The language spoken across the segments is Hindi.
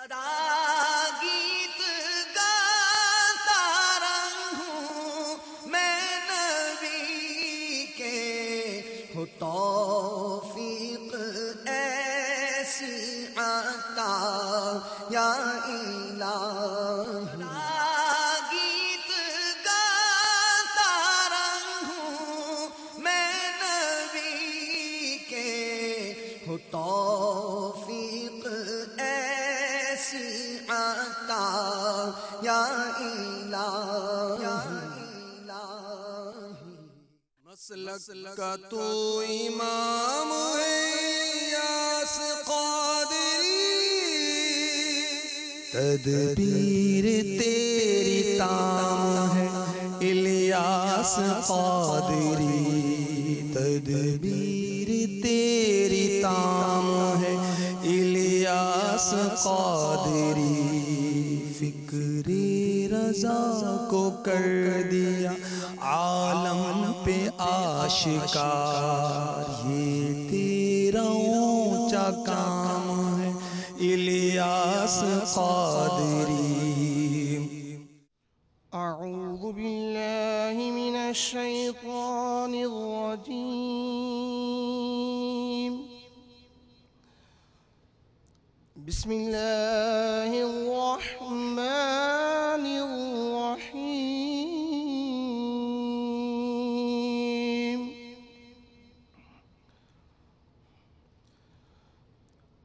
सदा गीत गाता रहूं मैं नबी के, हो तौफीक ऐसी आता या इलाही। गीत गाता रहूं मैं नबी के, हो तौफीक ऐसी आता या इलाही। मसलक का तू इमाम है यास क़ादरी, तदबीर तेरी ताम है इलियास क़ादरी, तदबीर तेरी ताम है इलियास क़ादरी। फिक्रे रज़ा को कर दिया आलम पे आशिकार, ये तेरा ऊंचा काम है इलियास क़ादरी। अऊज़ु बिल्लाहि मिनश शैतानिर रजीम। बिस्मिल्लाहिर रहमानिर रहीम।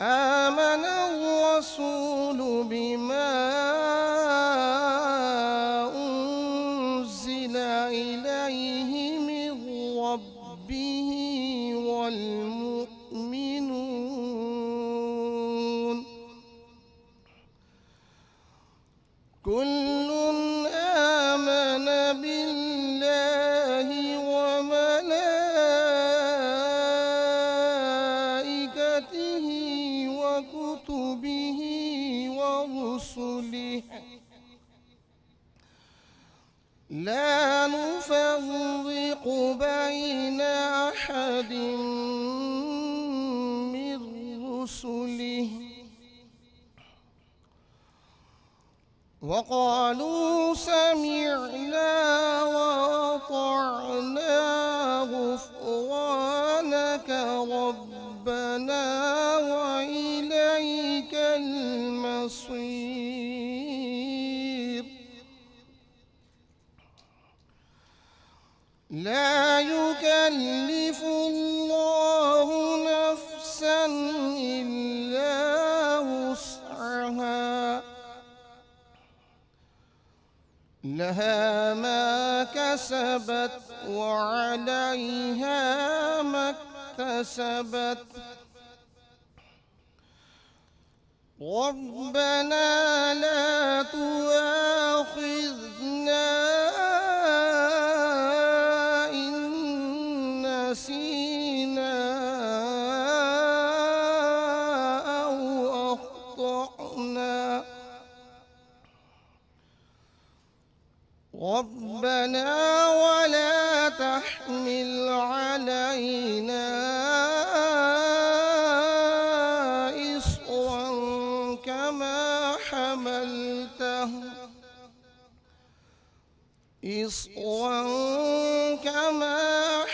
आमना रसूलु बिमा उन्ज़िला इलैहि मिन रब्बिहि वल मुअ्मिनून कुल्लुन आमना बिल्लाहि व मलाइकतिहि व कुतुबिहि व रुसुलिहि ला नुफ़र्रिक़ु बैन अहदिन मिन रुसुलिहि वक़ालू समिअना वअतअना गुफ़्रानक रब्बना व इलैकल मसीर। ला युकल्लिफुल्लाहु नफ्सन इल्ला वुस्अहा लहा मा कसबत व अलैहा मक्तसबत। रब्बना ला तुआखिज़ना इन नसीना औ अख़्तअना। रब्बना वला तहमिल अलैना इस्रन कमा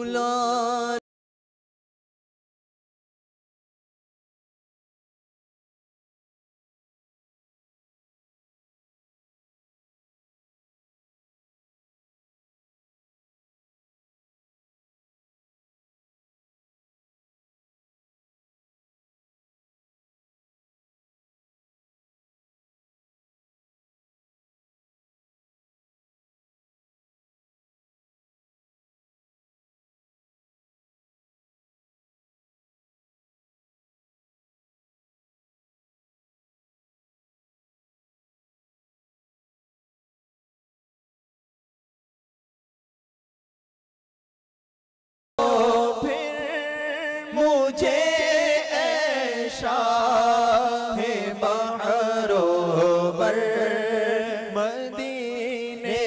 भूला फिर मुझे ऐशा है बहरोबर मदीने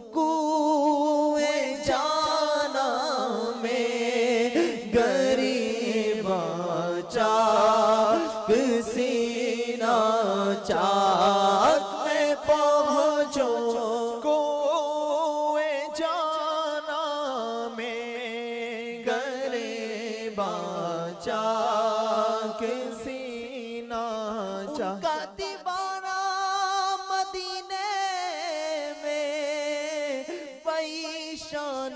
चूकुए जाना में गरीबा चाक सीना चाक में पहुँचो कुए जाना में गरीबा चाक सीना चाक दीवाना मदीने शान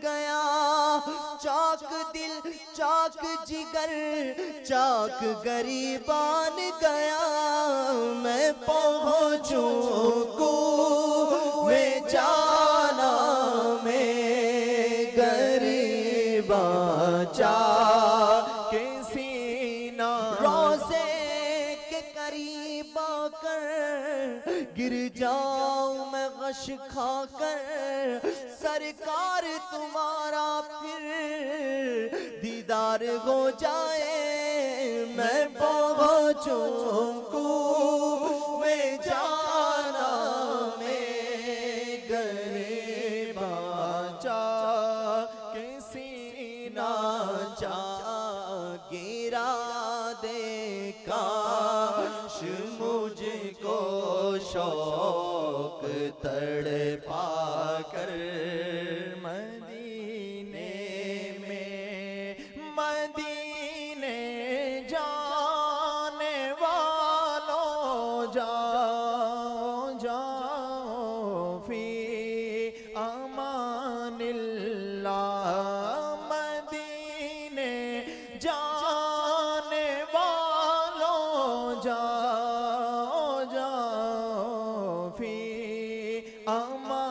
गया चाक दिल चाक जिगर चाक गरीबान गया मैं पहुँचूं कुए जाना में गरीबा चाक सीना रोज़े के करीब आकर गिर जाऊं मैं गश खाकर सरकार तुम्हारा फिर दीदार हो जाए मैं पहुँचूं कुए जाना में गरीबा चाक सीना चा गिरा दे काश मुझको शौक तड़पा कर मदीने जाने वालों जाओ जाओ फी अमानिल्लाह मदीने जाने वालों जाओ जाओ फी अमानिल्लाह।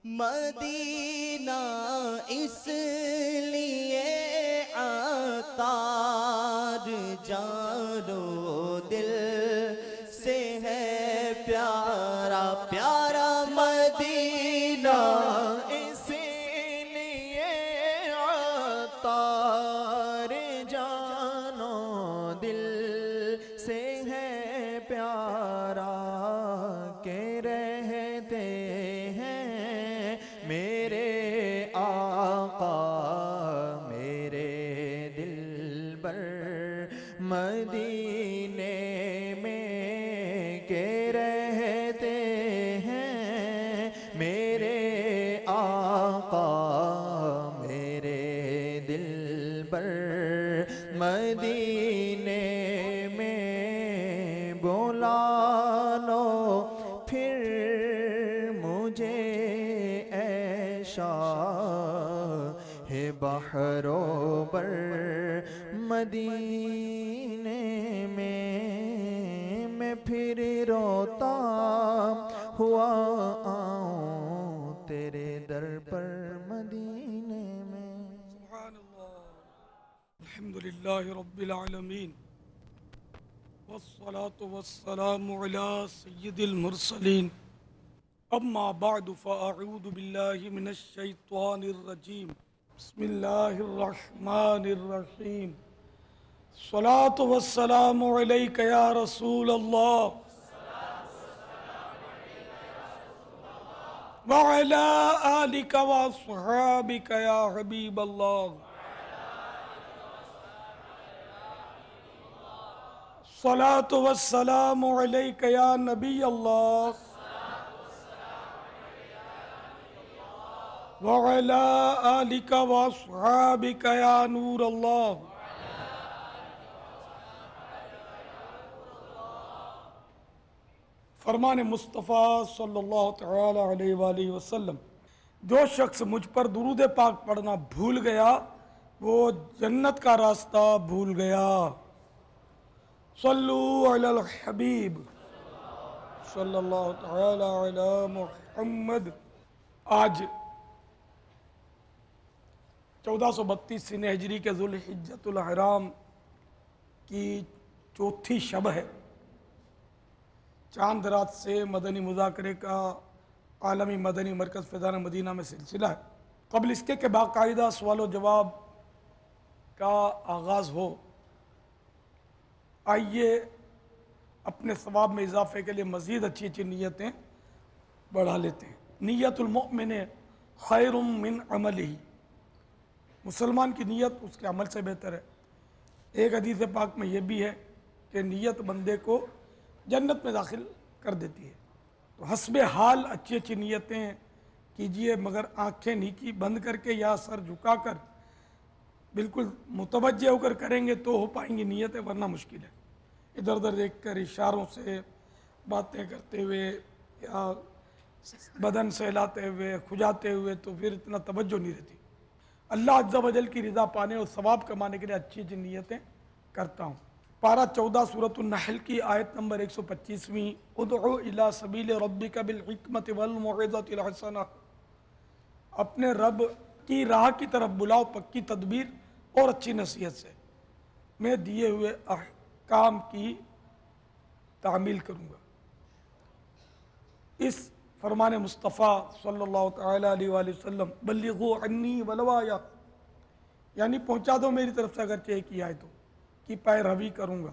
मदीना इसलिए अतार जानो दिल से है प्यारा प्यारा मदीना इसलिए अतार जानो दिल से है प्यारा के रहते मेरे आका मेरे दिलबर मदीने में के रहते हैं मेरे आका मेरे दिलबर मदीने में बुला लो फिर मुझे है बहरो पर मदीने में मैं फिर रोता हुआ आऊं तेरे दर पर मदीने में। सुब्हानल्लाह अल्हम्दुलिल्लाहि रब्बिल आलमीन वस्सलातु वस्सलामु अला सय्यिदिल मुरसलीन अम्मा बादु फ़अऊज़ु बिल्लाहि मिनश शैतानिर रजीम बिस्मिल्लाहिर रहमानिर रहीम सलातु वस्सलामु अलैका या रसूल अल्लाह व अला आलिका व अस्हाबिका या हबीब अल्लाह सलातु वस्सलामु अलैका या नबी अल्लाह वअला आलिका व अस्हाबिका या नूर अल्लाह। फरमान मुस्तफ़ा सल्लल्लाहु तआला अलैहि वसल्लम, जो शख्स मुझ पर दुरूद पाक पढ़ना भूल गया वो जन्नत का रास्ता भूल गया। सल्लू अलल हबीब सल्लल्लाहु तआला अला मुहम्मद। आज 1432 सिने हिजरी के ज़ुल्हिज्जतुल हराम की चौथी शब है। चांद रात से मदनी मुज़ाकरे का आलमी मदनी मरकज़ फ़ैज़ान मदीना में सिलसिला है। क़ब्ल इसके कि बाकायदा सवाल व जवाब का आगाज़ हो, आइए अपने सवाब में इजाफ़े के लिए मज़ीद अच्छी अच्छी नीयतें बढ़ा लेते हैं। नीयतुल मुमिन खैरुम मिन अमलिही, मुसलमान की नीयत उसके अमल से बेहतर है। एक हदीस पाक में यह भी है कि नीयत बंदे को जन्नत में दाखिल कर देती है। तो हस्बे हाल अच्छी अच्छी नीयतें कीजिए, मगर आंखें नीची बंद करके या सर झुकाकर बिल्कुल मुतवज्जे होकर करेंगे तो हो पाएंगी नीयतें, वरना मुश्किल है। इधर उधर देखकर इशारों से बातें करते हुए या बदन सहलाते हुए खुजाते हुए तो फिर इतना तवज्जो नहीं रहती। अल्लाह अज़्ज़ा वजल की रज़ा पाने और सवाब कमाने के लिए अच्छी अच्छी नीयतें करता हूँ। पारा 14 सूरत नहल की आयत नंबर 125वीं, उदउ इला सबील रब्बिका बिल हिकमति वल मौइज़तिल हसना, अपने रब की राह की तरफ बुलाओ पक्की तदबीर और अच्छी नसीहत से, मैं दिए हुए अहकाम की तामील करूँगा। इस फरमान मुस्तफ़ा सल्लल्लाहु तआला अलैहि वसल्लम, बल्लिगू अन्नी वलौ आया, यानी पहुँचा दो मेरी तरफ से अगर एक ही आए तो, की पैरवी करूँगा।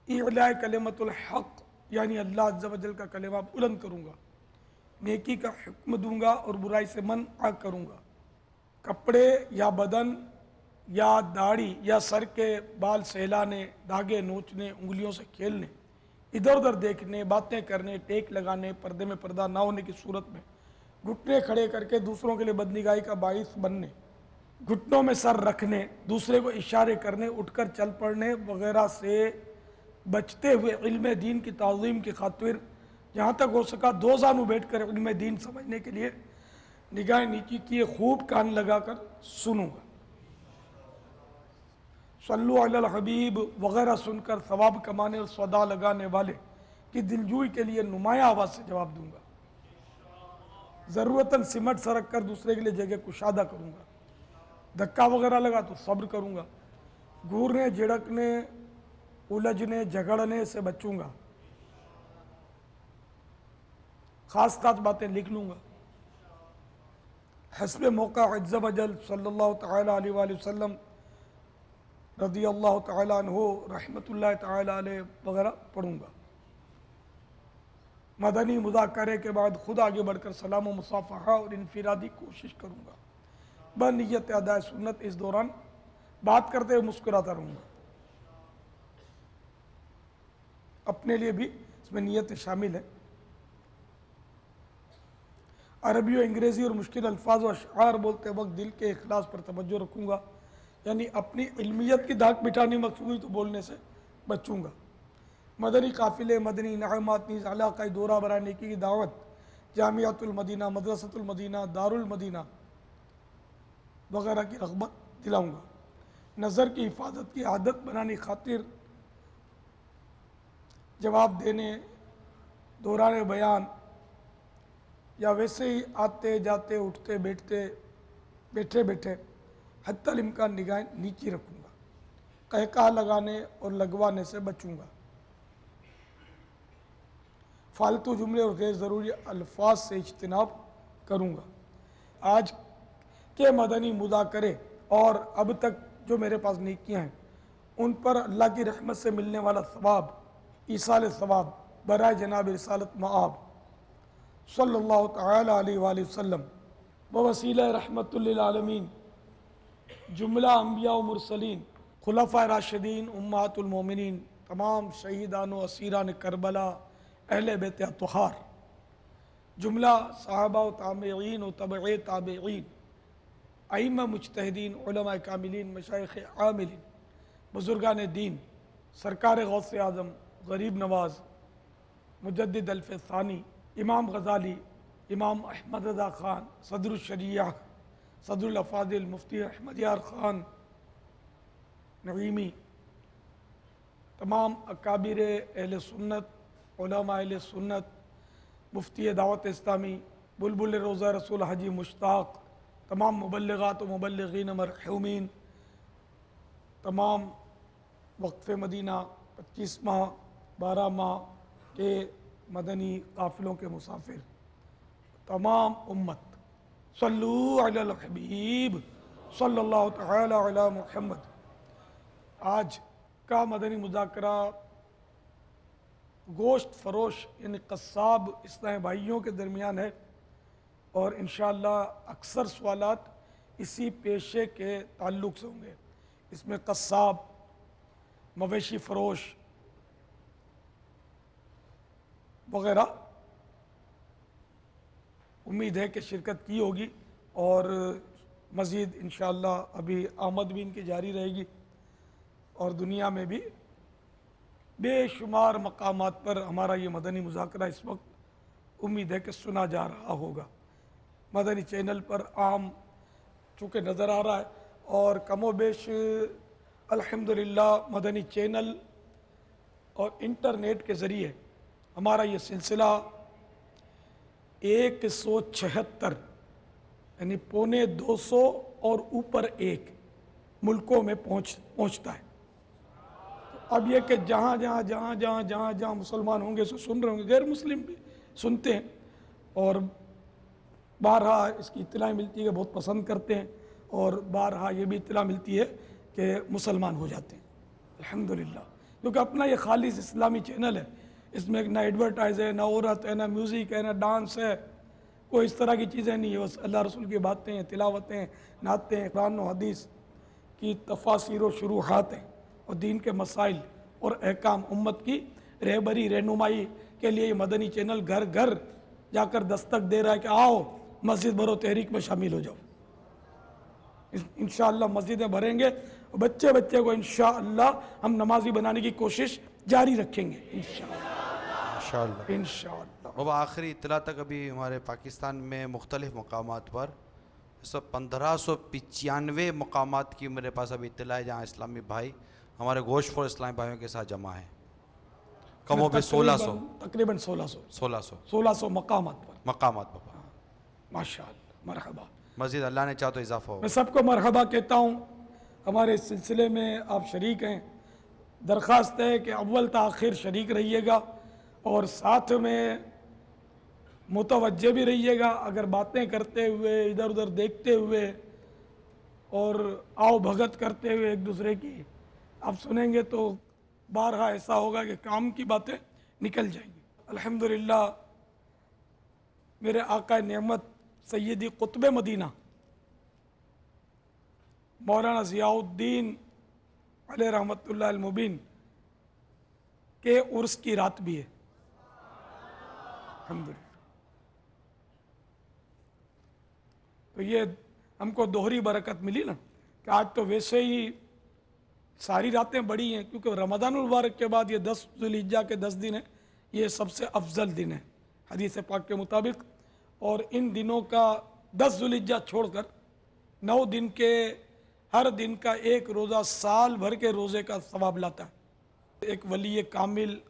इला कलिमतुल हक़, यानी अल्लाह अज़्ज़ा वजल का कलिमा बुलंद करूँगा। नेकी का हुक्म दूँगा और बुराई से मना करूँगा। कपड़े या बदन या दाढ़ी या सर के बाल सहलाने, धागे नोचने, उंगलियों से खेलने, इधर उधर देखने, बातें करने, टेक लगाने, पर्दे में पर्दा ना होने की सूरत में घुटने खड़े करके दूसरों के लिए बदनिगाही का बाइस बनने, घुटनों में सर रखने, दूसरे को इशारे करने, उठकर चल पड़ने वगैरह से बचते हुए इल्म दीन की ताज़ीम की खातिर जहाँ तक हो सका दो जानू बैठ कर इल्म दीन समझने के लिए निगाह नीची किए खूब कान लगाकर सुनूंगा। सल्लु अलल हबीब वगैरह सुनकर सवाब कमाने और सौदा लगाने वाले की दिलजोई के लिए नुमाया आवाज़ से जवाब दूंगा। ज़रूरतन सिमट सरक कर दूसरे के लिए जगह कुशादा करूँगा। धक्का वगैरह लगा तो सब्र करूँगा। घूरने, झिड़कने, उलझने, झगड़ने से बचूँगा। ख़ास ख़ास बातें लिख लूँगा। हस्ब मौका अज़्ज़ वजल सल्लल्लाहु तआला अलैहि वसल्लम रज़ी अल्लाह तआला अन्हु रहमतुल्लाहि तआला अलैह वगैरह पढ़ूँगा। मदनी मुज़ाकरे के बाद खुद आगे बढ़कर सलाम व मुसाफ़हा और इनफिरादी कोशिश करूँगा। बनियत अदाए सुन्नत इस दौरान बात करते हुए मुस्कुराता रहूँगा। अपने लिए भी इसमें नियत शामिल है। अरबी और अंग्रेज़ी और मुश्किल अल्फाज और अशआर बोलते वक्त दिल के इखलास पर तवज्जो रखूँगा, यानी अपनी इल्मियत की धाक बिठानी मकसूद हुई तो बोलने से बचूँगा। मदनी काफ़िले, मदनी इनामात नीज़ इलाक़ाई दौरा बराए नेकी की दावत, Jamiatul Medina, मदरसतुल Medina, Darul Medina वगैरह की रग़बत दिलाऊँगा। नज़र की हिफाजत की आदत बनाने खातिर जवाब देने, दौरान बयान या वैसे ही आते जाते उठते बैठे बैठे हत्तल इम्कान निगाहें नीची रखूँगा। कहका लगाने और लगवाने से बचूँगा। फालतू जुमले और गैर ज़रूरी अल्फाज से इज्तिनाब करूँगा। आज के मदनी मुज़ाकरे और अब तक जो मेरे पास नेकियां हैं उन पर अल्लाह की रहमत से मिलने वाला सवाब, ईसाल सवाब बराए जनाब रिसालत मआब सल्लल्लाहु तआला अलैहि वसल्लम व वसीला रहमतुल लिल आलमीन जुमला अंबिया व मुरसलीन खुलफाए राशिदीन उम्महातुल मोमिनीन तमाम शहीदान व असीरान करबला अहले बैत अतहार जुमला सहाबा व ताबईन व तबए ताबईन अइम्मा मुज्तहिदीन उलमा कामिलीन मशाइख आमिलीन बुजुर्गान दीन सरकार गौस आज़म गरीब नवाज मुजद्दिद अल्फ़ सानी इमाम गज़ाली इमाम अहमद रज़ा ख़ान सदरुल शरिया सदरुल अफ़ाज़िल मुफ्ती अहमद यार ख़ान नईमी तमाम अकाबिर अहले सुन्नत उलमा अहले सुन्नत मुफ्ती दावत इस्लामी बुलबुल रोज़ा रसूल हाजी मुश्ताक तमाम मुबल्लिगात व मुबल्लिगीन मरहूमीन तमाम वक़्फ़ मदीना 25 माह 12 माह के मदनी काफ़िलों के मुसाफिर तमाम उम्मत सल्लू अलल हबीब सल्लल्लाहु तआला अला मुहम्मद। आज का मदनी मुज़ाकरा गोश्त फरोश यानी कस्साब इस्लामी भाइयों के दरमियान है और इंशाअल्लाह अक्सर सवालात इसी पेशे के ताल्लुक़ से होंगे। इसमें कस्साब, मवेशी फ़रोश वगैरह उम्मीद है कि शिरकत की होगी और मज़ीद इंशाअल्लाह अभी आमद भी इनकी जारी रहेगी और दुनिया में भी बेशुमार मकामात पर हमारा ये मदनी मुज़ाकरा इस वक्त उम्मीद है कि सुना जा रहा होगा। मदनी चैनल पर आम चूँकि नज़र आ रहा है और कमो बेश अल्हम्दुलिल्लाह मदनी चैनल और इंटरनेट के ज़रिए हमारा ये सिलसिला 176 यानी 250 और ऊपर एक मुल्कों में पहुँचता है। तो अब यह कि जहाँ मुसलमान होंगे सो सुन रहे होंगे, गैर मुस्लिम भी सुनते हैं और बारहा इसकी इत्तला मिलती है कि बहुत पसंद करते हैं और बारहा ये भी इत्तला मिलती है कि मुसलमान हो जाते हैं अल्हम्दुलिल्लाह। क्योंकि अपना ये खालिस इस्लामी चैनल है, इसमें ना एडवर्टाइज है, ना औरत है, ना म्यूज़िक है, ना डांस है, कोई इस तरह की चीज़ें नहीं है। बस अल्लाह रसूल की बातें हैं, तिलावतें, नातें, कुरान और हदीस की तफासिर व शुरूहात हैं और दीन के मसाइल और अहकाम उम्मत की रहबरी रहनुमाई के लिए ये मदनी चैनल घर घर जाकर दस्तक दे रहा है कि आओ मस्जिद भरो तहरीक में शामिल हो जाओ। इंशाअल्लाह मस्जिदें भरेंगे और बच्चे बच्चे को इंशाअल्लाह हम नमाजी बनाने की कोशिश जारी रखेंगे इंशाअल्लाह। अब आखिरी इत्तला तक अभी हमारे पाकिस्तान में मुख्तलिफ़ मकामात पर 1595 मकामात की मेरे पास अभी इत्तला है जहाँ इस्लामी भाई हमारे गोश्त फॉर इस्लामी भाइयों के साथ जमा है। कमो बे 1600 तकरीबन 1600 मकामात पर। माशाअल्लाह, मरहबा। मज़ीद अल्लाह ने चाहा तो इजाफा मैं होगा। सबको मरहबा कहता हूँ। हमारे इस सिलसिले में आप शरीक हैं। दरख्वास्त है कि अव्वल ता आखिर शरीक रहिएगा और साथ में मुतवज्जे भी रहिएगा। अगर बातें करते हुए, इधर उधर देखते हुए और आओ भगत करते हुए एक दूसरे की आप सुनेंगे तो बारहा ऐसा होगा कि काम की बातें निकल जाएंगी। अल्हम्दुलिल्लाह, मेरे आका नेमत सैयदी कुतुब मदीना मौलाना ज़ियाउद्दीन अलैहि रहमतुल्लाह अल मुबीन के उर्स की रात भी है। अल्हम्दुलिल्लाह, तो ये हमको दोहरी बरकत मिली ना कि आज तो वैसे ही सारी रातें बड़ी हैं, क्योंकि रमज़ानुल मुबारक के बाद ये 10 ज़ुल्हिज्जा के 10 दिन है, ये सबसे अफजल दिन है हदीस पाक के मुताबिक। और इन दिनों का 10 ज़ुल्हिज्जा छोड़कर 9 दिन के हर दिन का एक रोज़ा साल भर के रोज़े का सवाब लाता है। एक वली कामिल,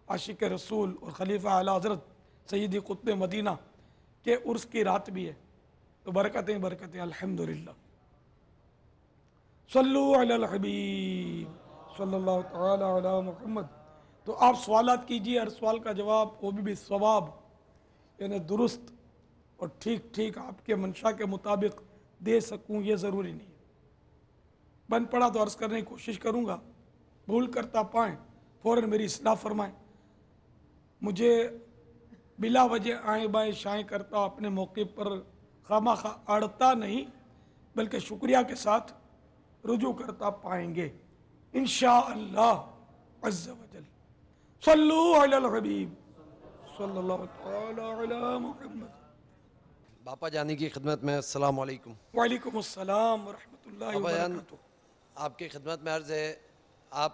आशिक रसूल और खलीफा आला हज़रत सैयदी कुतुब मदीना के उर्स की रात भी है। तो बरकतें बरकतें अल्हम्दुलिल्लाह। सल्लु अलल हबीब सल्लल्लाहु तआला अला मुहम्मद। तो आप सवालात कीजिए, हर सवाल का जवाब वो भी सवाब यानी दुरुस्त और ठीक ठीक आपके मंशा के मुताबिक दे सकूं, ये ज़रूरी नहीं है। बन पड़ा तो अर्ज़ करने की कोशिश करूँगा, भूल करता पाएँ फ़ौरन मेरी इस्लाह फरमाएँ। मुझे बिला वजह आए बाएँ शाएँ करता अपने मौके पर खामा खा अड़ता नहीं, बल्कि शुक्रिया के साथ रुजू करता पाएंगे इंशाअल्लाह अज़्ज़ व जल। सल्लु अलल हबीब सल्लल्लाहु तआला अला मुहम्मद। बापा जानी की खिदमत में अस्सलाम वालेकुम। वालेकुम अस्सलाम व रहमतुल्लाहि व बापा जान, बरकातुहू। आपकी खिदमत में अर्ज़ है, आप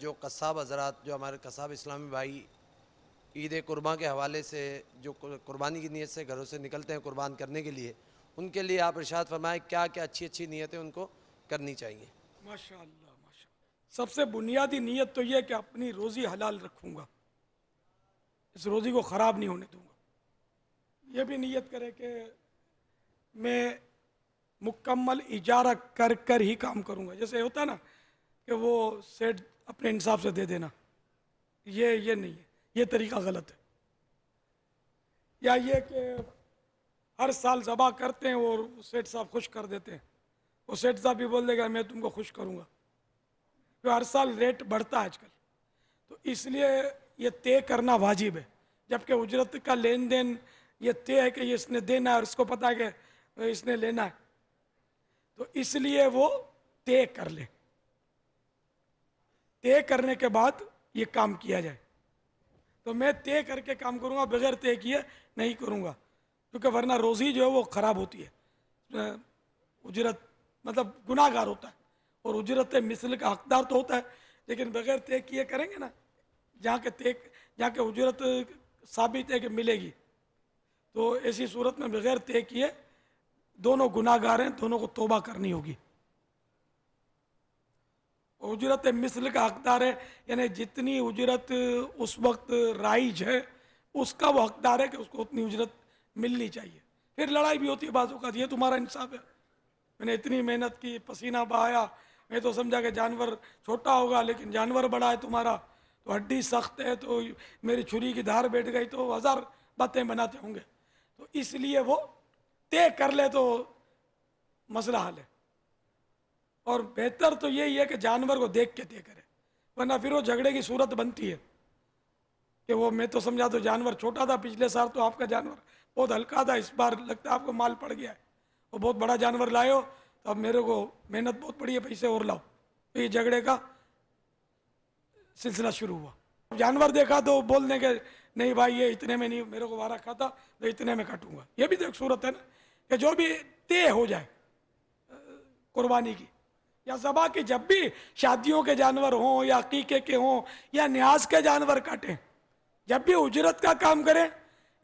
जो कस्साब हज़रात, जो हमारे कस्साब इस्लामी भाई ईद कुर्बान के हवाले से जो कुर्बानी की नीयत से घरों से निकलते हैं कुर्बान करने के लिए, उनके लिए आप इरशाद फरमाएं क्या क्या अच्छी अच्छी नीयतें उनको करनी चाहिए। माशाअल्लाह माशाअल्लाह। सबसे बुनियादी नीयत तो यह कि अपनी रोज़ी हलाल रखूँगा, इस रोज़ी को ख़राब नहीं होने दूँगा। यह भी नीयत करे कि मैं मुकम्मल इजारा कर कर ही काम करूँगा। जैसे होता है ना कि वो सेठ अपने इंसाफ से दे देना, ये नहीं है, ये तरीका गलत है। या ये कि हर साल ज़बा करते हैं और सेठ साहब खुश कर देते हैं, वो सेठ साहब भी बोल देगा मैं तुमको खुश करूँगा, तो हर साल रेट बढ़ता है आजकल। तो इसलिए ये तय करना वाजिब है, जबकि उजरत का लेन देन ये तय है कि ये इसने देना है और इसको पता है कि इसने लेना है, तो इसलिए वो तय कर ले। तय करने के बाद ये काम किया जाए। तो मैं तय करके काम करूँगा, बगैर तय किए नहीं करूँगा, क्योंकि वरना रोज़ी जो है वो ख़राब होती है। उजरत मतलब गुनाहगार होता है, और उजरत मिसल का हकदार तो होता है, लेकिन बगैर तय किए करेंगे ना, जहाँ के उजरत साबित है कि मिलेगी, तो ऐसी सूरत में बगैर तय किए दोनों गुनाहगार हैं, दोनों को तौबा करनी होगी। उजरत मिसल का हकदार है, यानी जितनी उजरत उस वक्त राइज है उसका वो हकदार है कि उसको उतनी उजरत मिलनी चाहिए। फिर लड़ाई भी होती है बाजू का, ये तुम्हारा इंसाफ है, मैंने इतनी मेहनत की, पसीना बहाया, मैं तो समझा कि जानवर छोटा होगा लेकिन जानवर बड़ा है तुम्हारा, तो हड्डी सख्त है, तो मेरी छुरी की धार बैठ गई, तो 1000 बातें बनाते होंगे। तो इसलिए वो तय कर ले तो मसला हल है। और बेहतर तो यही है कि जानवर को देख के तय करे, वरना फिर वो झगड़े की सूरत बनती है कि वो मैं तो समझा तो जानवर छोटा था, पिछले साल तो आपका जानवर बहुत हल्का था, इस बार लगता है आपको माल पड़ गया है, वो बहुत बड़ा जानवर लाए हो, तो अब मेरे को मेहनत बहुत पड़ी है, पैसे और लाओ। तो ये झगड़े का सिलसिला शुरू हुआ। जानवर देखा तो बोल दें कि नहीं भाई ये इतने में नहीं, मेरे को वारा खाता तो इतने में काटूंगा। ये भी तो एक सूरत है ना कि जो भी तय हो जाए कुर्बानी की या ज़बा की, जब भी शादियों के जानवर हों या अकीके के हों या न्याज के जानवर काटें, जब भी उजरत का काम करें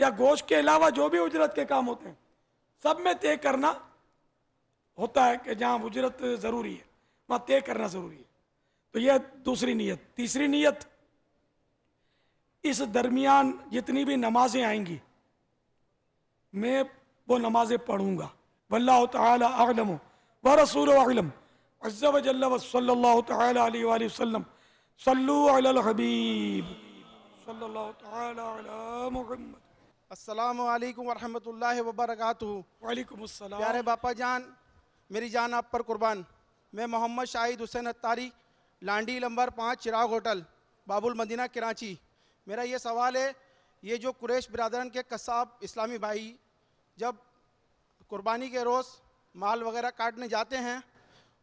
या गोश्त के अलावा जो भी उजरत के काम होते हैं, सब में तय करना होता है कि जहाँ उजरत ज़रूरी है वहाँ तय करना ज़रूरी है। तो यह दूसरी नीयत। तीसरी नीयत, इस दरमियान जितनी भी नमाजें आएंगी मैं वो नमाजें पढ़ूंगा। वल्लाहु तआला अअलम व रसूलुहु अअलम। अज़्ज़ा व जल्ल व सल्लल्लाहु तआला अलैहि व सल्लम। सल्लू अलल हबीब सल्लल्लाहु तआला अला मुहम्मद। अस्सलामु अलैकुम वरहमतुल्लाहि वबरकातुहू। वालेकुम अस्सलाम। प्यारे बापा जान, मेरी जान आप पर कुर्बान। मैं मोहम्मद शाहिद हुसैन अत्तारी, लांडी नंबर 5 चिराग होटल, बाबुल मदीना कराची। मेरा ये सवाल है, ये जो कुरैश बिरादरन के कसाब इस्लामी भाई जब कुर्बानी के रोज़ माल वगैरह काटने जाते हैं,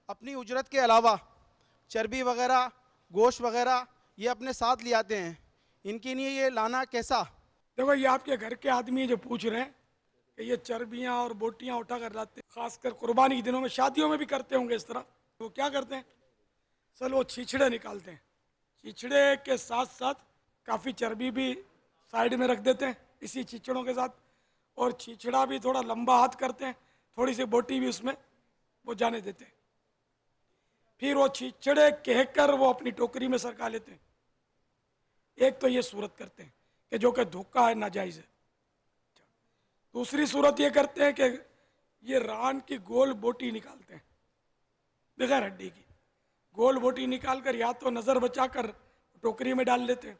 अपनी उजरत के अलावा चर्बी वगैरह, गोश्त वगैरह ये अपने साथ ले आते हैं, इनके लिए ये लाना कैसा? देखो, ये आपके घर के आदमी जो पूछ रहे हैं कि ये चर्बियाँ और बोटियाँ उठा कर लाते हैं, खासकर कुर्बानी के दिनों में, शादियों में भी करते होंगे इस तरह। वो क्या करते हैं, चलो वो छीछड़े निकालते हैं, छीछड़े के साथ साथ काफ़ी चर्बी भी साइड में रख देते हैं इसी छीछड़ों के साथ, और छीछड़ा भी थोड़ा लंबा हाथ करते हैं, थोड़ी सी बोटी भी उसमें वो जाने देते हैं। फिर वो छीछड़े कहकर वो अपनी टोकरी में सरका लेते हैं। एक तो ये सूरत करते हैं कि जो कि धोखा है, नाजायज़ है। दूसरी सूरत ये करते हैं कि ये रान की गोल बोटी निकालते हैं, बगैर हड्डी की गोल बोटी निकाल कर या तो नज़र बचाकर टोकरी में डाल लेते हैं।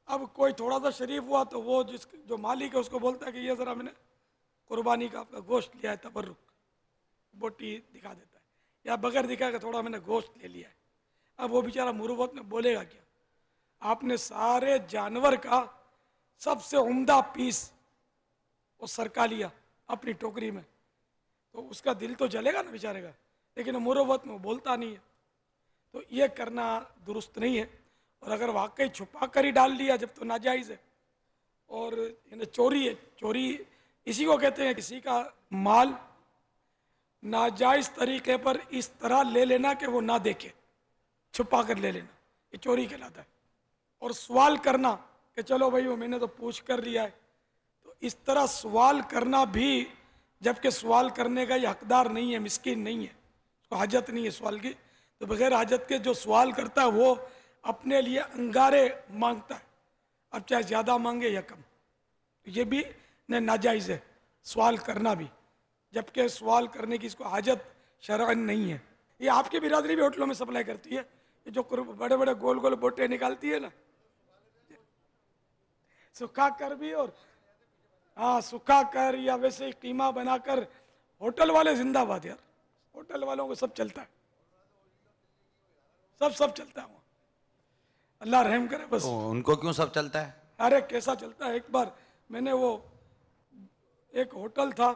अब कोई थोड़ा सा शरीफ हुआ तो वो जो मालिक है उसको बोलता है कि ये ज़रा मैंने कुर्बानी का आपका गोश्त लिया है, तबर्रुक, बोटी दिखा देता है, या बगैर दिखा के थोड़ा मैंने गोश्त ले लिया है। अब वो बेचारा मुरुवत में बोलेगा क्या? आपने सारे जानवर का सबसे उम्दा पीस वो सरका लिया अपनी टोकरी में, तो उसका दिल तो जलेगा ना बेचारे का, लेकिन मुरुवत में बोलता नहीं है। तो ये करना दुरुस्त नहीं है। और अगर वाकई छुपा कर ही डाल लिया जब, तो नाजायज़ है और चोरी है। चोरी इसी को कहते हैं, किसी का माल नाजायज़ तरीके पर इस तरह ले लेना कि वो ना देखे, छुपा कर ले लेना, ये चोरी कहलाता है। और सवाल करना कि चलो भाई वो मैंने तो पूछ कर लिया है, तो इस तरह सवाल करना भी, जबकि सवाल करने का ये हकदार नहीं है, मिस्कीन नहीं है, उसको हाजत नहीं है सवाल की, तो बगैर हाजत के जो सवाल करता है वो अपने लिए अंगारे मांगता है, अब चाहे ज़्यादा मांगे या कम। तो ये भी नाजायज़ है सवाल करना भी, जबकि सवाल करने की इसको हाजत शरअन नहीं है। ये आपकी बिरादरी भी होटलों में सप्लाई करती है, ये जो बड़े बड़े गोल गोल बोटे निकालती है ना, सुखा कर भी, और हाँ सुखा कर या वैसे ही कीमा बनाकर, होटल वाले जिंदाबाद यार, होटल वालों को सब चलता है, सब चलता है वहाँ, अल्लाह रहम करे बस। उनको क्यों सब चलता है? अरे कैसा चलता है, एक बार मैंने वो एक होटल था,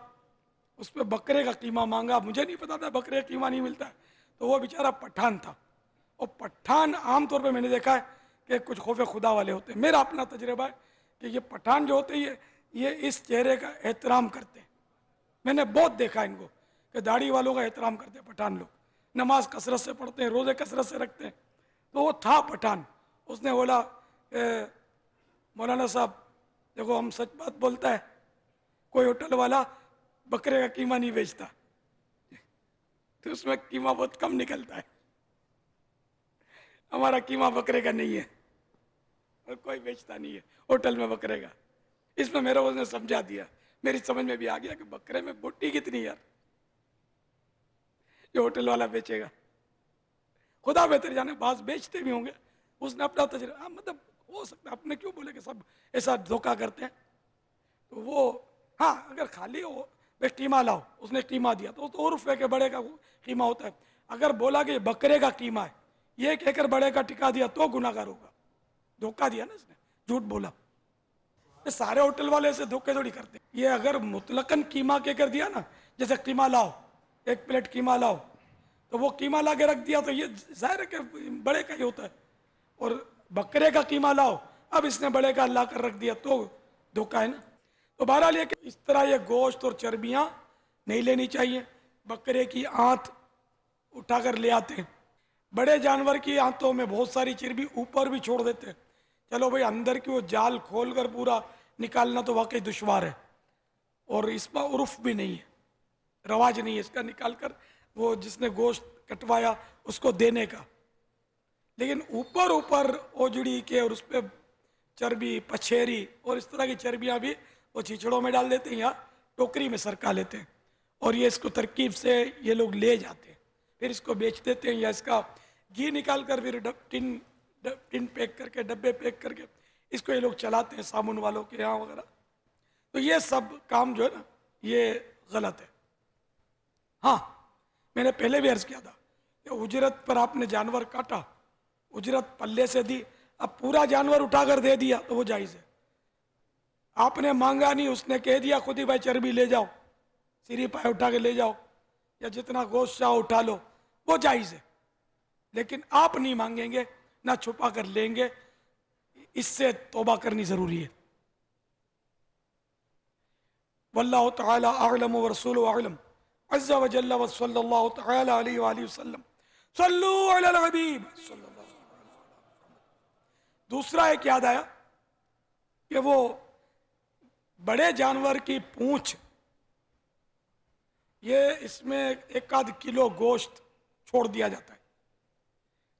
उस पर बकरे का कीमा मांगा, मुझे नहीं पता था बकरे का कीमा नहीं मिलता है, तो वो बेचारा पठान था, और पठान आमतौर पे मैंने देखा है कि कुछ खौफ खुदा वाले होते हैं। मेरा अपना तजर्बा है कि ये पठान जो होते हैं ये इस चेहरे का एहतराम करते हैं। मैंने बहुत देखा इनको कि दाढ़ी वालों का एहतराम करते हैं पठान लोग, नमाज कसरत से पढ़ते हैं, रोज़े कसरत से रखते हैं। तो वो था पठान, उसने बोला मौलाना साहब देखो हम सच बात बोलता है, कोई होटल वाला बकरे का कीमा नहीं बेचता, तो उसमें कीमा बहुत कम निकलता है, हमारा कीमा बकरे का नहीं है और कोई बेचता नहीं है होटल में बकरे का। इसमें मेरा उसने समझा दिया, मेरी समझ में भी आ गया कि बकरे में बोटी कितनी यार जो होटल वाला बेचेगा, खुदा बेहतर जाने, बाज बेचते भी होंगे, उसने अपना तजर्बा, मतलब हो सकता है, अपने क्यों बोले कि सब ऐसा धोखा करते हैं। तो वो हाँ, अगर खाली हो भाई कीमा लाओ, उसने कीमा दिया तो उर्फ है कि बड़े का कीमा होता है। अगर बोला कि बकरे का कीमा है, ये कहकर बड़े का टिका दिया तो गुनाहगार होगा, धोखा दिया ना इसने, झूठ बोला। ये सारे होटल वाले ऐसे धोखे थोड़ी करते। ये अगर मुतलकन कीमा कहकर दिया ना, जैसे कीमा लाओ, एक प्लेट कीमा लाओ, तो वो कीमा ला के रख दिया तो ये जाहिर है कि बड़े का ही होता है। और बकरे का कीमा लाओ, अब इसने बड़े का ला कर रख दिया तो धोखा है ना। तो बहरहाल ये कि इस तरह ये गोश्त और चर्बियाँ नहीं लेनी चाहिए। बकरे की आंत उठाकर ले आते हैं, बड़े जानवर की आंतों में बहुत सारी चर्बी ऊपर भी छोड़ देते हैं। चलो भाई अंदर की वो जाल खोल कर पूरा निकालना तो वाकई दुश्वार है, और इसमें उर्फ भी नहीं है, रवाज नहीं है इसका निकाल कर वो जिसने गोश्त कटवाया उसको देने का। लेकिन ऊपर ऊपर ओजड़ी के और उस पर चर्बी, पछेरी और इस तरह की चर्बियाँ भी वो छिछड़ों में डाल देते हैं या टोकरी में सरका लेते हैं और ये इसको तरकीब से ये लोग ले जाते हैं, फिर इसको बेच देते हैं या इसका घी निकाल कर फिर टिन पैक करके, डब्बे पैक करके इसको ये लोग चलाते हैं साबुन वालों के यहाँ वगैरह। तो ये सब काम जो है ना ये गलत है। हाँ, मैंने पहले भी अर्ज किया था कि उजरत पर आपने जानवर काटा, उजरत पल्ले से दी, अब पूरा जानवर उठाकर दे दिया तो वो जायज़ है। आपने मांगा नहीं, उसने कह दिया खुद ही भाई चर्बी ले जाओ, सिरी पाए उठा के ले जाओ या जितना गोश्त चाहो उठा लो, वो जायज़ है। लेकिन आप नहीं मांगेंगे ना छुपा कर लेंगे, इससे तौबा करनी जरूरी है। वल्लाहु तआला अअलम व रसूलुहु अअलम अज़्ज़ा व जल्ला व सल्लल्लाहु तआला अलैहि व आलिहि वसल्लम सल्लू अलल हबीब सल्लल्लाहु अलैहि वसल्लम। दूसरा एक याद आया कि वो बड़े जानवर की पूंछ, ये इसमें 1 आध किलो गोश्त छोड़ दिया जाता है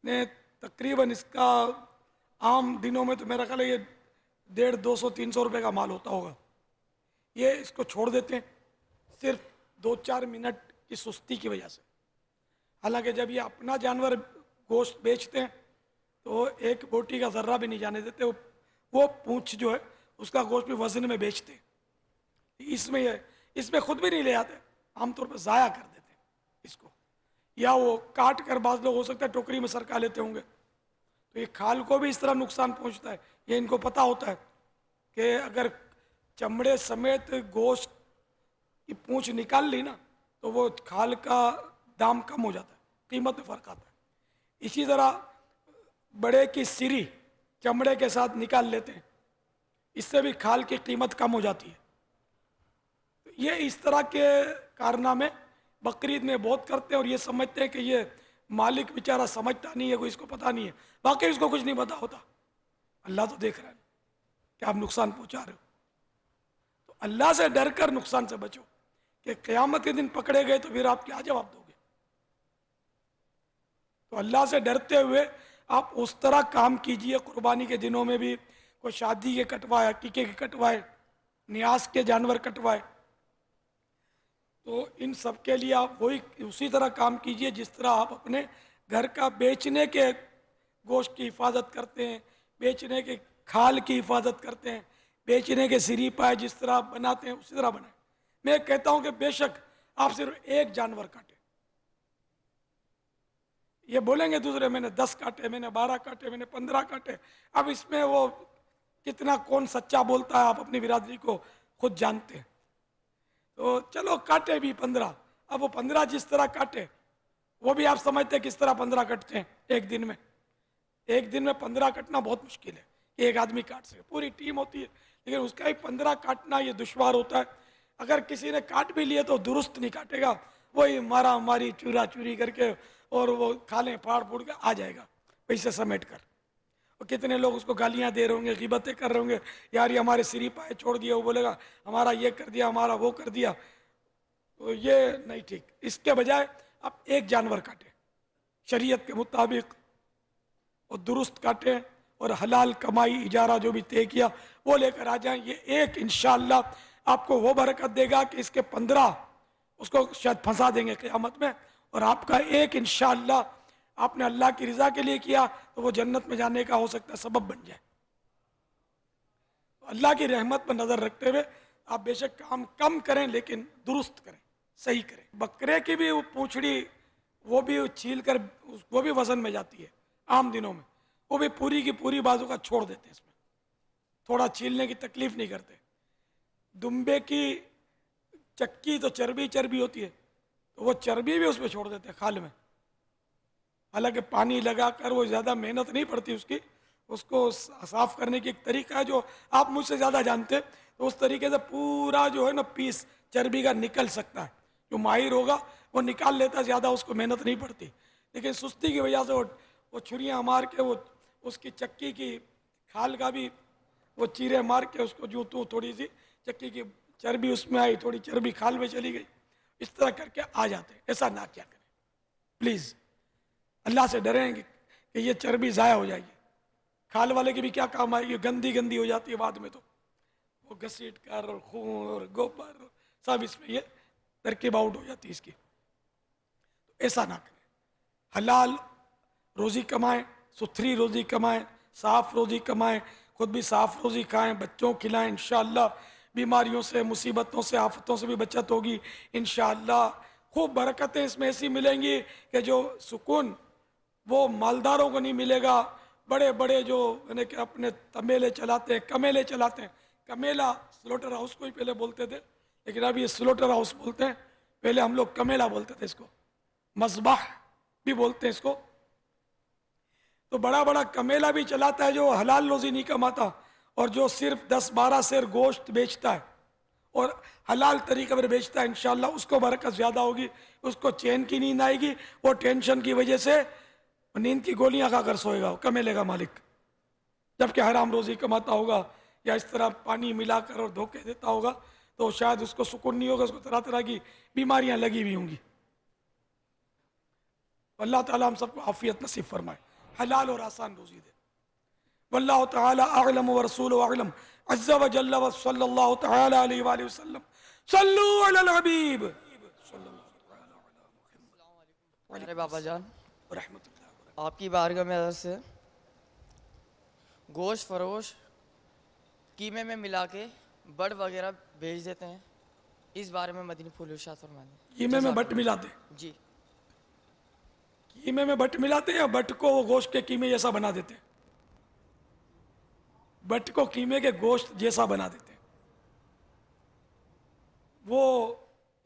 ने, तकरीबन इसका आम दिनों में तो मेरा ख्याल है ये 150, 200, 300 रुपये का माल होता होगा। ये इसको छोड़ देते हैं सिर्फ 2-4 मिनट की सुस्ती की वजह से। हालांकि जब ये अपना जानवर गोश्त बेचते हैं तो एक बोटी का ज़र्रा भी नहीं जाने देते, वो पूंछ जो है उसका गोश्त भी वजन में बेचते हैं। इसमें खुद भी नहीं ले आते, आमतौर पर ज़ाया कर देते हैं इसको, या वो काट कर बाज़ लोग हो सकता है टोकरी में सरका लेते होंगे। तो ये खाल को भी इस तरह नुकसान पहुंचता है, ये इनको पता होता है कि अगर चमड़े समेत गोश्त की पूंछ निकाल ली ना तो वो खाल का दाम कम हो जाता है, कीमत में फ़र्क आता है। इसी तरह बड़े की सिरी चमड़े के साथ निकाल लेते हैं, इससे भी खाल की कीमत कम हो जाती है। तो ये इस तरह के कारनामे बकरीद में बहुत करते हैं और ये समझते हैं कि ये मालिक बेचारा समझता नहीं है, कोई इसको पता नहीं है, बाकी इसको कुछ नहीं पता होता। अल्लाह तो देख रहा है कि आप नुकसान पहुंचा रहे हो। तो अल्लाह से डर कर नुकसान से बचो कि क़यामत के दिन पकड़े गए तो फिर आप क्या जवाब दोगे। तो अल्लाह से डरते हुए आप उस तरह काम कीजिए। कुर्बानी के दिनों में भी कोई शादी के कटवाए, अकीके के कटवाए, नियाज के जानवर कटवाए, तो इन सब के लिए आप वही उसी तरह काम कीजिए जिस तरह आप अपने घर का बेचने के गोश्त की हिफाजत करते हैं, बेचने के खाल की हिफाजत करते हैं, बेचने के सिरी पाए जिस तरह आप बनाते हैं उसी तरह बनाए। मैं कहता हूं कि बेशक आप सिर्फ एक जानवर काटे, ये बोलेंगे दूसरे मैंने 10 काटे, मैंने 12 काटे, मैंने 15 काटे। अब इसमें वो कितना कौन सच्चा बोलता है आप अपनी बिरादरी को खुद जानते हैं। तो चलो काटे भी 15, अब वो 15 जिस तरह काटे वो भी आप समझते हैं किस तरह 15 कटते हैं एक दिन में। एक दिन में 15 कटना बहुत मुश्किल है कि एक आदमी काट सके, पूरी टीम होती है, लेकिन उसका ही 15 काटना ये दुश्वार होता है। अगर किसी ने काट भी लिए तो दुरुस्त नहीं काटेगा, वही मारा मारी चूरा चूरी करके और वो खाले फाड़ फूड़ के आ जाएगा पैसे समेट कर। और कितने लोग उसको गालियां दे रहे होंगे, गिबतें कर रहे होंगे, यार ये हमारे सिरी पाए छोड़ दिया, वो बोलेगा हमारा ये कर दिया, हमारा वो कर दिया। तो ये नहीं ठीक। इसके बजाय आप एक जानवर काटें शरीयत के मुताबिक और दुरुस्त काटें और हलाल कमाई इजारा जो भी तय किया वो लेकर आ जाएं। ये एक इंशाअल्लाह आपको वो बरकत देगा कि इसके 15 उसको शायद फंसा देंगे क़यामत में, और आपका एक इंशाअल्लाह आपने अल्लाह की रज़ा के लिए किया तो वो जन्नत में जाने का हो सकता है सबब बन जाए। तो अल्लाह की रहमत पर नज़र रखते हुए आप बेशक काम कम करें लेकिन दुरुस्त करें, सही करें। बकरे की भी वो पूंछड़ी वो भी छील कर वो भी वजन में जाती है आम दिनों में, वो भी पूरी की पूरी बाजू का छोड़ देते हैं, इसमें थोड़ा छीलने की तकलीफ नहीं करते। दुम्बे की चक्की तो चर्बी चर्बी होती है तो वो चर्बी भी उसमें छोड़ देते हैं खाल में। हालांकि पानी लगाकर वो ज़्यादा मेहनत नहीं पड़ती उसकी, उसको साफ करने की एक तरीका है जो आप मुझसे ज़्यादा जानते हैं, तो उस तरीके से पूरा जो है ना पीस चर्बी का निकल सकता है। जो माहिर होगा वो निकाल लेता, ज़्यादा उसको मेहनत नहीं पड़ती। लेकिन सुस्ती की वजह से वो छुरियाँ मार के वो उसकी चक्की की खाल का भी वो चीरे मार के उसको जो तो थोड़ी सी चक्की की चर्बी उसमें आई, थोड़ी चर्बी खाल में चली गई, इस तरह करके आ जाते हैं। ऐसा ना क्या करें प्लीज़, अल्लाह से डरेंगे कि ये चर्बी ज़ाया हो जाएगी। खाल वाले की भी क्या काम आएगी, गंदी गंदी हो जाती है बाद में, तो वो घसीट कर और खून और गोबर सब इसमें ये तरकीब आउट हो जाती है इसकी। तो ऐसा ना करें, हलाल रोज़ी कमाएं, सुथरी रोज़ी कमाएं, साफ़ रोज़ी कमाएं, खुद भी साफ़ रोज़ी खाएं, बच्चों को खिलाएं। इंशाअल्लाह बीमारियों से, मुसीबतों से, आफतों से भी बचत होगी इंशाअल्लाह। खूब बरकतें इसमें ऐसी मिलेंगी कि जो सुकून वो मालदारों को नहीं मिलेगा। बड़े बड़े जो यानी कि अपने तमेले चलाते हैं, कमेले चलाते हैं, कमेला स्लोटर हाउस को ही पहले बोलते थे, लेकिन अब ये स्लोटर हाउस बोलते हैं, पहले हम लोग कमेला बोलते थे इसको, मज़बाह भी बोलते हैं इसको। तो बड़ा बड़ा कमेला भी चलाता है जो हलाल रोज़ी नहीं कमाता, और जो सिर्फ 10-12 सेर गोश्त बेचता है और हलाल तरीके पर बेचता है, इंशाअल्लाह उसको बरकत ज़्यादा होगी, उसको चैन की नींद आएगी, वो टेंशन की वजह से नींद की गोलियां खाकर सोएगा कमेले का मालिक। जबकि हराम रोज़ी कमाता होगा या इस तरह पानी मिलाकर और धोखे देता होगा तो शायद उसको सुकून नहीं होगा, उसको तरह तरह की बीमारियां लगी हुई होंगी। अल्लाह ताला हम सबको आफियत नसीब फरमाए, हलाल और आसान रोज़ी दे। वल्लाहु तआला अअलम व रसूलुहु अअलम अज़्ज़ा व जल्ला व सल्लल्लाहु तआला अलैहि व सल्लम। सल्लु अलल हबीब अरे बाबा जान, रहमतुल्लाह। आपकी बारगाह में अर्ज़ से गोश्त फरोश कीमे में मिला के बड़ वगैरह भेज देते हैं, इस बारे में मदीनी फूल इरशाद फरमाएं। कीमे में बट मिलाते, जी कीमे में बट मिलाते हैं या बट को वो गोश्त के कीमे जैसा बना देते हैं? बट को कीमे के गोश्त जैसा बना देते हैं। वो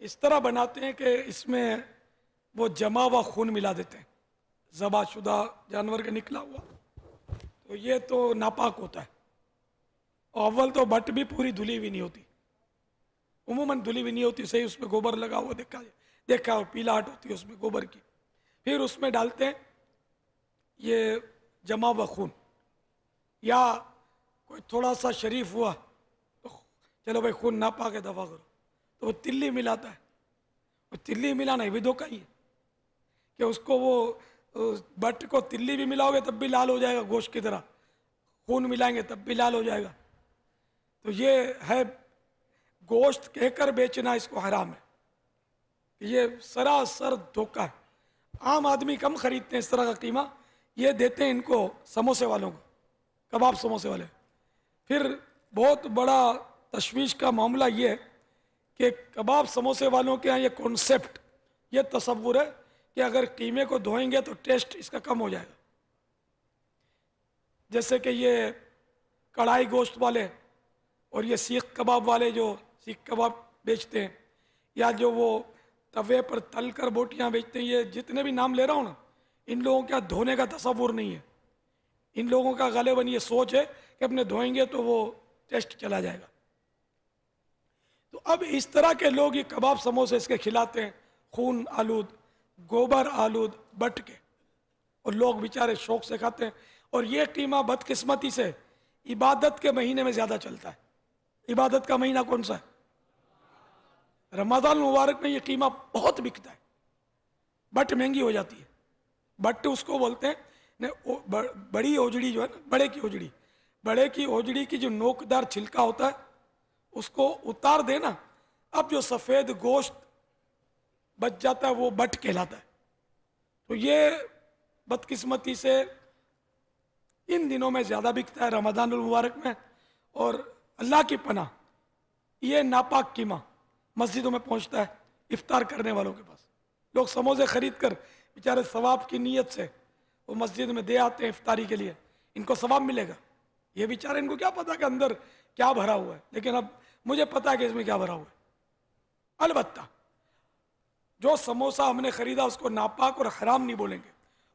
इस तरह बनाते हैं कि इसमें वो जमा हुआ खून मिला देते हैं, ज़बाशुदा जानवर का निकला हुआ, तो ये तो नापाक होता है। और अव्वल तो बट भी पूरी धुली हुई नहीं होती, उमूमन धुली हुई नहीं होती, सही उसमें गोबर लगा हुआ देखा और पीलाहट होती है उसमें गोबर की। फिर उसमें डालते हैं ये जमा हुआ खून, या कोई थोड़ा सा शरीफ हुआ तो चलो भाई खून नापाक है दफा करो, तो वो तिल्ली मिलाता है। वो तिल्ली मिलाना भी धोखा ही है कि उसको वो बट को तिल्ली भी मिलाओगे तब भी लाल हो जाएगा गोश्त की तरह, खून मिलाएंगे तब भी लाल हो जाएगा। तो ये है गोश्त कहकर बेचना, इसको हराम है, ये सरासर धोखा है। आम आदमी कम खरीदते हैं इस तरह का कीमा, ये देते हैं इनको समोसे वालों को, कबाब समोसे वाले। फिर बहुत बड़ा तशवीश का मामला ये है कि कबाब समोसे वालों के यहाँ ये कॉन्सेप्ट, ये तसव्वुर है कि अगर कीमे को धोएंगे तो टेस्ट इसका कम हो जाएगा। जैसे कि ये कढ़ाई गोश्त वाले और ये सीख कबाब वाले जो सीख कबाब बेचते हैं, या जो वो तवे पर तल कर बोटियाँ बेचते हैं, ये जितने भी नाम ले रहा हूँ ना, इन लोगों का धोने का तसव्वुर नहीं है। इन लोगों का गालिबन ये सोच है कि अपने धोएंगे तो वो टेस्ट चला जाएगा। तो अब इस तरह के लोग ये कबाब समोसे इसके खिलाते हैं, खून आलूद, गोबर आलूद बट के, और लोग बेचारे शौक से खाते हैं। और ये कीमा बदकिस्मती से इबादत के महीने में ज़्यादा चलता है। इबादत का महीना कौन सा है? रमज़ान मुबारक में ये कीमा बहुत बिकता है, बट महंगी हो जाती है। बट उसको बोलते हैं बड़ी ओजड़ी जो है ना, बड़े की ओजड़ी, बड़े की ओजड़ी की जो नोकदार छिलका होता है उसको उतार देना, अब जो सफ़ेद गोश्त बच जाता है वो बट कहलाता है। तो ये बदकिस्मती से इन दिनों में ज़्यादा बिकता है, रमज़ानुल मुबारक में। और अल्लाह की पनाह, ये नापाक कीमा मस्जिदों में पहुंचता है इफ्तार करने वालों के पास। लोग समोसे खरीद कर बेचारे सवाब की नीयत से वो मस्जिद में दे आते हैं इफ्तारी के लिए, इनको सवाब मिलेगा। ये बेचारे, इनको क्या पता कि अंदर क्या भरा हुआ है, लेकिन अब मुझे पता है कि इसमें क्या भरा हुआ है। अलबत्ता जो समोसा हमने खरीदा उसको नापाक और हराम नहीं बोलेंगे।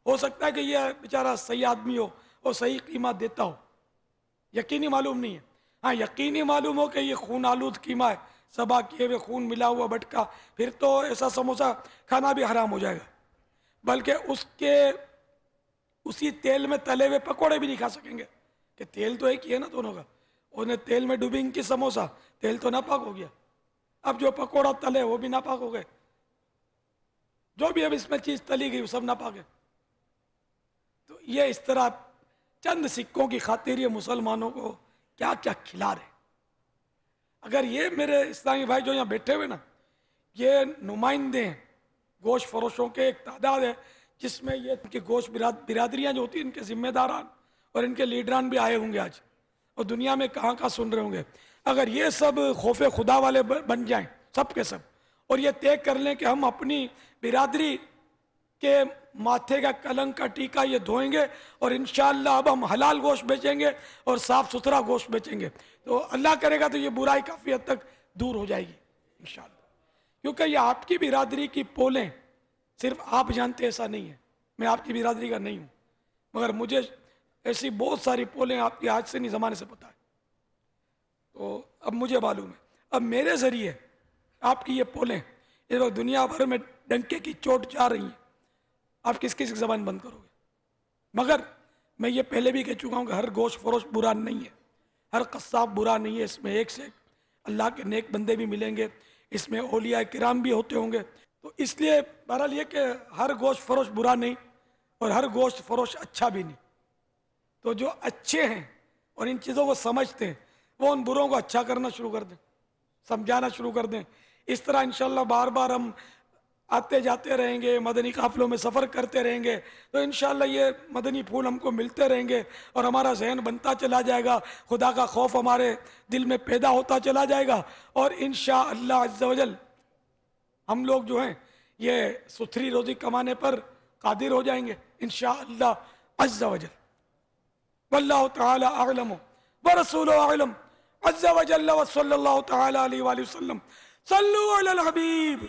हो सकता है कि यह बेचारा सही आदमी हो और सही कीमत देता हो, यकीनी मालूम नहीं है। हाँ, यकीनी मालूम हो कि ये खून आलूद कीमा है, सबा किए हुए खून मिला हुआ बटका, फिर तो ऐसा समोसा खाना भी हराम हो जाएगा। बल्कि उसके उसी तेल में तले हुए पकोड़े भी नहीं खा सकेंगे कि तेल तो एक ही है ना दोनों का। उन्हें तेल में डूबेंगे कि समोसा, तेल तो नापाक हो गया। अब जो पकोड़ा तले वो भी नापाक हो गए, जो भी अब इसमें चीज़ तली गई वो सब नापाक है। तो ये इस तरह चंद सिक्कों की खातिर ये मुसलमानों को क्या क्या खिला रहे। अगर ये मेरे इस्लामी भाई जो यहाँ बैठे हुए ना, ये नुमाइंदे हैं गोश्त फरोशों के, एक तादाद है जिसमें ये इनकी गोश्त बिरादरियाँ जो होती हैं, इनके जिम्मेदारान और इनके लीडरान भी आए होंगे आज, और दुनिया में कहाँ कहाँ सुन रहे होंगे। अगर ये सब खौफ खुदा वाले बन जाएं सब के सब, और ये तय कर लें कि हम अपनी बिरादरी के माथे का कलंक का टीका ये धोएंगे और इंशाअल्लाह अब हम हलाल गोश्त बेचेंगे और साफ़ सुथरा गोश्त बेचेंगे, तो अल्लाह करेगा तो ये बुराई काफ़ी हद तक दूर हो जाएगी इंशाअल्लाह। क्योंकि ये आपकी बिरादरी की पोलें सिर्फ आप जानते, ऐसा नहीं है, मैं आपकी बिरादरी का नहीं हूँ, मगर मुझे ऐसी बहुत सारी पोलें आपकी आज से नहीं ज़माने से पता है, तो अब मुझे मालूम है। अब मेरे ज़रिए आपकी ये पोलें इस वक्त दुनिया भर में डंके की चोट जा रही हैं, आप किस किस की ज़बान बंद करोगे? मगर मैं ये पहले भी कह चुका हूँ कि हर गोश्त फरोश बुरा नहीं है, हर कस्साब बुरा नहीं है, इसमें एक से एक अल्लाह के नेक बंदे भी मिलेंगे, इसमें औलिया किराम भी होते होंगे। तो इसलिए बहरहाल ये कि हर गोश्त फरोश बुरा नहीं और हर गोश्त फरोश अच्छा भी नहीं। तो जो अच्छे हैं और इन चीज़ों को समझते हैं वो उन बुरों को अच्छा करना शुरू कर दें, समझाना शुरू कर दें। इस तरह इंशाल्लाह बार बार हम आते जाते रहेंगे, मदनी काफ़िलों में सफ़र करते रहेंगे, तो इंशाल्लाह ये मदनी फूल हमको मिलते रहेंगे और हमारा जहन बनता चला जाएगा, खुदा का खौफ हमारे दिल में पैदा होता चला जाएगा, और इंशाअल्लाह अज़्ज़ा वजल हम लोग जो हैं ये सुथरी रोज़ी कमाने पर कादिर हो जाएंगे इंशाअल्लाह अज़्ज़ा वजल। वल्लाहु तआला अअलम व रसूलुहु अअलम अज़्ज़ा वजल्ल व सल्लल्लाहु तआला अलैहि वसल्लम। सल्लु अलल हबीब।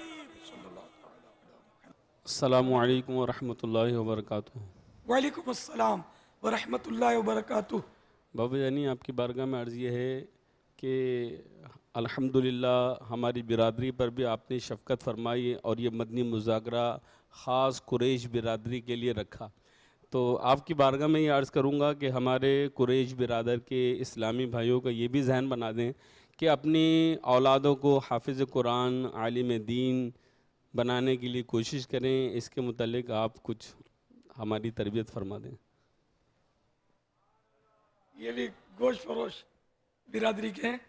अस्सलामु अलैकुम व रहमतुल्लाहि व बरकातुहू। वालेकुम अस्सलाम व रहमतुल्लाहि व बरकातुहू। बाबा जानी आपकी बारगाह में अर्ज़ ये है कि अल्हम्दुलिल्लाह हमारी बिरादरी पर भी आपने शफ़क़त फरमाई और ये मदनी मुज़ाकरा ख़ास कुरैश बिरादरी के लिए रखा। तो आपकी बारगाह में ये अर्ज़ करूँगा कि हमारे कुरैश बिरादर के इस्लामी भाइयों का ये भी जहन बना दें कि अपनी औलादों को हाफिज़ कुरान, आलिम दीन बनाने के लिए कोशिश करें। इसके मुतालिक आप कुछ हमारी तरबियत फरमा दें। ये भी गोश फरोश बिरादरी के हैं।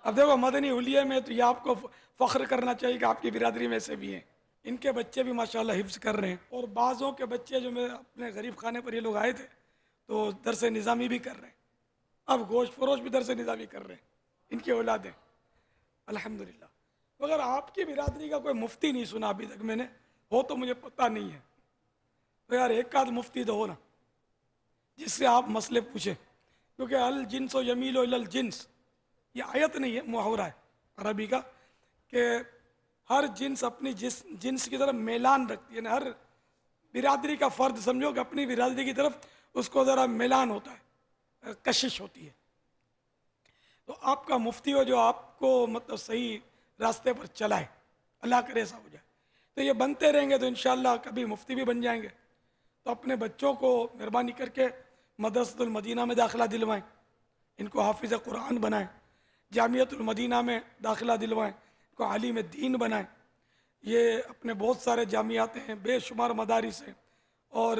अब देखो मदनी हुलिया में तो ये आपको फ़ख्र करना चाहिए कि आपकी बिरादरी में से भी हैं। इनके बच्चे भी माशाल्लाह हिफ्ज़ कर रहे हैं, और बाज़ों के बच्चे जो मैं अपने गरीब खाने पर ये लोग आए थे तो दरस निज़ामी भी कर रहे हैं, अब गोश्त फरोश भी दरस निज़ामी कर रहे हैं, इनकी औलादें अल्हम्दुलिल्लाह। मगर आपकी बिरादरी का कोई मुफ्ती नहीं सुना अभी तक मैंने, हो तो मुझे पता नहीं है, तो यार एक आध मुफ्ती तो हो ना जिससे आप मसले पूछें, क्योंकि अल जिन्स व यमीलो इलल जिन्स ये आयत नहीं है, मुहावरा है अरबी का कि हर जिन्स अपनी जिन्स की तरफ मेलान रखती है ना, हर बिरादरी का फ़र्द समझो कि अपनी बिरादरी की तरफ उसको ज़रा मेलान होता है, कशिश होती है। तो आपका मुफ्ती हो जो आपको मतलब सही रास्ते पर चलाए, अल्लाह करे ऐसा हो जाए, तो ये बनते रहेंगे तो इंशाअल्लाह कभी मुफ्ती भी बन जाएंगे। तो अपने बच्चों को मेहरबानी करके मदरसतुल मदीना में दाखिला दिलवाएं, इनको हाफिज़ कुरान बनाएं, जामियतुल मदीना में दाखिला दिलवाएं, इनको आलिम दीन बनाएं। ये अपने बहुत सारे जामियात हैं, बेशुमार मदारिस हैं, और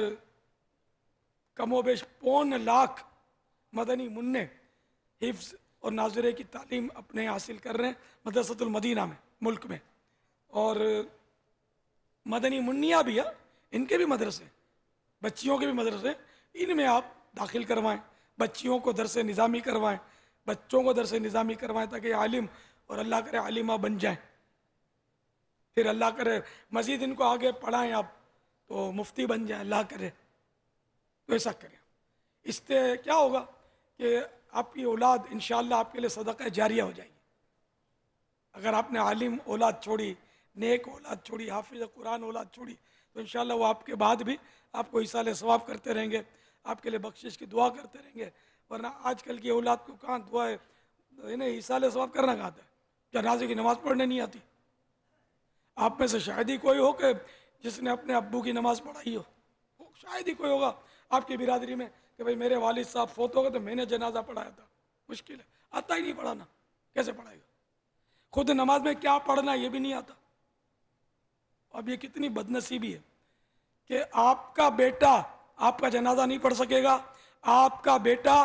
कमोबेश 1.25 लाख मदनी मुन्ने हिफ्ज़ और नाज़रे की तालीम अपने हासिल कर रहे हैं मदरसतुल मदीना में, मुल्क में। और मदनी मुन्निया भी है, इनके भी मदरसे, बच्चियों के भी मदरसे, इनमें आप दाखिल करवाएं, बच्चियों को दरस निज़ामी करवाएं, बच्चों को दरस निज़ामी करवाएं, ताकि आलिम और अल्लाह करे आलिमा बन जाएं। फिर अल्लाह करे मज़ीद इनको आगे पढ़ाएं आप तो मुफ्ती बन जाएं, अल्लाह करे तो ऐसा करें। इससे क्या होगा कि आपकी औलाद इंशाअल्लाह आपके लिए सदक़ा जारिया हो जाएगी। अगर आपने आलिम औलाद छोड़ी, नेक औलाद छोड़ी, हाफिज़ कुरान औलाद छोड़ी, तो इंशाअल्लाह वो आपके बाद भी आपको इसाले सवाब करते रहेंगे, आपके लिए बख्शिश की दुआ करते रहेंगे। वरना आजकल की औलाद को कहाँ दुआ है, इन्हें इसाले सवाब करना कहाँ आता है, जनाज़े की नमाज़ पढ़ने नहीं आती। आप में से शायद ही कोई हो कि जिसने अपने अब्बू की नमाज़ पढ़ाई हो, शायद ही कोई होगा आपकी बिरादरी में कि भाई मेरे वालिद साहब फोत हो गए तो मैंने जनाजा पढ़ाया था। मुश्किल है, आता ही नहीं पढ़ाना, कैसे पढ़ाएगा? खुद नमाज में क्या पढ़ना ये भी नहीं आता। अब ये कितनी बदनसीबी है कि आपका बेटा आपका जनाजा नहीं पढ़ सकेगा, आपका बेटा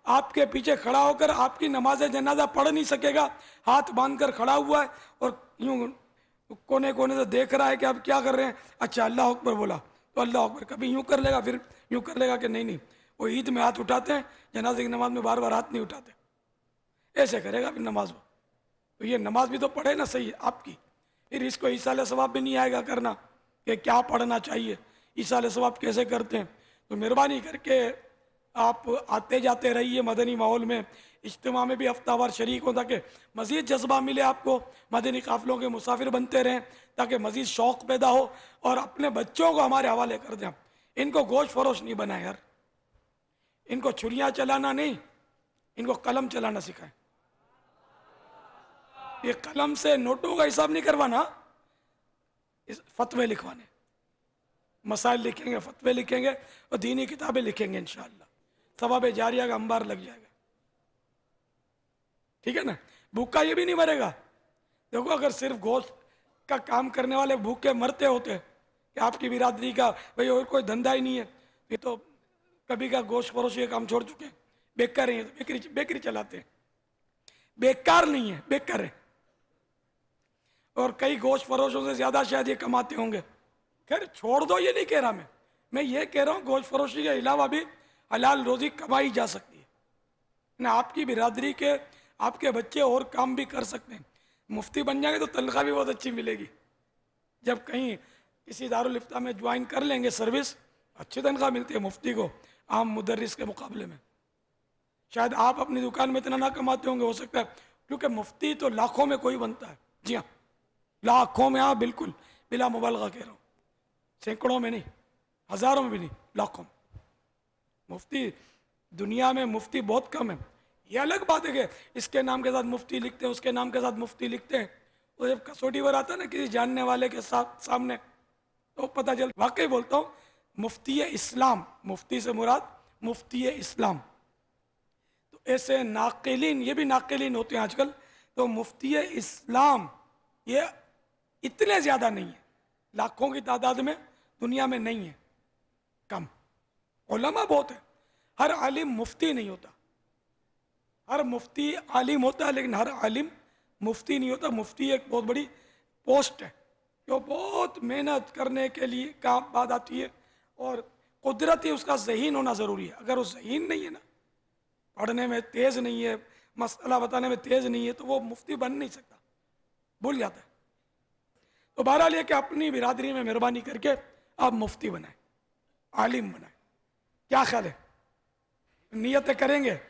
आपके पीछे खड़ा होकर आपकी नमाज जनाजा पढ़ नहीं सकेगा, हाथ बांधकर खड़ा हुआ है और यूं कोने कोने से देख रहा है कि आप क्या कर रहे हैं। अच्छा अल्लाह अकबर बोला तो अल्लाह अकबर, कभी यूं कर लेगा फिर यूं कर लेगा कि नहीं नहीं, वो ईद में हाथ उठाते हैं, जनाजे की नमाज में बार बार हाथ नहीं उठाते, ऐसे करेगा फिर नमाज में। तो ये नमाज भी तो पढ़े ना सही है आपकी, फिर इसको ईसाले सवाब भी नहीं आएगा करना कि क्या पढ़ना चाहिए, ईसाले सवाब कैसे करते हैं। तो मेहरबानी करके आप आते जाते रहिए मदनी माहौल में, इज्तिमा में भी हफ्तावार शरीक हो ताकि मज़ीद जज्बा मिले आपको, मदनी काफ़िलों के मुसाफिर बनते रहें ताकि मज़ीद शौक़ पैदा हो, और अपने बच्चों को हमारे हवाले कर दें। इनको गोश फरोश नहीं बनाए यार, इनको छुरियाँ चलाना नहीं, इनको कलम चलाना सिखाएं। ये कलम से नोटों का हिसाब नहीं करवाना, इस फतवे लिखवाने, मसाइल लिखेंगे, फतवे लिखेंगे और दीनी किताबें लिखेंगे, इंशाअल्लाह सवाब जारिया का अंबार लग जाएगा। ठीक है ना, भूखा ये भी नहीं मरेगा। देखो अगर सिर्फ गोश्त का काम करने वाले भूखे मरते होते कि आपकी बिरादरी का भाई और कोई धंधा ही नहीं है, ये तो कभी का गोश्त फरोशी का काम छोड़ चुके हैं, बेकार है, तो बेकरी चलाते हैं, बेकार नहीं है, बेकार है। और कई गोश्त फरोशों से ज्यादा शायद ये कमाते होंगे। खैर छोड़ दो, ये नहीं कह रहा मैं ये कह रहा हूँ गोश्त फरोशी के अलावा भी हलाल रोजी कमाई जा सकती है ना। आपकी बिरादरी के आपके बच्चे और काम भी कर सकते हैं। मुफ्ती बन जाएंगे तो तनख्वाह भी बहुत अच्छी मिलेगी। जब कहीं किसी दारुल इफ्ता में ज्वाइन कर लेंगे सर्विस, अच्छी तनख्वाह मिलती है मुफ्ती को आम मुदर्रिस के मुकाबले में। शायद आप अपनी दुकान में इतना ना कमाते होंगे, हो सकता है, क्योंकि मुफ्ती तो लाखों में कोई बनता है। जी हाँ, लाखों में, हाँ बिल्कुल बिला मुबालगा कह रहा हूँ, सैकड़ों में नहीं, हजारों में भी नहीं, लाखों में। मुफ्ती दुनिया में मुफ्ती बहुत कम है। ये अलग बात है कि इसके नाम के साथ मुफ्ती लिखते हैं, उसके नाम के साथ मुफ्ती लिखते हैं, तो जब कसौटी पर आता है ना किसी जानने वाले के सामने तो पता चल। वाकई बोलता हूँ, मुफ्ती इस्लाम, मुफ्ती से मुराद मुफ्ती इस्लाम, तो ऐसे नाकिलीन, ये भी नाकिलीन होते हैं आजकल, तो मुफ्ती इस्लाम ये इतने ज़्यादा नहीं है, लाखों की तादाद में दुनिया में नहीं है, कम। उलमा बहुत है, हर आलिम मुफ्ती नहीं होता, हर मुफ्ती आलिम होता है लेकिन हर आलिम मुफ्ती नहीं होता। मुफ्ती एक बहुत बड़ी पोस्ट है जो बहुत मेहनत करने के लिए का बाद आती है, और कुदरती उसका ज़हीन होना ज़रूरी है। अगर वो ज़हीन नहीं है ना, पढ़ने में तेज़ नहीं है, मसला बताने में तेज़ नहीं है, तो वो मुफ्ती बन नहीं सकता, भूल जाता है। तो बहरहाल ये कि अपनी बिरादरी में मेहरबानी करके आप मुफ्ती बनाए, आलिम बनाए। क्या ख्याल है, नियत करेंगे,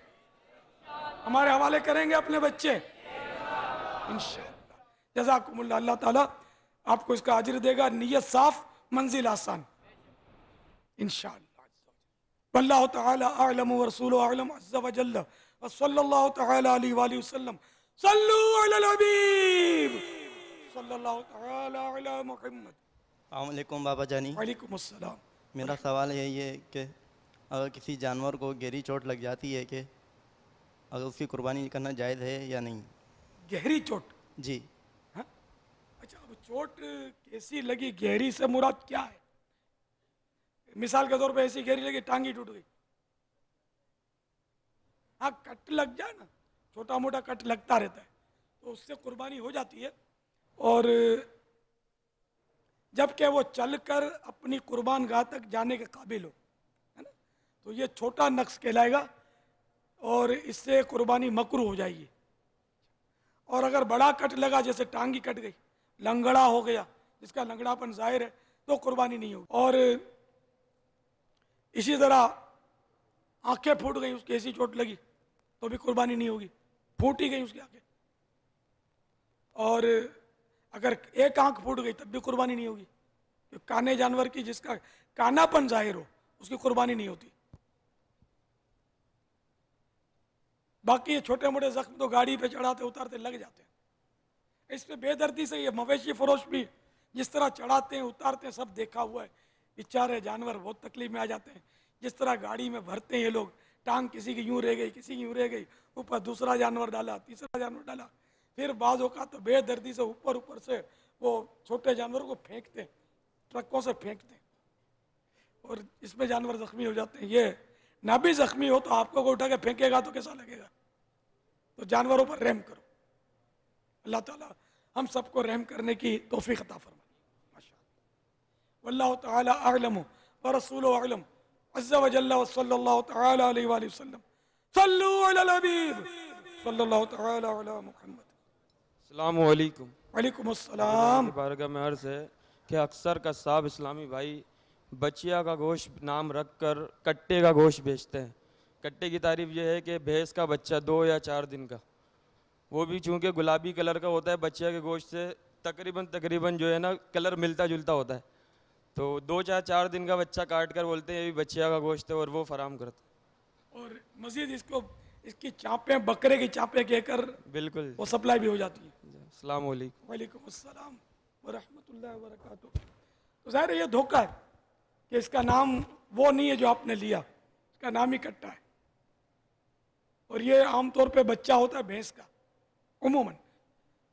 हमारे हवाले करेंगे अपने बच्चे इंशाअल्लाह। जज़ाकुमुल्लाह, अल्लाह ताला आपको इसका अजर देगा। नियत साफ, मंजिल आसान इंशाअल्लाह। वल्लाहु तआला अअलम व रसूलुहु अअलम अज़्ज़ा व जल्ल व सल्लल्लाहु तआला अलैहि व सल्लम। सल्लु अलल हबीब सल्लल्लाहु तआला अला मुहम्मद। अस्सलाम वालेकुम बाबा जानी। वालेकुम अस्सलाम। मेरा सवाल यही है कि अगर किसी जानवर को गहरी चोट लग जाती है कि अगर उसकी कुर्बानी करना जायज़ है या नहीं? गहरी चोट? जी। हाँ? अच्छा, अब चोट कैसी लगी, गहरी से मुराद क्या है? मिसाल के तौर पे ऐसी गहरी लगी टांगी टूट गई, हाँ कट लग जाए ना, छोटा मोटा कट लगता रहता है, तो उससे कुर्बानी हो जाती है। और जबकि वो चलकर अपनी कुर्बान गाह तक जाने के काबिल हो, है ना, तो ये छोटा नक्स कहलाएगा और इससे कुर्बानी मकरूह हो जाएगी। और अगर बड़ा कट लगा, जैसे टांगी कट गई, लंगड़ा हो गया, जिसका लंगड़ापन जाहिर है, तो कुर्बानी नहीं होगी। और इसी तरह आंखें फूट गई, उसकी ऐसी चोट लगी तो भी कुर्बानी नहीं होगी, फूटी गई उसकी आंखें। और अगर एक आंख फूट गई तब भी कुर्बानी नहीं होगी। तो काने जानवर की जिसका कानापन जाहिर हो उसकी कुर्बानी नहीं होती। बाकी ये छोटे मोटे जख्म तो गाड़ी पे चढ़ाते उतारते लग जाते हैं। इस पे बेदर्दी से ये मवेशी फरोश भी जिस तरह चढ़ाते हैं उतारते हैं, सब देखा हुआ है। बेचारे जानवर बहुत तकलीफ में आ जाते हैं। जिस तरह गाड़ी में भरते हैं ये लोग, टांग किसी की यूं रह गई, किसी की यूं रह गई, ऊपर दूसरा जानवर डाला, तीसरा जानवर डाला, फिर बाज़ों का तो बेदर्दी से ऊपर ऊपर से वो छोटे जानवरों को फेंकते हैं, ट्रकों से फेंकते हैं, और इसमें जानवर जख्मी हो जाते हैं। ये ना भी जख्मी हो तो आपको कोई उठा के फेंकेगा तो कैसा लगेगा। तो जानवरों पर रहम करो। अल्लाह ताला हम सबको रहम करने की तौफीक अता फरमाए। माशाअल्लाह। वल्लाहु ताला अअलम व रसूलुहु अअलम। अज़्ज़ा व जल्ला व सल्लल्लाहु ताला अलैहि व सल्लम। सल्लु अलल हबीब सल्लल्लाहु ताला अला मुहम्मद। अस्सलामु अलैकुम। वालेकुम अस्सलाम। बारगाह में अर्ज़ है कि अक्सर कस्साब इस्लामी भाई बचिया का गोश्त नाम रख कर कट्टे का गोश्त बेचते हैं। कट्टे की तारीफ यह है कि भैंस का बच्चा 2 या 4 दिन का, वो भी चूँकि गुलाबी कलर का होता है, बचिया के गोश्त से तकरीबन जो है ना कलर मिलता जुलता होता है। तो 2 या 4 दिन का बच्चा काट कर बोलते हैं ये भी बचिया का गोश्त है और वो फराम करते हैं। और मजीद इसकी चापें बकरे की चापें कहकर बिल्कुल वो सप्लाई भी हो जाती है। अस्सलाम वालेकुम। वालेकुम अस्सलाम व रहमतुल्लाहि व बरकातुहू। तो ज़ाहिर है ये धोखा है कि इसका नाम वो नहीं है जो आपने लिया, इसका नाम ही कट्टा है। और ये आमतौर पे बच्चा होता है भैंस का, उमूमन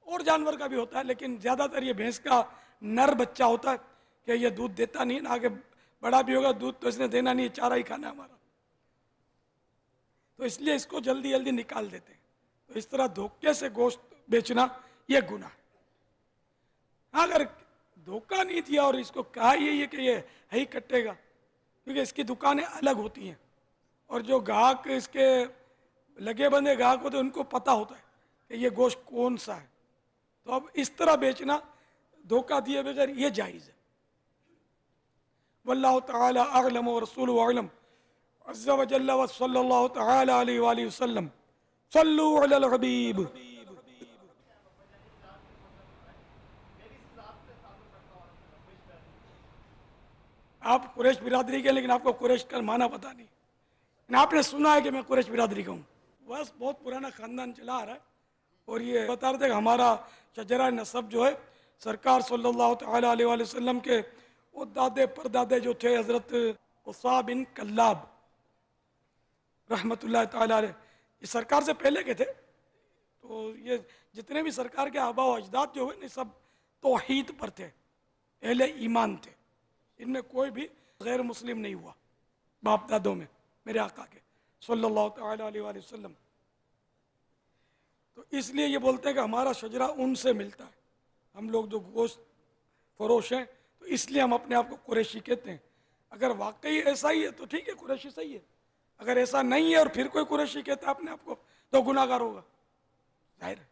और जानवर का भी होता है, लेकिन ज़्यादातर ये भैंस का नर बच्चा होता है कि ये दूध देता नहीं है ना, आगे बड़ा भी होगा दूध तो इसने देना नहीं है, चारा ही खाना है हमारा। तो इसलिए इसको जल्दी जल्दी निकाल देते हैं। तो इस तरह धोखे से गोश्त बेचना ये गुनाह है। अगर धोखा नहीं दिया और इसको कहा यही है कि ये है ही कट्टेगा, क्योंकि इसकी दुकानें अलग होती हैं और जो ग्राहक इसके लगे बंदे ग्राहक होते हैं उनको पता होता है कि ये गोश्त कौन सा है। तो अब इस तरह बेचना धोखा दिए बगैर ये जायज़ है। वल्लाहु ताला अअलम व रसूलुहु अअलम। अज़्ज़ा व जल्ला व सल्लल्लाहु ताला अलैहि व सल्लम। सल्लु अलल हबीब। आप कुरैश बिरादरी के, लेकिन आपको कुरैश का माना पता नहीं। आपने सुना है कि मैं कुरैश बिरादरी का हूँ, बस बहुत पुराना खानदान चला आ रहा है। और ये बता रहे थे कि हमारा शजरा नसब जो है सरकार सल्लल्लाहु ताला अलैहि वसल्लम के वो दादे परदादे जो थे हज़रत कुसा बिन कल्लाब रहमतुल्लाह ताला अलैह, ये सरकार से पहले के थे। तो ये जितने भी सरकार के आबा व अजदाद जो हुए न सब तौहीद पर थे, अहले ईमान थे। इनमें कोई भी गैर मुस्लिम नहीं हुआ बाप दादों में मेरे आका के सल्लल्लाहु ताला अलैहि वसल्लम। तो इसलिए ये बोलते हैं कि हमारा शजरा उनसे मिलता है, हम लोग जो गोश्त फरोश हैं, तो इसलिए हम अपने आप को कुरैशी कहते हैं। अगर वाकई ऐसा ही है तो ठीक है, कुरैशी सही है। अगर ऐसा नहीं है और फिर कोई कुरैशी कहता है अपने आप को तो गुनाहगार होगा, जाहिर है।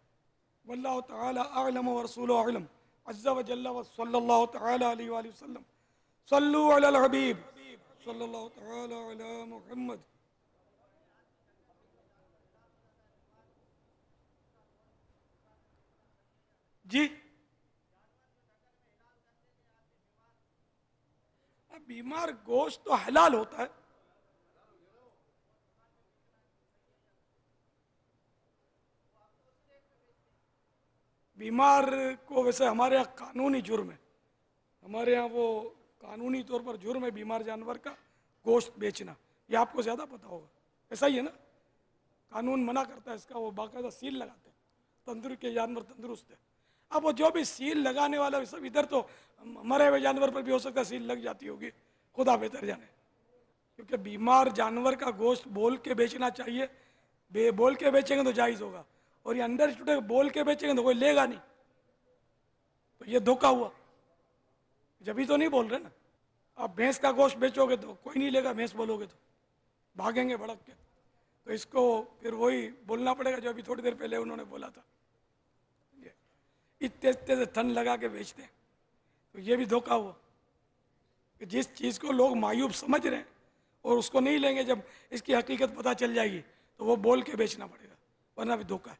वल्लाहु ताला अअलम व रसूलुहु अअलम। अज़्ज़ा व जल्ला व सल्लल्लाहु ताला अलैहि वसल्लम। सल्लु अलल हबीब सल्लल्लाहु ताला अला मुहम्मद। जी बीमार गोश्त तो हलाल होता है। बीमार को वैसे हमारे यहाँ कानूनी जुर्म है, हमारे यहाँ वो कानूनी तौर पर जुर्म है बीमार जानवर का गोश्त बेचना। ये आपको ज़्यादा पता होगा, ऐसा ही है ना, कानून मना करता है इसका, वो बाकायदा सील लगाते हैं, तंदुरुस्त के जानवर तंदुरुस्त है। अब वो जो भी सील लगाने वाला सब इधर तो मरे हुए जानवर पर भी हो सकता है सील लग जाती होगी, खुदा बेहतर जाने। क्योंकि बीमार जानवर का गोश्त बोल के बेचना चाहिए, बोल के बेचेंगे तो जायज़ होगा, और ये अंडर स्टूडे बोल के बेचेंगे तो कोई लेगा नहीं, तो ये धोखा हुआ। जब ही तो नहीं बोल रहे ना, आप भैंस का गोश्त बेचोगे तो कोई नहीं लेगा, भैंस बोलोगे तो भागेंगे भड़क के। तो इसको फिर वही बोलना पड़ेगा जो अभी थोड़ी देर पहले उन्होंने बोला था, इतने इतने थन लगा के बेचते हैं। तो ये भी धोखा हुआ कि जिस चीज़ को लोग मायूब समझ रहे हैं और उसको नहीं लेंगे, जब इसकी हकीकत पता चल जाएगी तो वो बोल के बेचना पड़ेगा, वरना भी धोखा है।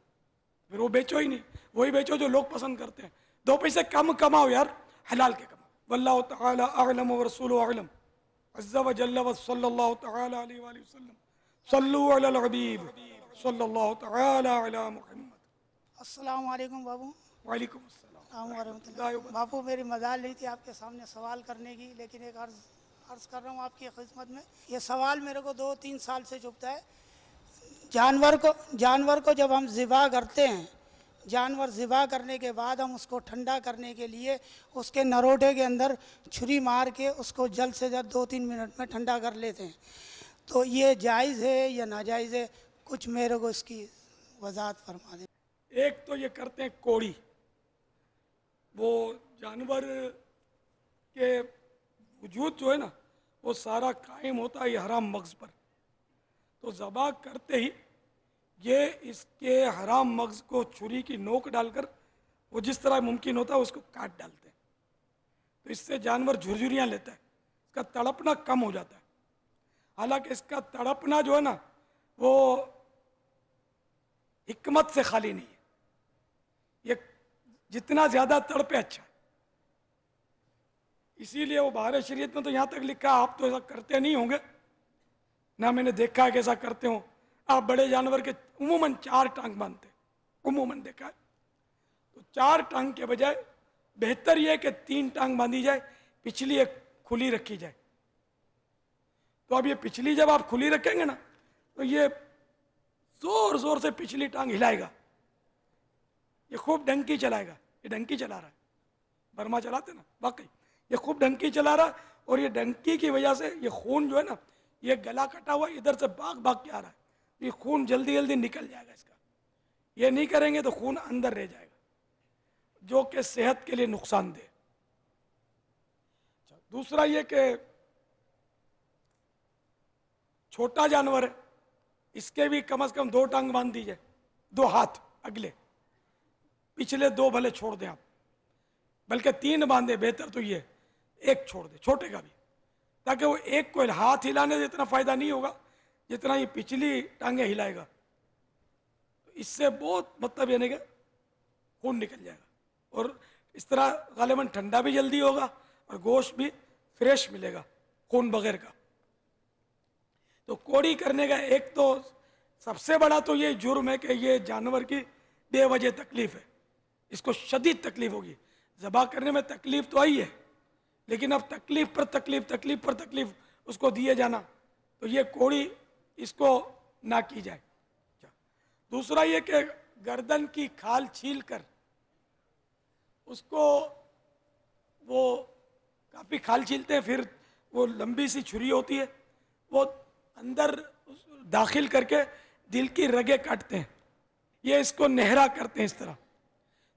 फिर वो बेचो ही नहीं, वही बेचो जो लोग पसंद करते हैं। 2 पैसे कम कमाओ यार, हलाल के कमाओ। वल्लाहु ताला अअलम व रसूलुहु अअलम। अज़्ज़ा व जल्ला व सल्लल्लाहु ताला अलैहि वसल्लम। सल्लु अलल हबीब सल्लल्लाहु ताला अला मुहम्मद। अस्सलाम वालेकुम बाबू। वालेकुम अस्सलाम वरहमतुल्लाह। बापू मेरी मजाल नहीं थी आपके सामने सवाल करने की, लेकिन एक अर्ज़ कर रहा हूँ आपकी खिदमत में। ये सवाल मेरे को 2-3 साल से चुभता है। जानवर को जब हम ज़िबा करते हैं, जानवर ज़िबा करने के बाद हम उसको ठंडा करने के लिए उसके नरोटे के अंदर छुरी मार के उसको जल्द से जल्द 2-3 मिनट में ठंडा कर लेते हैं। तो ये जायज़ है या नाजायज़ है, कुछ मेरे को इसकी वजाहत फरमा दें। एक तो ये करते हैं कोड़ी, वो जानवर के वजूद जो है ना वो सारा कायम होता है ये हराम मग़ज़ पर। तो ज़बा करते ही ये इसके हराम मग़ज़ को छुरी की नोक डालकर वो जिस तरह मुमकिन होता है उसको काट डालते हैं। तो इससे जानवर झुरझुरियाँ लेता है, इसका तड़पना कम हो जाता है। हालांकि इसका तड़पना जो है ना वो हिकमत से खाली नहीं है, ये जितना ज़्यादा तड़पे अच्छा है। इसीलिए वो बाहर शरीयत में तो यहाँ तक लिखा, आप तो ऐसा करते नहीं होंगे ना, मैंने देखा है कि ऐसा करते हो आप। बड़े जानवर के उमूमन 4 टांग बांधते, उमूमन देखा है। तो 4 टांग के बजाय बेहतर यह है कि 3 टांग बांधी जाए, पिछली एक खुली रखी जाए। तो अब ये पिछली जब आप खुली रखेंगे ना तो ये जोर जोर से पिछली टांग हिलाएगा, ये खूब डंकी चलाएगा। ये डंकी चला रहा है, बर्मा चलाते ना, वाकई ये खूब डंकी चला रहा है। और ये डंकी की वजह से ये खून जो है ना, ये गला कटा हुआ इधर से भाग भाग के आ रहा है, ये खून जल्दी जल्दी निकल जाएगा इसका। ये नहीं करेंगे तो खून अंदर रह जाएगा, जो कि सेहत के लिए नुकसानदेह। दूसरा ये कि छोटा जानवर है, इसके भी कम से कम 2 टांग बांध दीजिए, 2 हाथ अगले, पिछले 2 भले छोड़ दें आप, बल्कि 3 बांधे, बेहतर तो ये 1 छोड़ दे, छोटे का भी, ताकि वो एक को हाथ हिलाने से इतना फायदा नहीं होगा जितना ये पिछली टांगे हिलाएगा। तो इससे बहुत मतलब यानी कि खून निकल जाएगा और इस तरह गालिबन ठंडा भी जल्दी होगा और गोश्त भी फ्रेश मिलेगा खून बगैर का। तो कोड़ी करने का एक तो सबसे बड़ा तो ये जुर्म है कि ये जानवर की बेवजह तकलीफ है, इसको शदीद तकलीफ होगी। ज़बा करने में तकलीफ तो आई है, लेकिन अब तकलीफ पर तकलीफ उसको दिए जाना, तो ये कोड़ी इसको ना की जाए। दूसरा ये कि गर्दन की खाल छील कर उसको, वो काफ़ी खाल छीलते हैं, फिर वो लंबी सी छुरी होती है, वो अंदर दाखिल करके दिल की रगें काटते हैं, ये इसको नहरा करते हैं इस तरह।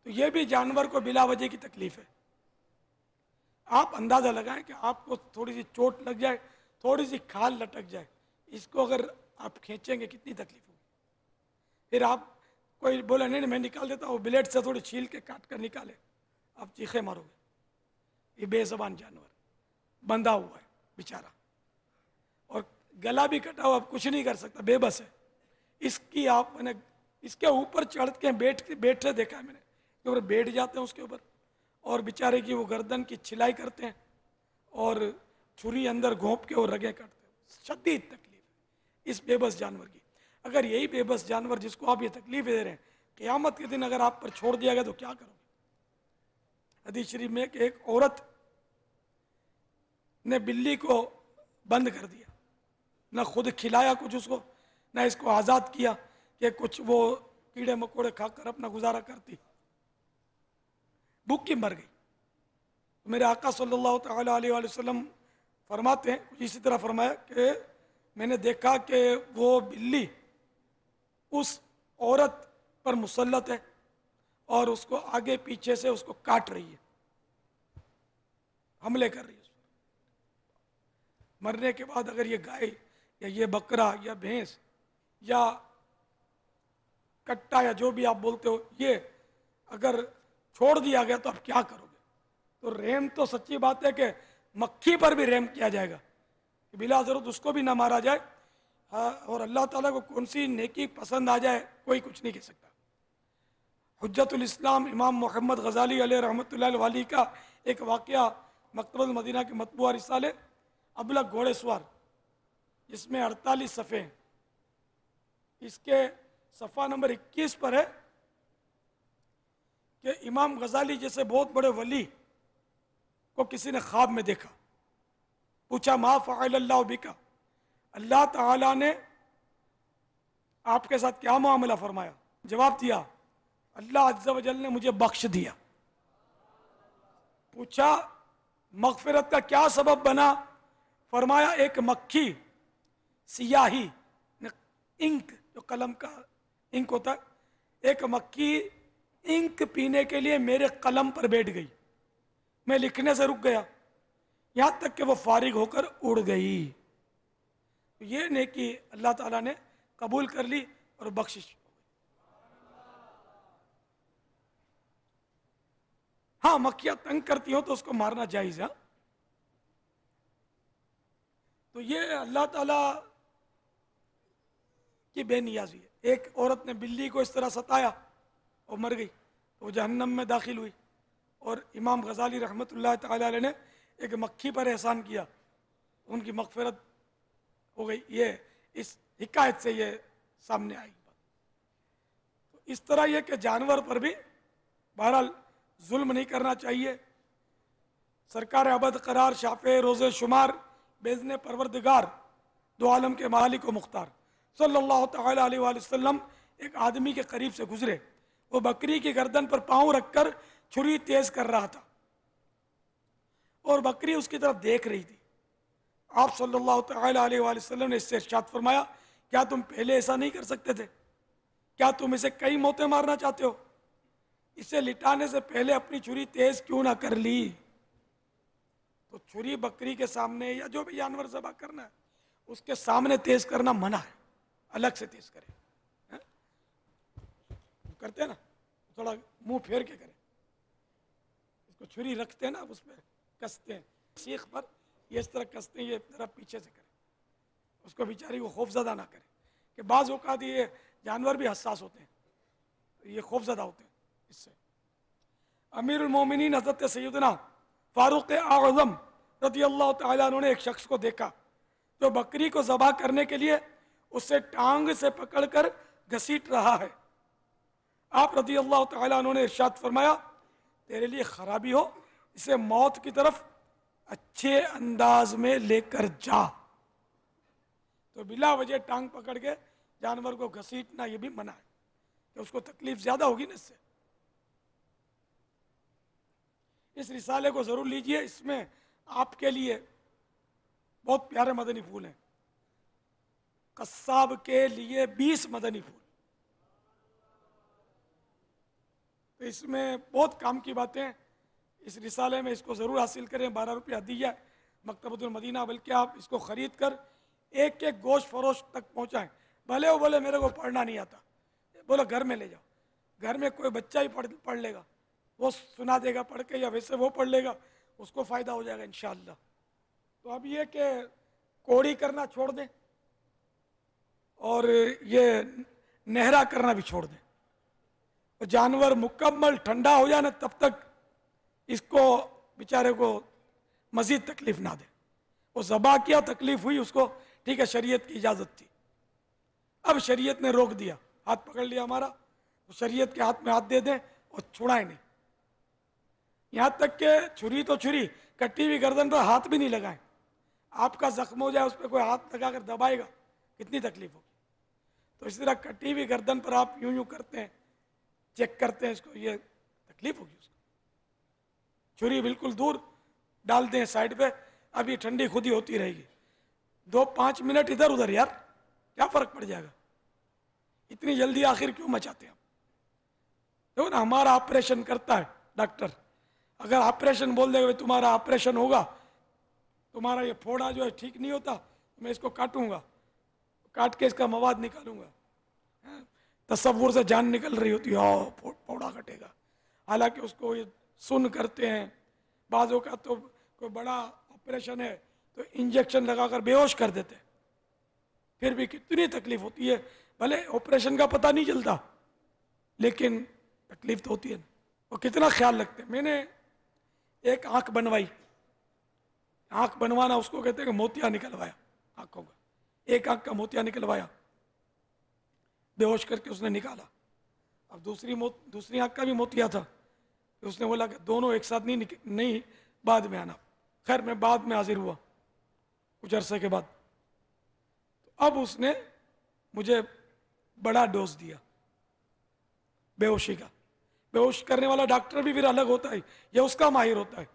तो ये भी जानवर को बिला वजह की तकलीफ है। आप अंदाज़ा लगाएं कि आपको थोड़ी सी चोट लग जाए, थोड़ी सी खाल लटक जाए, इसको अगर आप खींचेंगे कितनी तकलीफ होगी। फिर आप कोई बोला नहीं मैं निकाल देता हूँ, ब्लेड से थोड़ी छील के काट कर निकाले, आप चीखे मारोगे। ये बेज़बान जानवर बंधा हुआ है बेचारा, और गला भी कटा हुआ, आप कुछ नहीं कर सकता, बेबस है। इसकी आप मैंने इसके ऊपर चढ़ के बैठे देखा है मैंने, के ऊपर बैठ जाते हैं उसके ऊपर, और बेचारे की वो गर्दन की छिलाई करते हैं और छुरी अंदर घोंप के वो रगें काटते हैं। शदीद तकलीफ है इस बेबस जानवर की। अगर यही बेबस जानवर जिसको आप ये तकलीफ दे रहे हैं, क़यामत के दिन अगर आप पर छोड़ दिया गया तो क्या करोगे। हदीस शरीफ में कि एक औरत ने बिल्ली को बंद कर दिया, ना खुद खिलाया कुछ उसको, ना इसको आज़ाद किया कि कुछ वो कीड़े मकोड़े खाकर अपना गुजारा करती, भूख की मर गई। तो मेरे आका सल्लल्लाहु ताला अलैहि वसल्लम फरमाते हैं, कुछ इसी तरह फरमाया कि मैंने देखा कि वो बिल्ली उस औरत पर मुसल्लत है और उसको आगे पीछे से उसको काट रही है, हमले कर रही है। मरने के बाद अगर ये गाय या ये बकरा या भैंस या कट्टा या जो भी आप बोलते हो, ये अगर छोड़ दिया गया तो आप क्या करोगे। तो रहम तो सच्ची बात है कि मक्खी पर भी रहम किया जाएगा कि बिला ज़रूरत उसको भी ना मारा जाए। हाँ, और अल्लाह ताला को कौन सी नेकी पसंद आ जाए कोई कुछ नहीं कह सकता। हुज्जतुल इस्लाम इमाम मोहम्मद गज़ाली अलैहि रहमतुल्लाह वाली का एक वाक़या मकतबुल मदीना के मतबूआ रिसाले अबलग घोड़ेसवार, जिसमें 48 सफ़े हैं। इसके सफ़ा नंबर 21 पर है कि इमाम गज़ाली जैसे बहुत बड़े वली को किसी ने ख्वाब में देखा, पूछा मा फ़अलल्लाहु बिका, अल्लाह ताला ने आपके साथ क्या मामला फरमाया। जवाब दिया अल्लाह अज़्ज़ा वजल ने मुझे बख्श दिया। पूछा मग़फ़िरत का क्या सबब बना, फरमाया एक मक्खी सियाही, इंक, जो कलम का इंक होता है, एक मक्खी इंक पीने के लिए मेरे कलम पर बैठ गई। मैं लिखने से रुक गया, यहां तक कि वो फारिग होकर उड़ गई। ये नेकी अल्लाह ताला ने कबूल कर ली और बख्शिश। हाँ, मक्खियां तंग करती हो तो उसको मारना जायज है। तो ये अल्लाह ताला की बेनियाजी है। एक औरत ने बिल्ली को इस तरह सताया और मर गई, तो वो जहन्नम में दाखिल हुई। और इमाम गजाली रहमतुल्लाह ताला अलैह ने एक मक्खी पर एहसान किया, उनकी मगफिरत हो गई। ये इस हिकायत से ये सामने आई बात। तो इस तरह ये कि जानवर पर भी बहरहाल जुल्म नहीं करना चाहिए। सरकार अबद करार शाफे रोज़े शुमार बेज़ने परवरदिगार दो आलम के मालिक व मुख्तार सल्लल्लाहु तआला अलैहि वसल्लम एक आदमी के करीब से गुजरे। वो बकरी की गर्दन पर पांव रखकर छुरी तेज कर रहा था और बकरी उसकी तरफ देख रही थी। आप सल्लल्लाहु तआला अलैहि वसल्लम ने इससे इरशाद फरमाया, क्या तुम पहले ऐसा नहीं कर सकते थे? क्या तुम इसे कई मौतें मारना चाहते हो? इसे लिटाने से पहले अपनी छुरी तेज क्यों ना कर ली? तो छुरी बकरी के सामने या जो भी जानवर ज़बह करना है उसके सामने तेज करना मना है, अलग से तेज करे। करते हैं ना, थोड़ा मुंह फेर के करें। इसको छुरी रखते हैं ना, उस पर कसते हैं, सीख पर ये इस तरह कसते हैं, ये जरा पीछे से करें, उसको बेचारी को खौफजदा ना करे। कि बाज़ औक़ात ये जानवर भी हसास होते हैं, तो ये खौफजदा होते हैं इससे। अमीरुल मोमिनीन हज़रत सैयदना फारूक आज़म रज़ियल्लाहु तआला अन्हु ने एक शख्स को देखा जो बकरी को ज़बह करने के लिए उससे टांग से पकड़कर घसीट रहा है। आप रज़ियल्लाहु तआला अन्हु ने इरशाद फरमाया, तेरे लिए खराबी हो, इसे मौत की तरफ अच्छे अंदाज में लेकर जा। तो बिला वजह टांग पकड़ के जानवर को घसीटना ये भी मना है, कि उसको तकलीफ ज्यादा होगी ना इससे। इस रिसाले को जरूर लीजिए, इसमें आपके लिए बहुत प्यारे मदनी फूल हैं। कस्साब के लिए 20 मदनी फूल, तो इसमें बहुत काम की बातें हैं। इस रिसाले में इसको ज़रूर हासिल करें। 12 रुपये हदीया मकतबतुल मदीना, बल्कि आप इसको ख़रीद कर एक एक गोश्त फरोश तक पहुँचाएँ। भले वो बोले मेरे को पढ़ना नहीं आता, बोलो घर में ले जाओ, घर में कोई बच्चा ही पढ़ लेगा, वो सुना देगा पढ़ के, या वैसे वो पढ़ लेगा, उसको फ़ायदा हो जाएगा इंशाअल्लाह। तो अब ये कि कोड़ी करना छोड़ दें और ये नहरा करना भी छोड़ दें। तो जानवर मुकम्मल ठंडा हो जाए ना, तब तक इसको बेचारे को मज़ीद तकलीफ ना दे। वो ज़बा किया, तकलीफ हुई उसको, ठीक है, शरीयत की इजाज़त थी। अब शरीयत ने रोक दिया, हाथ पकड़ लिया हमारा, तो शरीयत के हाथ में हाथ दे दें और छुड़ाएं नहीं। यहाँ तक कि छुरी तो छुरी, कट्टी हुई गर्दन पर हाथ भी नहीं लगाएं। आपका जख्म हो जाए, उस पर कोई हाथ लगाकर दबाएगा, कितनी तकलीफ होगी। तो इस तरह कट्टी हुई गर्दन पर आप यूं यूं करते हैं, चेक करते हैं इसको, ये तकलीफ होगी उसको। छुरी बिल्कुल दूर डाल दें साइड पे, अब ये ठंडी खुद ही होती रहेगी। 2-5 मिनट इधर उधर, यार क्या फर्क पड़ जाएगा, इतनी जल्दी आखिर क्यों मचाते हैं। देखो ना, हमारा ऑपरेशन करता है डॉक्टर, अगर ऑपरेशन बोल देगा तुम्हारा ऑपरेशन होगा, तुम्हारा ये फोड़ा जो है ठीक नहीं होता, मैं इसको काटूंगा, काट के इसका मवाद निकालूंगा, तसव्वुर से जान निकल रही होती है, फोड़ा कटेगा। हालांकि उसको ये सुन करते हैं, बाज़ों का तो कोई बड़ा ऑपरेशन है तो इंजेक्शन लगाकर बेहोश कर देते हैं, फिर भी कितनी तकलीफ होती है। भले ऑपरेशन का पता नहीं चलता, लेकिन तकलीफ तो होती है ना, और कितना ख्याल रखते हैं। मैंने एक आंख बनवाई, आंख बनवाना उसको कहते हैं कि मोतिया निकलवाया आंखों का, एक आंख का मोतिया निकलवाया, बेहोश करके उसने निकाला। अब दूसरी आंख का भी मोतिया था, तो उसने बोला कि दोनों एक साथ नहीं बाद में आना। खैर मैं बाद में हाजिर हुआ कुछ अरसे के बाद, तो अब उसने मुझे बड़ा डोज दिया बेहोशी का। बेहोश करने वाला डॉक्टर भी फिर अलग होता है, ये उसका माहिर होता है।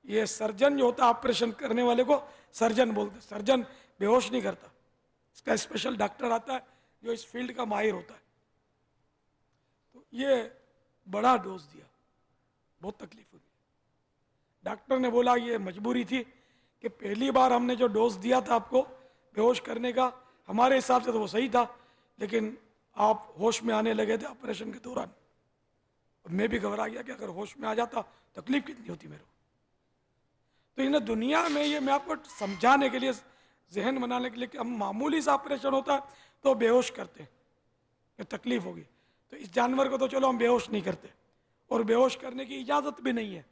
ये सर्जन जो होता है ऑपरेशन करने वाले को सर्जन बोलते हैं, सर्जन बेहोश नहीं करता, इसका स्पेशल डॉक्टर आता है जो इस फील्ड का माहिर होता है। तो ये बड़ा डोज दिया, बहुत तकलीफ हुई। डॉक्टर ने बोला ये मजबूरी थी कि पहली बार हमने जो डोज दिया था आपको बेहोश करने का, हमारे हिसाब से तो वो सही था, लेकिन आप होश में आने लगे थे ऑपरेशन के दौरान। मैं भी घबरा गया कि अगर होश में आ जाता तकलीफ कितनी होती मेरे को। तो इन्हें दुनिया में ये मैं आपको समझाने के लिए, जहन बनाने के लिए कि हम मामूली सा ऑपरेशन होता है तो बेहोश करते हैं कि तकलीफ होगी, तो इस जानवर को तो चलो हम बेहोश नहीं करते, और बेहोश करने की इजाज़त भी नहीं है,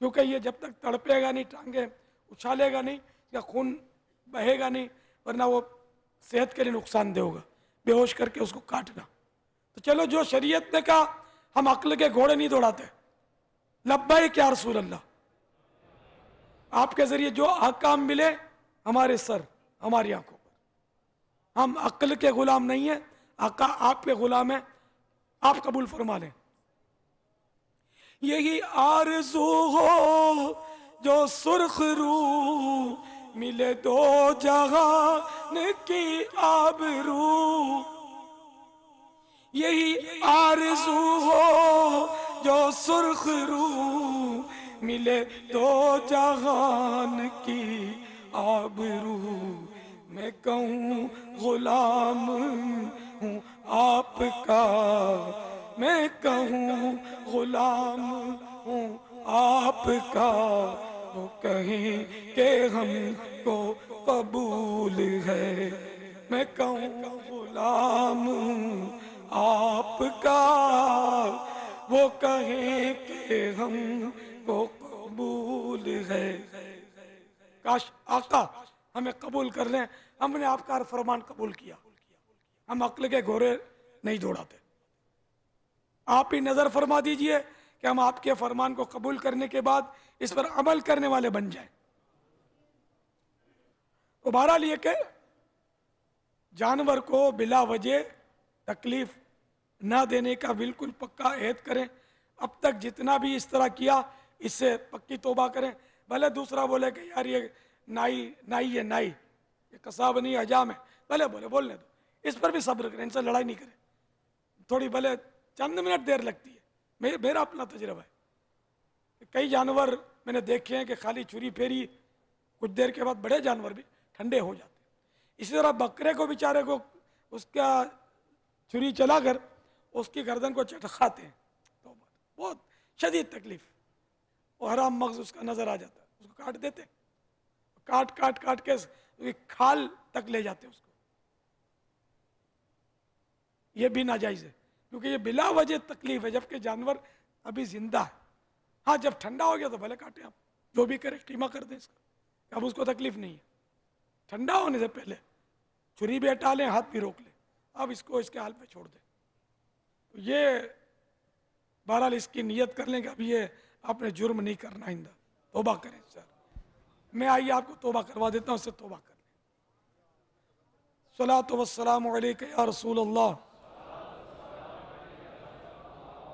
क्योंकि ये जब तक तड़पेगा नहीं, टांगे उछालेगा नहीं, या खून बहेगा नहीं, वरना वो सेहत के लिए नुकसानदेह होगा। बेहोश करके उसको काटना, तो चलो जो शरीयत ने कहा, हम अक्ल के घोड़े नहीं दौड़ाते। लब्बैक या रसूल अल्लाह, आपके जरिए जो अहकाम मिले हमारे सर हमारी आंखों पर, हम अक्ल के गुलाम नहीं है, आका आपके गुलाम है, आप कबूल फरमा लें। यही आरज़ू हो जो सुर्ख रूह मिले दो जहान की आबरू, यही आरज़ू हो जो सुर्ख रूह मिले दो जहान की आबरू। मैं कहूँ गुलाम हूँ आपका, मैं कहूँ गुलाम हूँ आपका, वो कहें कि हमको कबूल है। मैं कहूँ गुलाम हूँ आपका, वो कहें कि हमको कबूल है। काश आका हमें कबूल कर लें, हमने आपका हर फरमान कबूल किया, हम अक्ल के घोड़े नहीं दौड़ाते। आप ही नजर फरमा दीजिए कि हम आपके फरमान को कबूल करने के बाद इस पर अमल करने वाले बन जाएं। तो बहरहाल ये कि जानवर को बिला वजह तकलीफ ना देने का बिल्कुल पक्का अहद करें। अब तक जितना भी इस तरह किया इससे पक्की तौबा करें। भले दूसरा बोले कि यार ये नाई है, नाई ये कसाब नहीं हजाम है, भले बोले बोलने दो, इस पर भी सब्र करें, इनसे लड़ाई नहीं करें। थोड़ी भले चंद मिनट देर लगती है, मेरा अपना तजुर्बा है। कई जानवर मैंने देखे हैं कि खाली छुरी फेरी कुछ देर के बाद बड़े जानवर भी ठंडे हो जाते हैं। इसी तरह बकरे को बेचारे को उसका छुरी चलाकर उसकी गर्दन को चटखाते हैं, तो बहुत शदीद तकलीफ, और हराम मगज उसका नजर आ जाता है, उसको काट देते हैं, काट काट काट के खाल तक ले जाते हैं उसको। ये भी नाजायज है, क्योंकि ये बिला वजह तकलीफ है, जबकि जानवर अभी जिंदा है। हाँ जब ठंडा हो गया तो भले काटे, आप जो भी करें टीमा कर दें इसका, अब उसको तकलीफ नहीं है। ठंडा होने से पहले छुरी भी हटा लें, हाथ भी रोक लें, अब इसको इसके हाल पे छोड़ दें। तो ये बहरहाल इसकी नियत कर लें कि अभी ये आपने जुर्म नहीं करना, आइंदा तौबा करें। सर मैं आइए आपको तौबा करवा देता हूँ, उससे तौबा कर लें। सलातो वस्सलामु अलैका या रसूल अल्लाह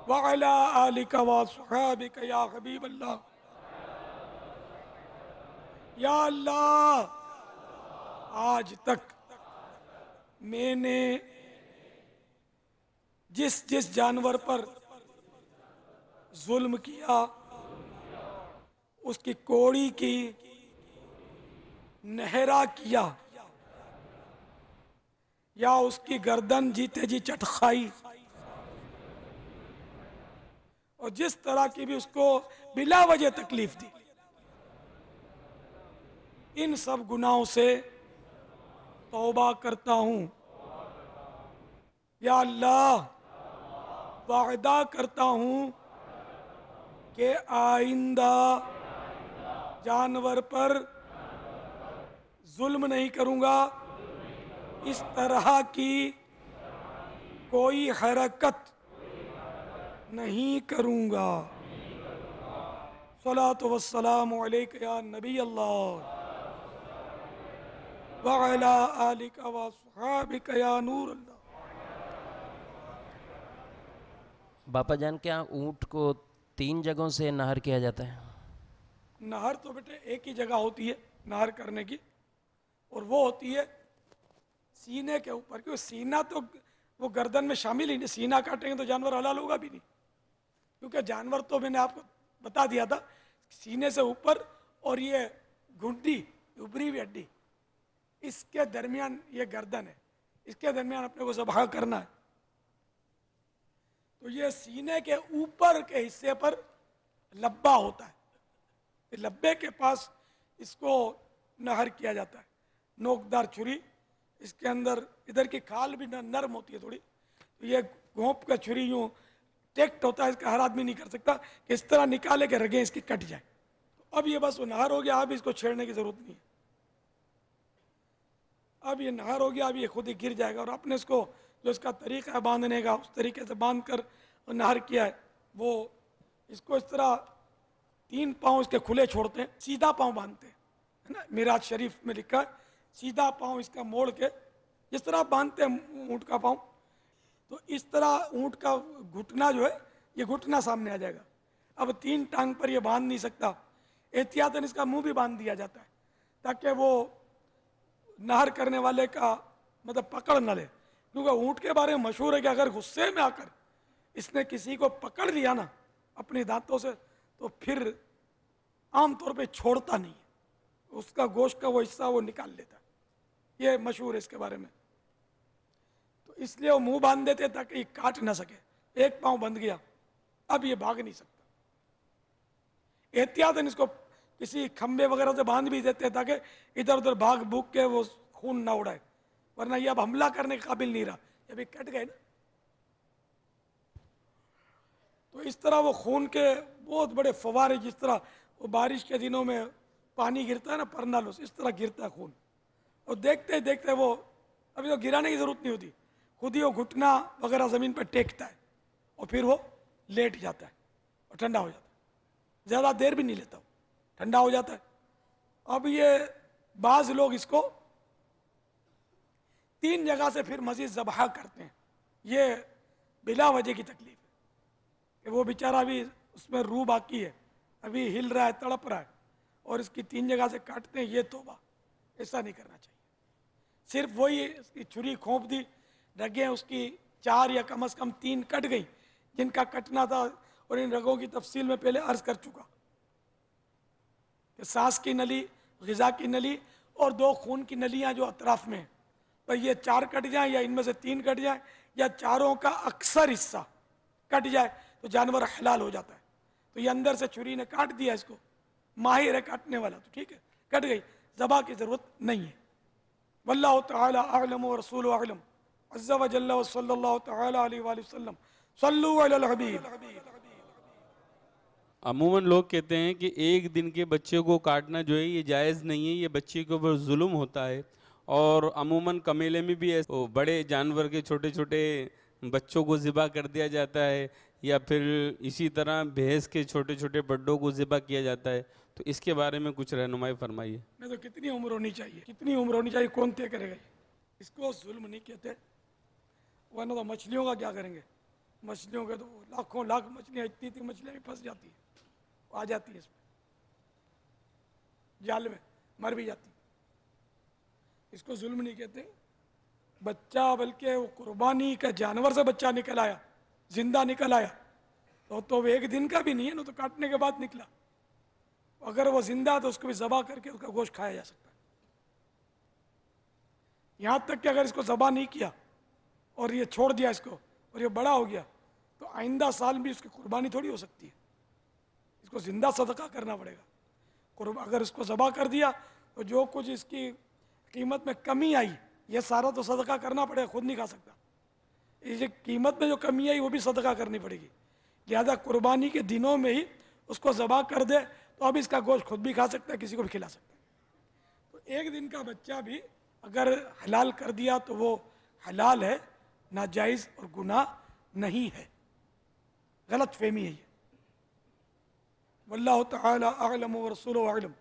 व अला आलिका व अस्हाबिका या हबीब अल्लाह। या अल्लाह आज तक मैंने जिस जिस जानवर पर जुल्म किया, उसकी कोड़ी की, नहरा किया, या उसकी गर्दन जीते जी चटखाई, और जिस तरह की भी उसको बिला वजह तकलीफ दी, इन सब गुनाहों से तौबा करता हूं। या अल्लाह वादा करता हूं कि आइंदा जानवर पर जुल्म नहीं करूंगा, इस तरह की कोई हरकत नहीं करूंगा। सलातो वस्सलामु अलैका या नबी अल्लाह व अला आलिका व अस्हाबिका या नूर अल्लाह। बापा जान क्या ऊँट को 3 जगहों से नहर किया जाता है? नहर तो बेटे एक ही जगह होती है नहर करने की, और वो होती है सीने के ऊपर, क्योंकि सीना तो वो गर्दन में शामिल ही नहीं, सीना काटेंगे तो जानवर हलाल होगा भी नहीं, क्योंकि जानवर तो मैंने आपको बता दिया था सीने से ऊपर, और ये घुंडी उभरी हुई हड्डी इसके दरमियान ये गर्दन है, इसके दरमियान अपने को ज़बाह करना है। तो ये सीने के ऊपर के हिस्से पर लब्बा होता है, लब्बे के पास इसको नहर किया जाता है, नोकदार छुरी, इसके अंदर इधर की खाल भी नरम होती है थोड़ी, तो ये घोंप का छुरी यूँ टेक्ट होता है, इसका हर आदमी नहीं कर सकता कि इस तरह निकाले के रगें इसकी कट जाए। तो अब ये बस वो नहर हो गया, अब इसको छेड़ने की जरूरत नहीं है, अब ये नहर हो गया, अब ये खुद ही गिर जाएगा। और आपने इसको जो इसका तरीका है बांधने का, उस तरीके से बांध कर नहर किया है, वो इसको इस तरह 3 पाँव इसके खुले छोड़ते हैं, सीधा पाँव बांधते हैं, है ना, मिराज शरीफ में लिखा है, सीधा पाँव इसका मोड़ के जिस तरह बांधते हैं ऊँट का पाँव, तो इस तरह ऊँट का घुटना जो है ये घुटना सामने आ जाएगा। अब 3 टांग पर ये बांध नहीं सकता, एहतियातन इसका मुंह भी बांध दिया जाता है ताकि वो नहर करने वाले का मतलब पकड़ न ले, क्योंकि ऊँट के बारे में मशहूर है कि अगर गुस्से में आकर इसने किसी को पकड़ लिया ना अपने दांतों से, तो फिर आमतौर पे छोड़ता नहीं है, उसका गोश्त का वो हिस्सा वो निकाल लेता है, ये मशहूर है इसके बारे में। तो इसलिए वो मुंह बांध देते ताकि ये काट ना सके। एक पाँव बंध गया, अब ये भाग नहीं सकता, एहतियातन इसको किसी खंबे वगैरह से बांध भी देते हैं ताकि इधर उधर भाग भूग के वो खून ना उड़ाए, वरना ये अब हमला करने के काबिल नहीं रहा, ये भी कट गए ना। तो इस तरह वो खून के बहुत बड़े फवारे, जिस तरह वो बारिश के दिनों में पानी गिरता है ना परनालों से, इस तरह गिरता है खून। और देखते देखते वो अभी तो गिराने की जरूरत नहीं होती, खुद ही वो घुटना वगैरह ज़मीन पर टेकता है और फिर वो लेट जाता है और ठंडा हो जाता है, ज़्यादा देर भी नहीं लेता, वो ठंडा हो जाता है। अब ये बाज़ लोग इसको 3 जगह से फिर मज़ीद ज़बह करते हैं, ये बिला वजह की तकलीफ है कि वो बेचारा अभी उसमें रूह बाकी है, अभी हिल रहा है, तड़प रहा है, और इसकी 3 जगह से काटते हैं, ये तौबा, ऐसा नहीं करना चाहिए। सिर्फ वही इसकी छुरी खोंप दी, रगें उसकी 4 या कम से कम 3 कट गई जिनका कटना था, और इन रगों की तफसील में पहले अर्ज कर चुका कि सांस की नली, ग़िज़ा की नली और 2 खून की नलियां जो अतराफ में, तो ये 4 कट जाए या इनमें से 3 कट जाए या चारों का अक्सर हिस्सा कट जाए तो जानवर हलाल हो जाता है। तो ये अंदर से छुरी ने काट दिया इसको, माहिर है काटने वाला, तो ठीक है कट गई, ज़बा की ज़रूरत नहीं है। वल्लाहु तआला अअलम व रसूलुहु अअलम अज़्ज़ा व जल्ला व सल्लल्लाहु तआला अलैहि व सल्लम सल्लु अलल हबीब। अमूमन लोग कहते हैं कि एक दिन के बच्चे को काटना जो है ये जायज़ नहीं है, ये बच्चे के ऊपर जुल्म होता है। और अमूमन कमेले में भी ऐसे बड़े जानवर के छोटे छोटे बच्चों को ज़िबा कर दिया जाता है, या फिर इसी तरह भैंस के छोटे छोटे बड्डों को ज़िबा किया जाता है, तो इसके बारे में कुछ रहनुमाई फरमाइए। नहीं तो कितनी उम्र होनी चाहिए, कितनी उम्र होनी चाहिए, कौन तय करेगा? इसको जुल्म नहीं कहते, वरना तो मछलियों का क्या करेंगे? मछलियों के तो लाखों लाख मछलियाँ, इतनी इतनी मछलियाँ भी फंस जाती है, आ जाती है इसमें जाल में, मर भी जाती। इसको जुल्म नहीं कहते, बच्चा बल्कि वो कुर्बानी का जानवर से बच्चा निकल आया, जिंदा निकल आया, तो वो एक दिन का भी नहीं है ना, तो काटने के बाद निकला। अगर वो जिंदा तो उसको भी ज़बा करके उसका गोश्त खाया जा सकता है। यहाँ तक कि अगर इसको ज़बा नहीं किया और ये छोड़ दिया इसको और ये बड़ा हो गया, तो आइंदा साल भी उसकी कुर्बानी थोड़ी हो सकती है, इसको ज़िंदा सदका करना पड़ेगा। अगर इसको ज़बा कर दिया तो जो कुछ इसकी कीमत में कमी आई, ये सारा तो सदका करना पड़ेगा, खुद नहीं खा सकता। ये कीमत में जो कमी आई वो भी सदका करनी पड़ेगी। लिहाजा कुर्बानी के दिनों में ही उसको ज़बा कर दे तो अब इसका गोश्त खुद भी खा सकता है, किसी को भी खिला सकता है। तो एक दिन का बच्चा भी अगर हलाल कर दिया तो वो हलाल है, नाजायज़ और गुनाह नहीं है, गलत फहमी है ये। वल्लाहु तआला अअलम व रसूलुहु अअलम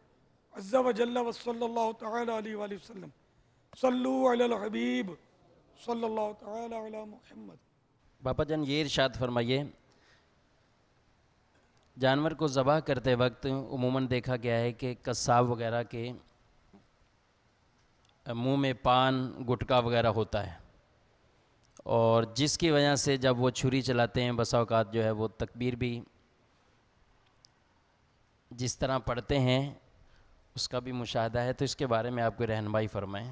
अज़्ज़ा व जल्ला व सल्लल्लाहु तआला अलैहि व सल्लम सल्लु अलल हबीब सल्लल्लाहु तआला अला मुहम्मद। बापा जान ये इरशाद फरमाइए, जानवर को ज़बह करते वक्त उमूमन देखा गया है कि कसाब वगैरह के मुंह में पान गुटखा वगैरह होता है, और जिसकी वजह से जब वो छुरी चलाते हैं बसा औकात जो है वो तकबीर भी जिस तरह पढ़ते हैं उसका भी मुशाहदा है, तो इसके बारे में आपको रहनुमाई फरमाएं।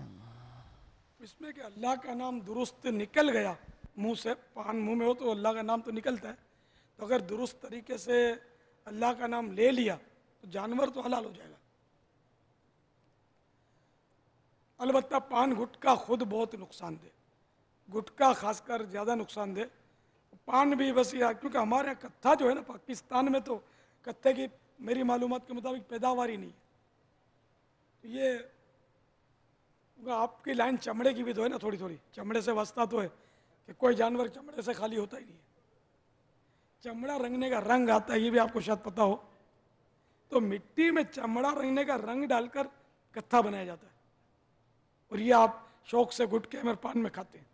इसमें कि अल्लाह का नाम दुरुस्त निकल गया मुंह से, पान मुंह में हो तो अल्लाह का नाम तो निकलता है, तो अगर दुरुस्त तरीके से अल्लाह का नाम ले लिया तो जानवर तो हलाल हो जाएगा। अलबत्ता पान गुटखा खुद बहुत नुकसानदेह, गुटखा खासकर ज़्यादा नुकसानदेह, पान भी बस या क्योंकि हमारे यहाँ कत्था जो है ना, पाकिस्तान में तो कत्थे की मेरी मालूमात के मुताबिक पैदावार ही नहीं है। तो ये आपकी लाइन चमड़े की भी तो है ना, थोड़ी थोड़ी चमड़े से वास्ता तो है कि कोई जानवर चमड़े से खाली होता ही नहीं है, चमड़ा रंगने का रंग आता है, ये भी आपको शायद पता हो। तो मिट्टी में चमड़ा रंगने का रंग डालकर कत्था बनाया जाता है, और ये आप शौक से गुटखे में पान में खाते हैं।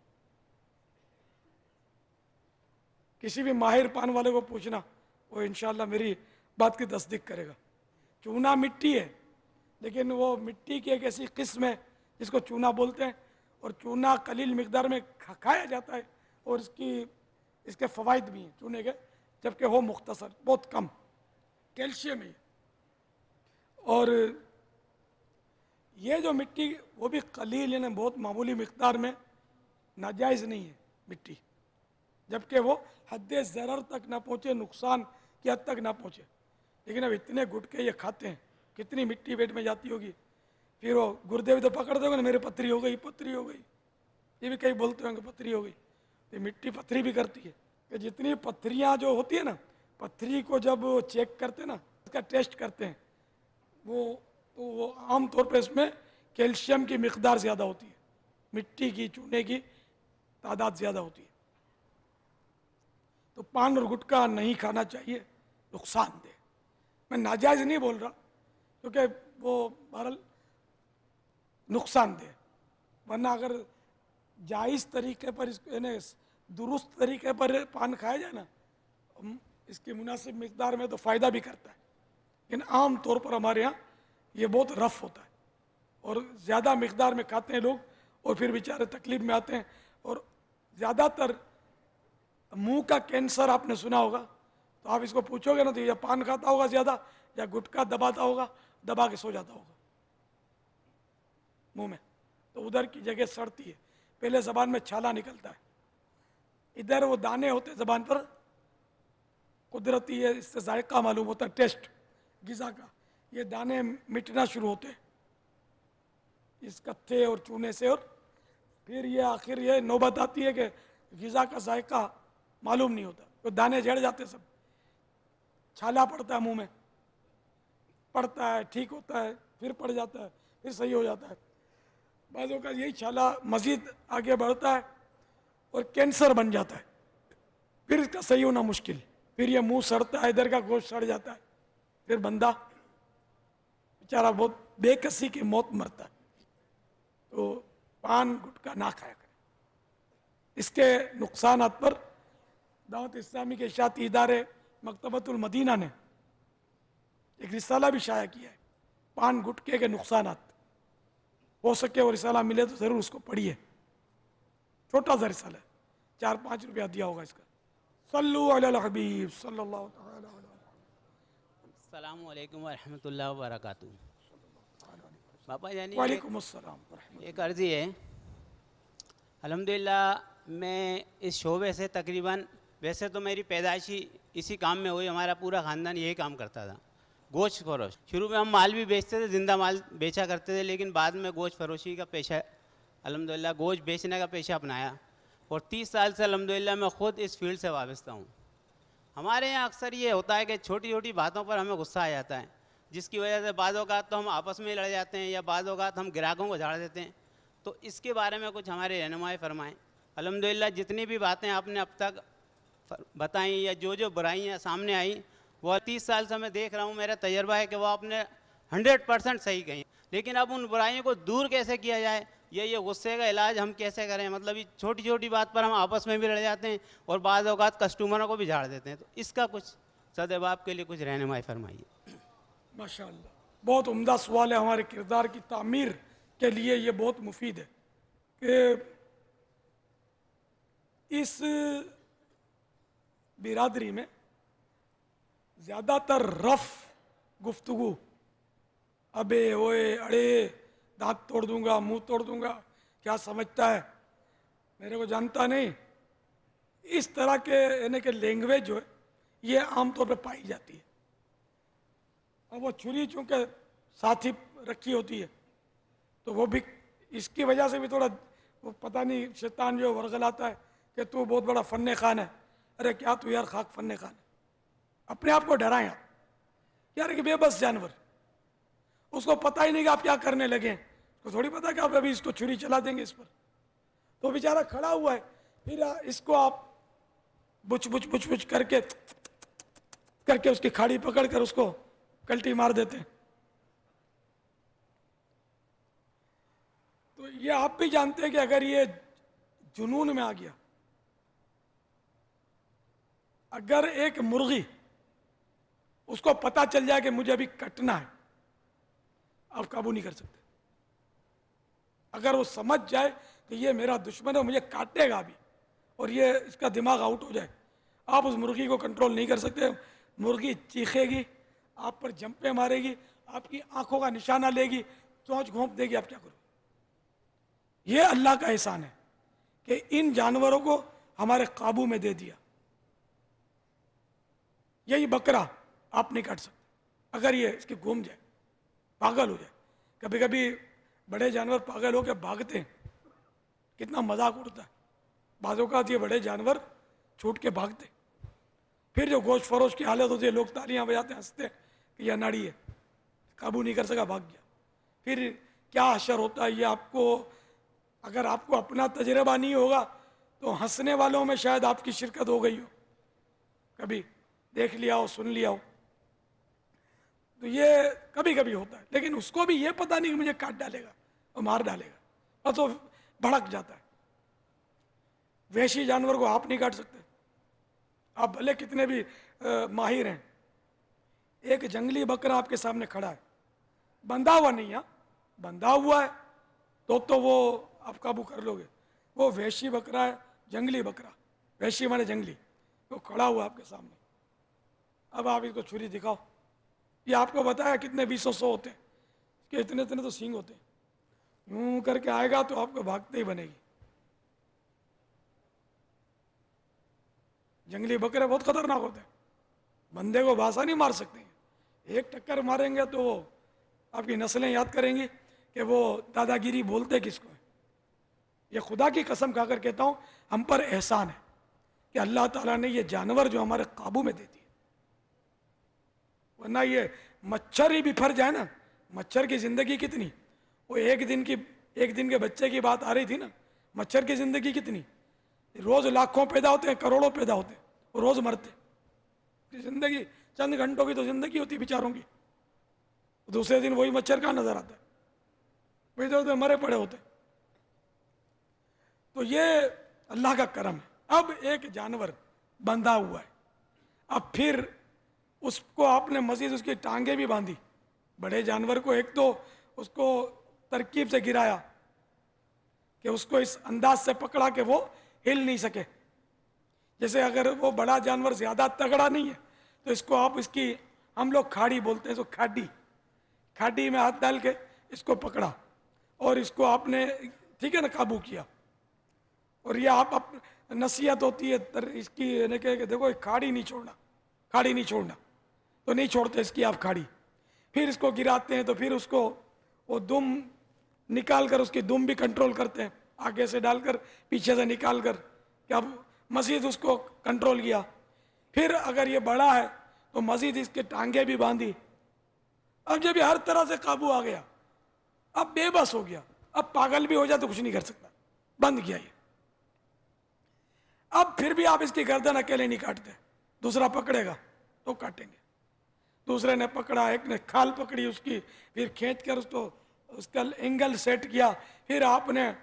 किसी भी माहिर पान वाले को पूछना, वो इंशाल्लाह मेरी बात की तस्दीक करेगा। चूना मिट्टी है, लेकिन वो मिट्टी की एक ऐसी किस्म है जिसको चूना बोलते हैं, और चूना कलील मिकदार में खाया जाता है, और इसके फ़वाइद भी हैं चूने के, जबकि वो मुख्तसर बहुत कम कैल्शियम है। और ये जो मिट्टी वो भी कलील यानी बहुत मामूली मिकदार में नाजायज़ नहीं है मिट्टी, जबकि वो हद ज़रर तक ना पहुँचे, नुकसान की हद तक ना पहुँचे। लेकिन अब इतने गुटके ये खाते हैं, कितनी मिट्टी पेट में जाती होगी, फिर वो गुर्दे भी तो पकड़ दोगे ना, मेरे पथरी हो गई, पथरी हो गई, ये भी कई बोलते होंगे पथरी हो गई। तो मिट्टी पथरी भी करती है, कि जितनी पथरियाँ जो होती है ना, पथरी को जब चेक करते हैं ना, उसका टेस्ट करते हैं, वो आम तौर पे इसमें कैल्शियम की मिकदार ज़्यादा होती है, मिट्टी की चूने की तादाद ज़्यादा होती है। तो पान और गुटखा नहीं खाना चाहिए, नुकसानदेह। मैं नाजायज़ नहीं बोल रहा, क्योंकि वो बहरहाल नुकसानदेह, वरना अगर जायज़ तरीके पर यानी दुरुस्त तरीके पर पान खाया जाए ना, इसकी मुनासिब मिकदार में, तो फ़ायदा भी करता है। लेकिन आम तौर पर हमारे यहाँ ये बहुत रफ़ होता है, और ज़्यादा मिकदार में खाते हैं लोग, और फिर बेचारे तकलीफ़ में आते हैं। और ज़्यादातर मुंह का कैंसर आपने सुना होगा, तो आप इसको पूछोगे ना तो या पान खाता होगा ज़्यादा, या गुटखा दबाता होगा, दबा के सो जाता होगा मुंह में, तो उधर की जगह सड़ती है, पहले ज़बान में छाला निकलता है, इधर वो दाने होते हैं ज़बान पर, कुदरती है, इससे जायका मालूम होता है, टेस्ट ग़िज़ा का, ये दाने मिटना शुरू होते हैं इस कत्थे और चूने से, और फिर ये आखिर ये नौबत आती है कि ग़िज़ा का जायका मालूम नहीं होता, तो दाने जड़ जाते सब, छाला पड़ता है मुंह में, पड़ता है, ठीक होता है, फिर पड़ जाता है, फिर सही हो जाता है। बाज़ों का यही छाला मज़ीद आगे बढ़ता है और कैंसर बन जाता है, फिर इसका सही होना मुश्किल, फिर ये मुंह सड़ता है, इधर का गोश्त सड़ जाता है, फिर बंदा बेचारा बहुत बेकसी की मौत मरता है। तो पान गुटखा ना खाया करें। इसके नुकसानात पर दावत इस्लामी के इशाती इदारे मकतबतुल मदीना ने एक रिसाला भी शाया किया है, पान गुटखे के नुकसानात। हो सके वो रिसाला मिले तो ज़रूर उसको पढ़िए, छोटा सा रिसाला है, 4-5 रुपया दिया होगा इसका। सल्लु अला हबीब सल्लल्लाहु तआला अलैहि वसल्लम। अस्सलामु अलैकुम व रहमतुल्लाहि व बरकातुहू। बापा जानी वालेकुम अस्सलाम। एक अर्ज़ी है, अल्हम्दुलिल्लाह मैं इस शोबे से तकरीबन, वैसे तो मेरी पैदाइशी इसी काम में हुई, हमारा पूरा ख़ानदान यही काम करता था, गोश्त फरोश। शुरू में हम माल भी बेचते थे, ज़िंदा माल बेचा करते थे, लेकिन बाद में गोश्त फरोशी का पेशा, अल्हम्दुलिल्लाह गोश्त बेचने का पेशा अपनाया, और 30 साल से अल्हम्दुलिल्लाह मैं ख़ुद इस फील्ड से वाबस्ता हूँ। हमारे यहाँ अक्सर ये होता है कि छोटी छोटी बातों पर हमें गुस्सा आ जाता है, जिसकी वजह से बाज़ औक़ात तो हम आपस में लड़ जाते हैं, या बाज़ औक़ात हम ग्राहकों को झाड़ देते हैं। तो इसके बारे में कुछ हमारे रहनुमाई फरमाएँ। अल्हम्दुलिल्लाह जितनी भी बातें आपने अब तक बताई, या जो बुराइयाँ सामने आई, वो 30 साल से मैं देख रहा हूँ, मेरा तजर्बा है कि वो आपने 100% सही कही। लेकिन अब उन बुराइयों को दूर कैसे किया जाए, ये गुस्से का इलाज हम कैसे करें? मतलब ये छोटी छोटी बात पर हम आपस में भी लड़ जाते हैं, और बाज़ औक़ात कस्टमरों को भी झाड़ देते हैं। तो इसका कुछ सदबाब के लिए कुछ रहनुमाई फरमाइए। माशाअल्लाह, बहुत उम्दा सवाल है। हमारे किरदार की तामीर के लिए ये बहुत मुफीद है कि इस बिरादरी में ज़्यादातर रफ गुफ्तगू, अबे ओए अड़े, दांत तोड़ दूंगा, मुंह तोड़ दूंगा, क्या समझता है, मेरे को जानता नहीं, इस तरह के यानी कि लैंग्वेज जो है ये आमतौर पे पाई जाती है। और वो छुरी चूँकि साथ ही रखी होती है तो वो भी इसकी वजह से भी थोड़ा वो पता नहीं शैतान जो वर्गलाता है कि तू बहुत बड़ा फन्ने खान है। अरे क्या तू यार खाक फन्ने खान है, अपने आप को डराएं आप यार कि बेबस जानवर, उसको पता ही नहीं कि आप क्या करने लगे, उसको थोड़ी पता कि आप अभी इसको छुरी चला देंगे इस पर। तो बेचारा खड़ा हुआ है, फिर इसको आप बुच बुच बुच बुच करके उसकी खाड़ी पकड़ कर उसको कल्टी मार देते हैं। तो ये आप भी जानते हैं कि अगर ये जुनून में आ गया, अगर एक मुर्गी उसको पता चल जाए कि मुझे अभी कटना है, आप काबू नहीं कर सकते। अगर वो समझ जाए कि ये मेरा दुश्मन है, मुझे काटेगा अभी, और ये इसका दिमाग आउट हो जाए, आप उस मुर्गी को कंट्रोल नहीं कर सकते। मुर्गी चीखेगी, आप पर जंपे मारेगी, आपकी आंखों का निशाना लेगी, चोंच घोंप देगी, आप क्या करोगे। ये अल्लाह का एहसान है कि इन जानवरों को हमारे काबू में दे दिया। यही बकरा आप नहीं काट सकते, अगर ये इसके घूम जाए, पागल हो जाए। कभी कभी बड़े जानवर पागल होकर भागते हैं, कितना मजाक उड़ता है। बाज़ों का ये बड़े जानवर छूट के भागते, फिर जो गोश्त फरोश की हालत होती है, लोग तालियां बजाते हंसते हैं कि यह नाड़ी है, काबू नहीं कर सका, भाग गया। फिर क्या असर होता है ये आपको, अगर आपको अपना तजर्बा नहीं होगा तो हंसने वालों में शायद आपकी शिरकत हो गई हो, कभी देख लिया हो, सुन लिया हो। तो ये कभी कभी होता है, लेकिन उसको भी ये पता नहीं कि मुझे काट डालेगा और मार डालेगा, और तो भड़क जाता है। वैशी जानवर को आप नहीं काट सकते, आप भले कितने भी माहिर हैं। एक जंगली बकरा आपके सामने खड़ा है, बंधा हुआ नहीं है, बंधा हुआ है तो वो आप काबू कर लोगे। वो वैशी बकरा है, जंगली बकरा, वैशी माने जंगली, वो खड़ा हुआ आपके सामने। अब आप इसको छुरी दिखाओ, ये आपको बताया कितने 200 होते हैं, कि इतने इतने तो सींग होते हैं। यूं करके आएगा तो आपको भागते ही बनेगी। जंगली बकरे बहुत खतरनाक होते हैं, बंदे को बासा नहीं मार सकते हैं। एक टक्कर मारेंगे तो वो आपकी नस्लें याद करेंगी कि वो दादागिरी बोलते किसको है। ये खुदा की कसम खाकर कहता हूँ, हम पर एहसान है कि अल्लाह ताला ने ये जानवर जो हमारे काबू में दे दिए। वरना ये मच्छर ही बिफर जाए ना, मच्छर की ज़िंदगी कितनी, वो एक दिन के बच्चे की बात आ रही थी ना, मच्छर की ज़िंदगी कितनी, रोज़ लाखों पैदा होते हैं, करोड़ों पैदा होते हैं, वो रोज़ मरते। ज़िंदगी चंद घंटों की तो ज़िंदगी होती बेचारों की, दूसरे दिन वही मच्छर कहाँ नजर आता है, वही तो मरे पड़े होते। तो ये अल्लाह का करम है। अब एक जानवर बंधा हुआ है, अब फिर उसको आपने मजीद उसकी टांगे भी बांधी। बड़े जानवर को एक तो उसको तरकीब से गिराया कि उसको इस अंदाज से पकड़ा कि वो हिल नहीं सके। जैसे अगर वो बड़ा जानवर ज़्यादा तगड़ा नहीं है तो इसको आप इसकी, हम लोग खाड़ी बोलते हैं, तो खाड़ी में हाथ डाल के इसको पकड़ा और इसको आपने, ठीक है ना, काबू किया। और ये आप नसीहत होती है इसकी, यानी कि देखो खाड़ी नहीं छोड़ना, तो नहीं छोड़ते इसकी आप खाड़ी। फिर इसको गिराते हैं तो फिर उसको वो दुम निकाल कर, उसकी दुम भी कंट्रोल करते हैं, आगे से डालकर पीछे से निकाल कर, कि अब मजीद उसको कंट्रोल किया। फिर अगर ये बड़ा है तो मजीद इसके टांगे भी बांधी। अब जब ये हर तरह से काबू आ गया, अब बेबस हो गया, अब पागल भी हो जाए तो कुछ नहीं कर सकता, बंद किया ये। अब फिर भी आप इसकी गर्दन अकेले नहीं काटते, दूसरा पकड़ेगा तो काटेंगे। दूसरे ने पकड़ा, एक ने खाल पकड़ी उसकी, फिर खींच कर उसका एंगल सेट किया, फिर आपने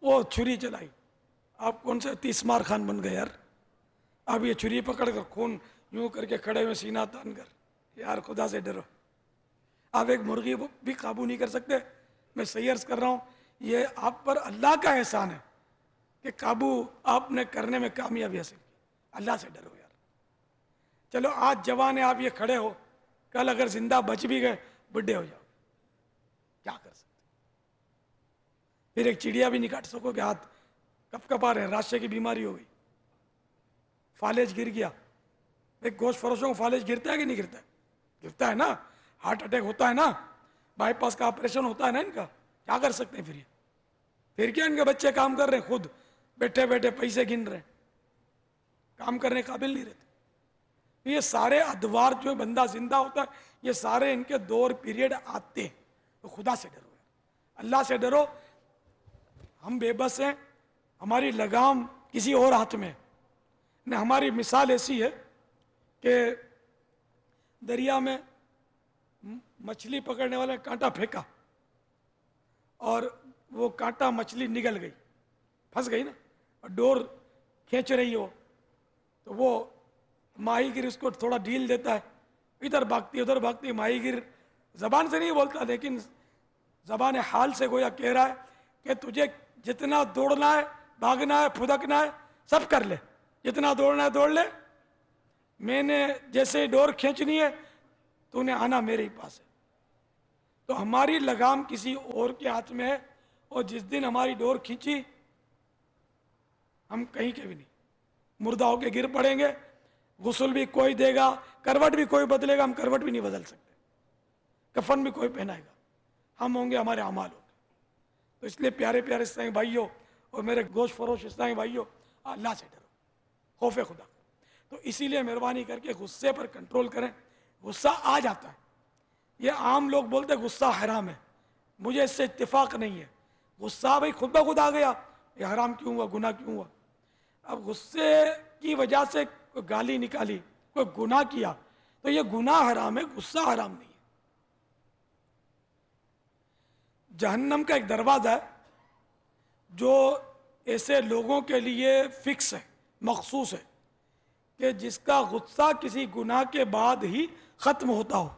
वो छुरी चलाई। आप कौन से 30 मार खान बन गए यार। अब ये छुरी पकड़ कर खून यूं करके खड़े हुए, सीना तान कर, यार खुदा से डरो। आप एक मुर्गी भी काबू नहीं कर सकते, मैं सही अर्ज कर रहा हूँ, ये आप पर अल्लाह का एहसान है कि काबू आपने करने में कामयाबी हासिल की। अल्लाह से डरो यार। चलो आज जवान है, आप ये खड़े हो, कल अगर जिंदा बच भी गए बुढ़े हो जाओ, क्या कर सकते? फिर एक चिड़िया भी नहीं काट सकोगे, हाथ कपकपा रहे हैं, राशे की बीमारी हो गई, फालेज गिर गया। एक गोश्त फरोशों को फालेज गिरता है कि नहीं गिरता है? गिरता है ना, हार्ट अटैक होता है ना, बाईपास का ऑपरेशन होता है ना इनका, क्या कर सकते हैं? फिर क्या इनके बच्चे काम कर रहे हैं, खुद बैठे बैठे पैसे गिन रहे हैं, काम करने काबिल नहीं रहते। तो ये सारे अदवार जो बंदा जिंदा होता है, ये सारे इनके दौर पीरियड आते हैं। तो खुदा से डरो, अल्लाह से डरो। हम बेबस हैं, हमारी लगाम किसी और हाथ में न। हमारी मिसाल ऐसी है कि दरिया में मछली पकड़ने वाले कांटा फेंका और वो कांटा मछली निगल गई, फंस गई ना, और डोर खींच रही हो तो वो माहीगिर उसको थोड़ा ढील देता है, इधर भागती उधर भागती। माहीगिर जबान से नहीं बोलता, लेकिन जबान हाल से गोया कह रहा है कि तुझे जितना दौड़ना है, भागना है, फुदकना है, सब कर ले, जितना दौड़ना है दौड़ ले, मैंने जैसे डोर खींचनी है तूने आना मेरे ही पास है। तो हमारी लगाम किसी और के हाथ में है, और जिस दिन हमारी डोर खींची हम कहीं के भी नहीं, मुर्दा होके गिर पड़ेंगे। गुस्ल भी कोई देगा, करवट भी कोई बदलेगा, हम करवट भी नहीं बदल सकते, कफन भी कोई पहनाएगा, हम होंगे, हमारे अमाल होंगे। तो इसलिए प्यारे प्यारे इस्लामी भाइयों और मेरे गोश्त फरोश इस्लामी भाइयों, अल्लाह से डरो, खौफ खुदा। तो इसीलिए मेहरबानी करके गुस्से पर कंट्रोल करें। गुस्सा आ जाता है, ये आम लोग बोलते हैं गुस्सा हराम है, मुझे इससे इत्तेफाक नहीं है। गुस्सा भाई खुद ब खुद आ गया, ये हराम क्यों हुआ, गुनाह क्यों हुआ? अब गुस्से की वजह से कोई गाली निकाली, कोई गुनाह किया, तो ये गुनाह हराम है, गुस्सा हराम नहीं है। जहन्नम का एक दरवाज़ा है जो ऐसे लोगों के लिए फिक्स है, मखसूस है, कि जिसका गुस्सा किसी गुनाह के बाद ही ख़त्म होता हो,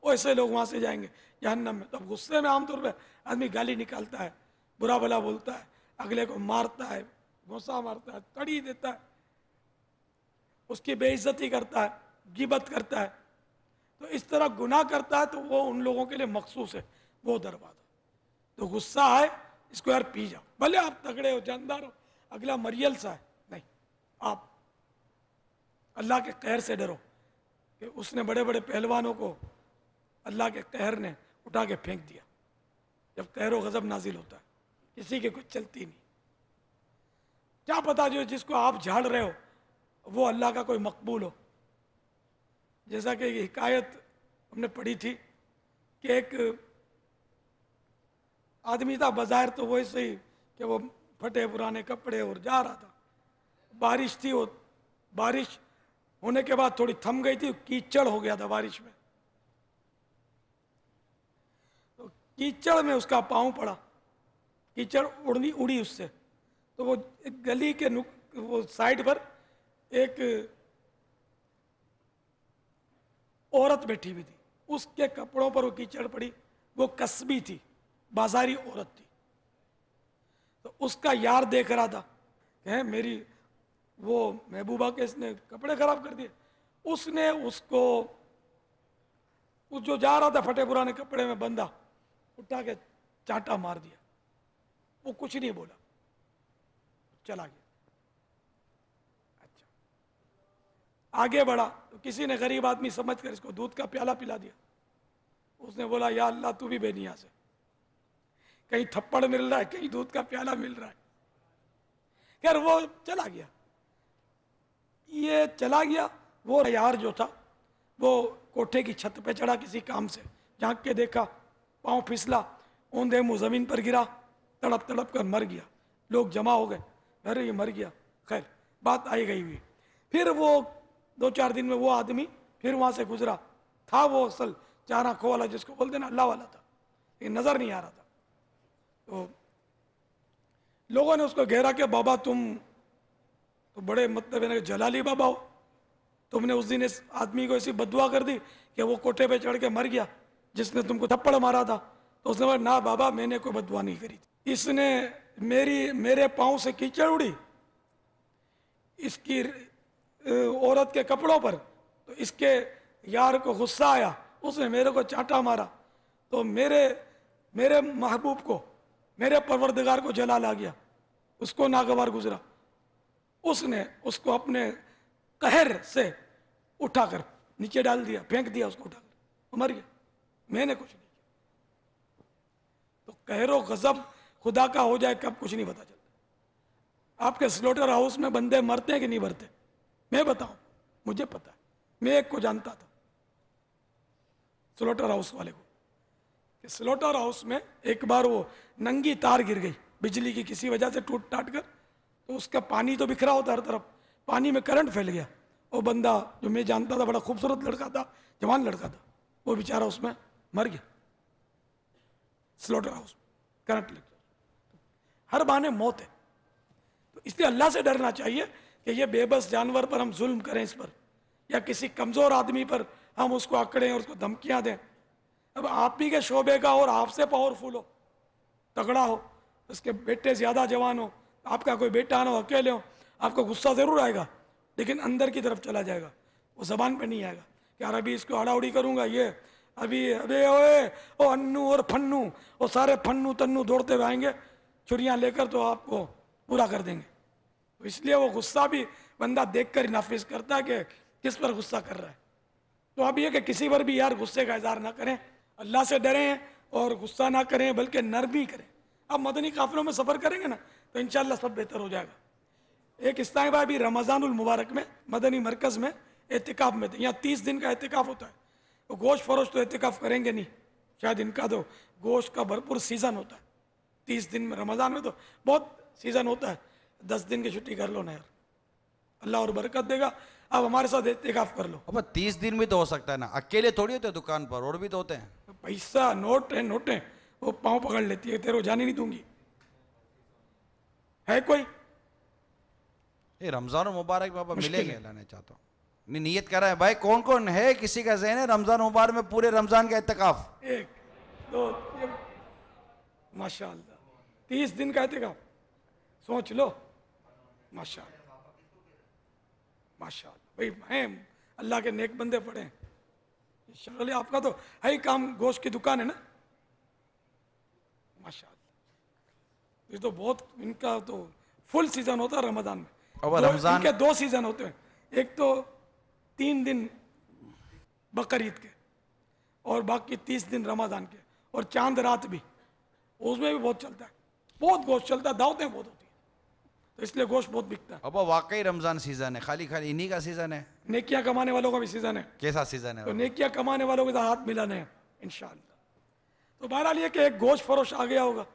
वो ऐसे लोग वहाँ से जाएंगे जहन्नम में। तो अब गुस्से में आमतौर पर आदमी गाली निकालता है, बुरा भला बोलता है, अगले को मारता है, घोंसा मारता है, तड़ी देता है, उसकी बेइज्जती करता है, गिबत करता है। तो इस तरह गुनाह करता है, तो वो उन लोगों के लिए मखसूस है वो दरवाज़ा। तो गुस्सा है, इसको यार पी जाओ, भले आप तगड़े हो, जानदार हो, अगला मरियल सा है, नहीं, आप अल्लाह के कहर से डरो कि उसने बड़े बड़े पहलवानों को अल्लाह के कहर ने उठा के फेंक दिया। जब कहर व गज़ब नाजिल होता है, किसी की कुछ चलती नहीं। क्या पता जो जिसको आप झाड़ रहे हो वो अल्लाह का कोई मकबूल हो। जैसा कि ये हिकायत हमने पढ़ी थी कि एक आदमी था, बाजार तो वैसे ही कि वो फटे पुराने कपड़े और जा रहा था, बारिश थी, वो बारिश होने के बाद थोड़ी थम गई थी, कीचड़ हो गया था बारिश में। तो कीचड़ में उसका पाँव पड़ा, कीचड़ उड़ी उससे। तो वो एक गली के वो साइड पर एक औरत बैठी हुई थी, उसके कपड़ों पर वो कीचड़ पड़ी, वो कस्बी थी, बाजारी औरत थी। तो उसका यार देख रहा था कि मेरी वो महबूबा के इसने कपड़े खराब कर दिए। उसने उसको, उस जो जा रहा था फटे पुराने कपड़े में बंदा, उठा के चांटा मार दिया। वो कुछ नहीं बोला, चला गया। अच्छा, आगे बढ़ा तो किसी ने गरीब आदमी समझकर इसको दूध का प्याला पिला दिया। उसने बोला या अल्लाह तू भी बेनियाज़ है, कहीं थप्पड़ मिल रहा है, कहीं दूध का प्याला मिल रहा है। खैर वो चला गया। ये चला गया, वो यार जो था वो कोठे की छत पे चढ़ा किसी काम से, झांक के देखा, पाँव फिसला, औंधे मुँह जमीन पर गिरा, तड़प तड़प कर मर गया। लोग जमा हो गए, अरे ये मर गया। खैर बात आई गई हुई। फिर वो 2-4 दिन में वो आदमी फिर वहाँ से गुजरा था। वो असल चार आँखों वाला जिसको बोलते ना, अल्लाह वाला था, लेकिन नज़र नहीं आ रहा था। तो लोगों ने उसको घेरा कि बाबा तुम तो बड़े मतलब जलाली बाबा हो, तुमने उस दिन इस आदमी को ऐसी बददुआ कर दी कि वो कोठे पे चढ़ के मर गया जिसने तुमको थप्पड़ मारा था। तो उसने बोला ना बाबा मैंने कोई बददुआ नहीं करी थी, इसने मेरे पाँव से कीचड़ उड़ी इसकी औरत के कपड़ों पर, तो इसके यार को गुस्सा आया, उसने मेरे को चांटा मारा, तो मेरे महबूब को, मेरे परवरदिगार को जलाल आ गया, उसको नागवार गुजरा, उसने उसको अपने कहर से उठाकर नीचे डाल दिया, फेंक दिया उसको उठाकर, वो मर गया, मैंने कुछ नहीं किया। तो कहरो गजब खुदा का हो जाए कब कुछ नहीं पता चलता। आपके स्लॉटर हाउस में बंदे मरते हैं कि नहीं मरते? मैं बताऊं, मुझे पता है, मैं एक को जानता था स्लॉटर हाउस वाले को, कि स्लॉटर हाउस में एक बार वो नंगी तार गिर गई बिजली की किसी वजह से टूट टाट कर, तो उसका पानी तो बिखरा होता हर तरफ, पानी में करंट फैल गया। वो बंदा जो मैं जानता था, बड़ा खूबसूरत लड़का था, जवान लड़का था, वो बेचारा उसमें मर गया स्लॉटर हाउस में, करंट लग गया। हर बहाने मौत है। तो इसलिए अल्लाह से डरना चाहिए कि ये बेबस जानवर पर हम जुल्म करें, इस पर, या किसी कमज़ोर आदमी पर हम उसको अकड़ें और उसको धमकियां दें। अब आप ही के शोबे का और आपसे पावरफुल हो, तगड़ा हो, उसके बेटे ज़्यादा जवान हो, आपका कोई बेटा ना हो, अकेले हो, आपको गुस्सा ज़रूर आएगा, लेकिन अंदर की तरफ चला जाएगा, वो ज़बान पे नहीं आएगा कि यार अभी इसको आड़ाउड़ी करूँगा, ये अभी अबे ओए ओ अन्नू और फन्नू, वो सारे फन्नू तन्नू दौड़ते हुए आएंगे छुरियाँ लेकर, तो आपको पूरा कर देंगे। तो इसलिए वो गुस्सा भी बंदा देख कर नाफिज करता है कि किस पर गुस्सा कर रहा है। तो अब ये कि किसी पर भी यार गुस्से का इजहार ना करें, अल्लाह से डरें और गुस्सा ना करें, बल्कि नरमी करें। अब मदनी काफिलों में सफ़र करेंगे ना तो इंशाल्लाह सब बेहतर हो जाएगा। एक इस्लामी भाई भी रमज़ानुल मुबारक में मदनी मरकज़ में एहतिकाफ में थे, यहाँ 30 दिन का एहतिकाफ होता है। तो गोश्त फरोश तो एहतिकाफ करेंगे नहीं, शायद इनका तो गोश्त का भरपूर सीज़न होता है। 30 दिन में, रमज़ान में तो बहुत सीज़न होता है, 10 दिन की छुट्टी कर लो ना यार, अल्लाह और बरकत देगा। अब हमारे साथ एहतिकाफ कर लो। अब 30 दिन भी तो हो सकता है ना, अकेले थोड़ी होते दुकान पर, और भी तो होते हैं। पैसा नोट है, नोटें वो पाँव पकड़ लेती है, तेरे को जाने नहीं दूंगी। है कोई ये रमजान मुबारक बाबा मिलेंगे, अल्लाह ने चाहता हूँ। नहीं नियत कर रहा है भाई, कौन कौन है, किसी का ज़हन है रमजान मुबारक में पूरे रमजान का एहतिकाफ? 1 2 माशाअल्लाह 30 दिन का एहतिकाफ, सोच लो। माशाअल्लाह माशाअल्लाह भाई, हैं अल्लाह के नेक बंदे पड़े हैं। चलिए आपका तो है ही काम, गोश्त की दुकान है ना, माशाअल्लाह। ये तो बहुत, इनका तो फुल सीजन होता है रमजान में। अब रमजान इनके 2 सीजन होते हैं, एक तो 3 दिन बकर ईद के और बाकी 30 दिन रमजान के, और चांद रात भी, उसमें भी बहुत चलता है, बहुत गोश्त चलता है, दावतें बहुत होती है, तो इसलिए गोश्त बहुत बिकता है। अब वाकई रमजान सीजन है, खाली खाली इन्हीं का सीजन है। नेकियां कमाने वालों का भी सीजन है। कैसा सीजन है? तो नेकियां कमाने वालों के साथ हाथ मिलाने हैं इंशाअल्लाह। तो बहरहाल ये कि एक गोश्त फरोश आ गया होगा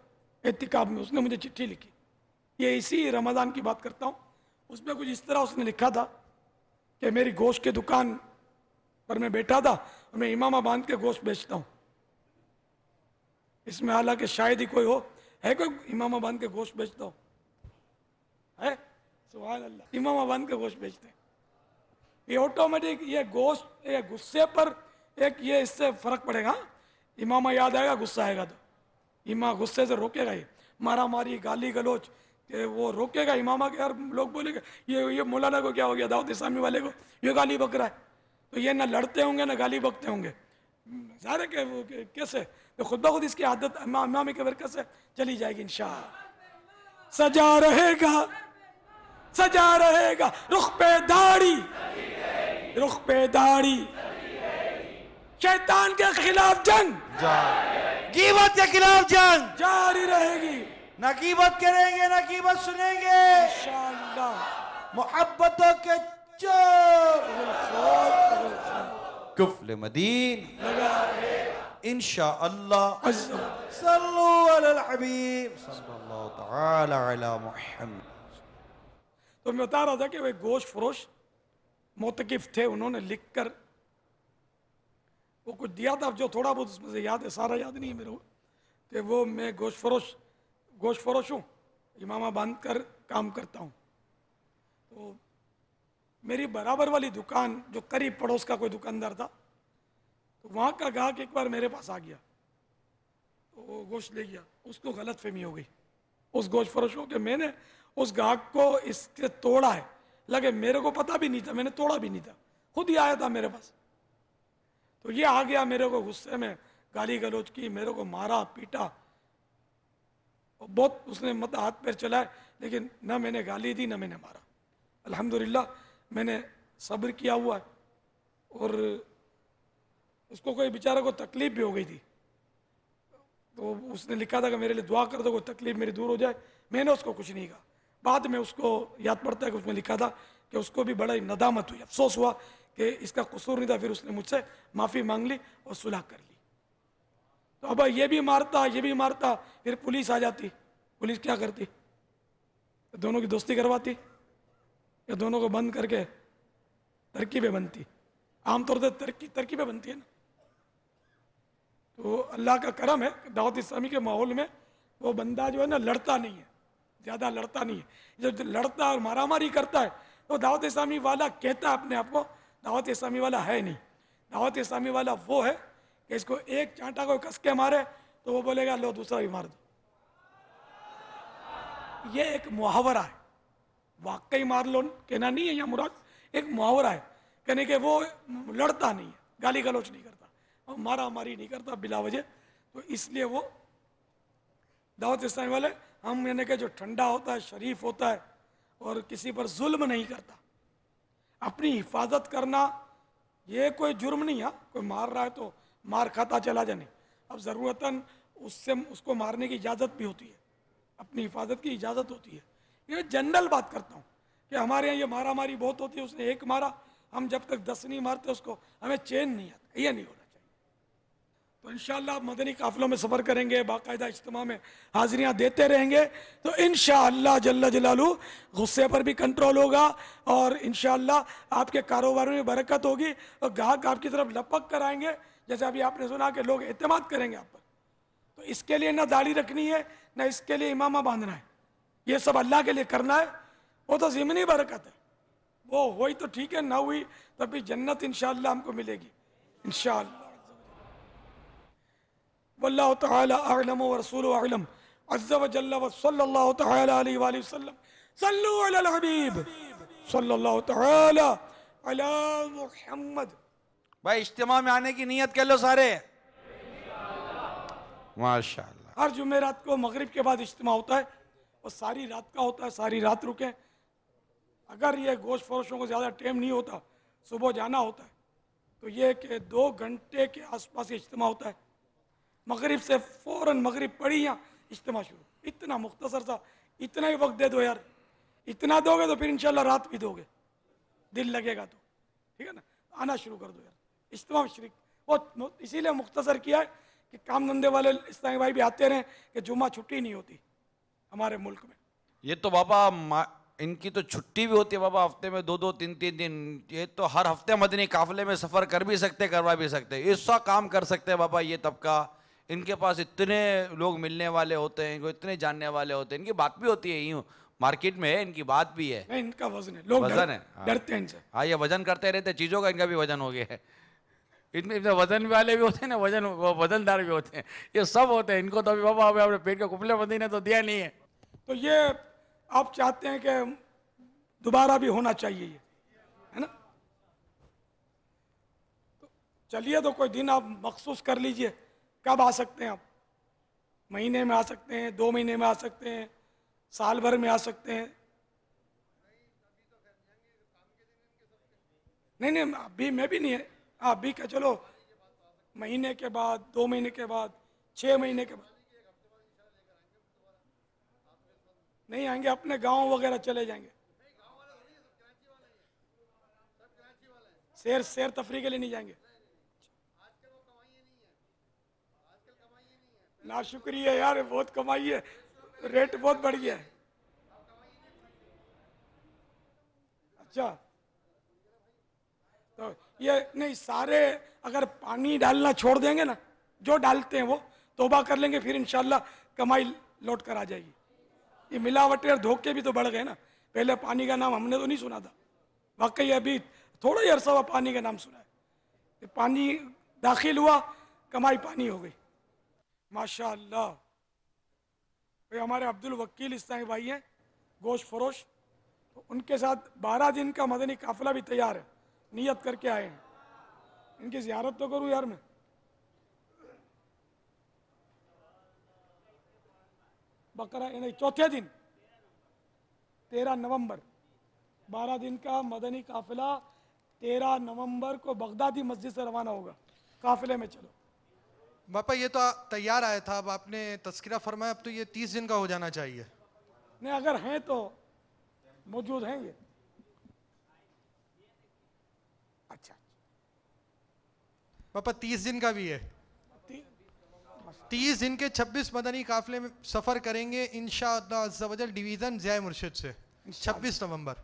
एहतिकाफ में, उसने मुझे चिट्ठी लिखी, ये इसी रमज़ान की बात करता हूँ। उसमें कुछ इस तरह उसने लिखा था कि मेरी गोश्त की दुकान पर मैं बैठा था और मैं इमामा बांध के गोश्त बेचता हूँ। इसमें हालांकि शायद ही कोई हो, है कोई इमामा बांध के गोश्त बेचता हो? है? सुभान अल्लाह, इमामा बांध के गोश्त बेचते हैं। ये ऑटोमेटिक, ये गोश्त, ये गुस्से पर एक ये इससे फर्क पड़ेगा। इमामा याद आएगा, गुस्सा आएगा तो इमाम गुस्से से रोकेगा, ये मारा मारी गाली गलोच कि वो रोकेगा इमामा के। यार लोग बोलेंगे ये मौलाना को क्या हो गया, दाऊद इस्लामी वाले को ये गाली बक रहा है, तो ये ना लड़ते होंगे ना गाली बकते होंगे सारे के, वो कैसे, तो खुद ब खुद इसकी आदत इमामी के बरकत से चली जाएगी इंशाअल्लाह। सजा रहेगा, सजा रहेगा रुख पे दाढ़ी, रुख पे दाढ़ी, शैतान के खिलाफ जंग, कीमत के खिलाफ जंग जारी रहेगी। ना कीमत करेंगे ना कीमत सुनेंगे इंशाअल्लाह। मोहब्बतों के चोर कुफल मदीन इंशाअल्लाह। सल्लु अलल हबीब सल्लल्लाहु तआला अला मुहम्मद। तो मैं बता रहा था कि वे गोश्त फरोश मोतकिफ थे, उन्होंने लिखकर वो कुछ दिया था, जो थोड़ा बहुत उसमें से याद है, सारा याद नहीं है मेरे को, कि वो मैं गोश्त फरोश हूँ, इमामा बांध कर काम करता हूँ। तो मेरी बराबर वाली दुकान, जो करीब पड़ोस का कोई दुकानदार था, तो वहाँ का ग्राहक एक बार मेरे पास आ गया। वो गोश्त ले गया, उसको गलत फहमी हो गई उस गोश्त फरोश को कि मैंने उस गाहक को इसके तोड़ा है, लगे मेरे को पता भी नहीं था, मैंने तोड़ा भी नहीं था, खुद ही आया था मेरे पास। तो ये आ गया मेरे को गुस्से में, गाली गलौज की, मेरे को मारा पीटा, और बहुत उसने मतलब हाथ पैर चलाए, लेकिन ना मैंने गाली दी ना मैंने मारा। अल्हम्दुलिल्लाह मैंने सब्र किया हुआ है। और उसको कोई बेचारा को तकलीफ भी हो गई थी, तो उसने लिखा था कि मेरे लिए दुआ कर दो, कोई तकलीफ मेरी दूर हो जाए। मैंने उसको कुछ नहीं कहा। बाद में उसको याद पड़ता है कि उसने लिखा था कि उसको भी बड़ा ही नदामत हुई, अफसोस हुआ कि इसका कसूर नहीं था। फिर उसने मुझसे माफ़ी मांग ली और सुलह कर ली। तो अब ये भी मारता ये भी मारता, फिर पुलिस आ जाती, पुलिस क्या करती? तो दोनों की दोस्ती करवाती या दोनों को बंद करके तरकीबें बनती। आमतौर से तरकीबें बनती है ना। तो अल्लाह का करम है, दावत इस्लामी के माहौल में वो बंदा जो है ना लड़ता नहीं है, ज़्यादा लड़ता नहीं है। जब लड़ता और मारामारी करता है तो दावत इस्लामी वाला कहता है अपने आप को दावत इस्लामी वाला है नहीं। दावत इस्लामी वाला वो है कि इसको एक चांटा को कस के मारे तो वो बोलेगा लो दूसरा भी मार दो। ये एक मुहावरा है, वाकई मार लो कहना नहीं है यहाँ मुराद, एक मुहावरा है कहने के वो लड़ता नहीं है, गाली गलौच नहीं करता और मारा मारी नहीं करता बिला वजह। तो इसलिए वो दावत इस्लामी वाले हम यानी कि जो ठंडा होता है, शरीफ होता है और किसी पर जुल्म नहीं करता। अपनी हिफाजत करना ये कोई जुर्म नहीं है। कोई मार रहा है तो मार खाता चला जाने, अब ज़रूरतन उससे उसको मारने की इजाज़त भी होती है, अपनी हिफाजत की इजाज़त होती है। ये जनरल बात करता हूँ कि हमारे यहाँ ये मारा मारी बहुत होती है। उसने एक मारा, हम जब तक 10 नहीं मारते उसको हमें चैन नहीं आता, ये नहीं होना चाहिए। तो इंशाअल्लाह मदनी काफ़िलों में सफ़र करेंगे, बाकायदा इज्तिमा में हाज़िरियाँ देते रहेंगे तो इंशाअल्लाह जल्ला जलालू गुस्से पर भी कंट्रोल होगा और इंशाअल्लाह आपके कारोबार में बरकत होगी और ग्राहक आपकी तरफ लपक कर आएंगे। जैसे अभी आपने सुना कि लोग एतमाद करेंगे आप पर। तो इसके लिए ना दाढ़ी रखनी है ना इसके लिए इमामा बांधना है, ये सब अल्लाह के लिए करना है। वो तो ज़िमनी बरकत है, वो हुई तो ठीक है, ना हुई तब भी जन्नत इंशाअल्लाह हमको मिलेगी इंशाअल्लाह। वल्लाहु तआला अअलम व रसूलुहु अअलम अज़्ज़ा व जल्ला व सल्लल्लाहु तआला अलैहि व सल्लम। सल्लु अलल हबीब सल्लल्लाहु तआला अला मुहम्मद। भाई इज्तिमा में आने की नियत कर लो सारे, माशाअल्लाह। हर जुमेरात को मगरिब के बाद इज्तिमा होता है और सारी रात का होता है, सारी रात रुके। अगर ये गोश्त फरोशों को ज़्यादा टाइम नहीं होता, सुबह जाना होता है, तो ये कि 2 घंटे के आसपास इज्तिमा होता है। मगरिब से फ़ौरन मगरिब पड़ी यहाँ इज्तिमा शुरू। इतना मुख्तसर सा, इतना ही वक्त दे दो यार। इतना दोगे तो फिर इंशाल्लाह रात भी दोगे, दिल लगेगा तो, ठीक है ना। आना शुरू कर दो यार इज्तिमा में शरीक। वो इसीलिए मुख्तसर किया है कि काम धंधे वाले इस्लामी भाई भी आते रहें कि जुम्मा छुट्टी नहीं होती हमारे मुल्क में। ये तो बाबा इनकी तो छुट्टी भी होती है बाबा, हफ्ते में 2-2 3-3 दिन। ये तो हर हफ्ते मदनी काफिले में सफ़र कर भी सकते, करवा भी सकते, ऐसा काम कर सकते हैं बाबा। ये तबका, इनके पास इतने लोग मिलने वाले होते हैं, इनको इतने जानने वाले होते हैं, इनकी बात भी होती है, यूँ मार्केट में है इनकी बात भी है। नहीं, इनका वजन है, लोग वजन है, डरते हैं इनसे। हाँ, ये वजन करते रहते चीज़ों का, इनका भी वजन हो गया है। इतने वजन वाले भी होते हैं ना, वजनदार भी होते हैं, ये सब होते हैं। इनको तो अभी बाबा अभी अपने पेट के कुपले बंदी ने तो दिया नहीं है। तो ये आप चाहते हैं कि दोबारा भी होना चाहिए ये, है ना। तो चलिए, तो कोई दिन आप मखसूस कर लीजिए कब आ सकते हैं आप। महीने में आ सकते हैं, 2 महीने में आ सकते हैं, साल भर में आ सकते हैं। नहीं, अभी मैं भी नहीं है, अभी क्या, चलो महीने के बाद, 2 महीने के बाद, 6 महीने के बाद नहीं आएंगे, अपने गांव वगैरह चले जाएंगे। सैर तफरी के लिए नहीं जाएंगे। ना शुक्रिया यार, बहुत कमाई है, रेट बहुत बढ़ गया है। अच्छा, तो ये नहीं, सारे अगर पानी डालना छोड़ देंगे ना, जो डालते हैं वो तौबा कर लेंगे, फिर इंशाल्लाह कमाई लौट कर आ जाएगी। ये मिलावटें और धोखे भी तो बढ़ गए ना। पहले पानी का नाम हमने तो नहीं सुना था, वाकई अभी थोड़ा ही अरसा हुआ पानी का नाम सुना है। पानी दाखिल हुआ, कमाई पानी हो गई। माशाअल्लाह। भाई हमारे अब्दुल वकील इस्लामी भाई हैं गोश्त फरोश, तो उनके साथ 12 दिन का मदनी काफिला भी तैयार है, नियत करके आए हैं। इनकी ज़ियारत तो करूँ यार मैं। बकरा नहीं, चौथे दिन 13 नवंबर 12 दिन का मदनी काफिला 13 नवंबर को बगदादी मस्जिद से रवाना होगा। काफिले में चलो। बापा ये तो तैयार आया था, अब आपने तस्करा फरमाया, अब तो ये 30 दिन का हो जाना चाहिए। नहीं अगर हैं तो मौजूद हैं ये। अच्छा पापा 30 दिन का भी है। 30 दिन के 26 मदनी काफिले में सफ़र करेंगे इंशाअल्लाह अज़्ज़ा वजल डिवीज़न ज़िया मुर्शिद से 26 नवंबर।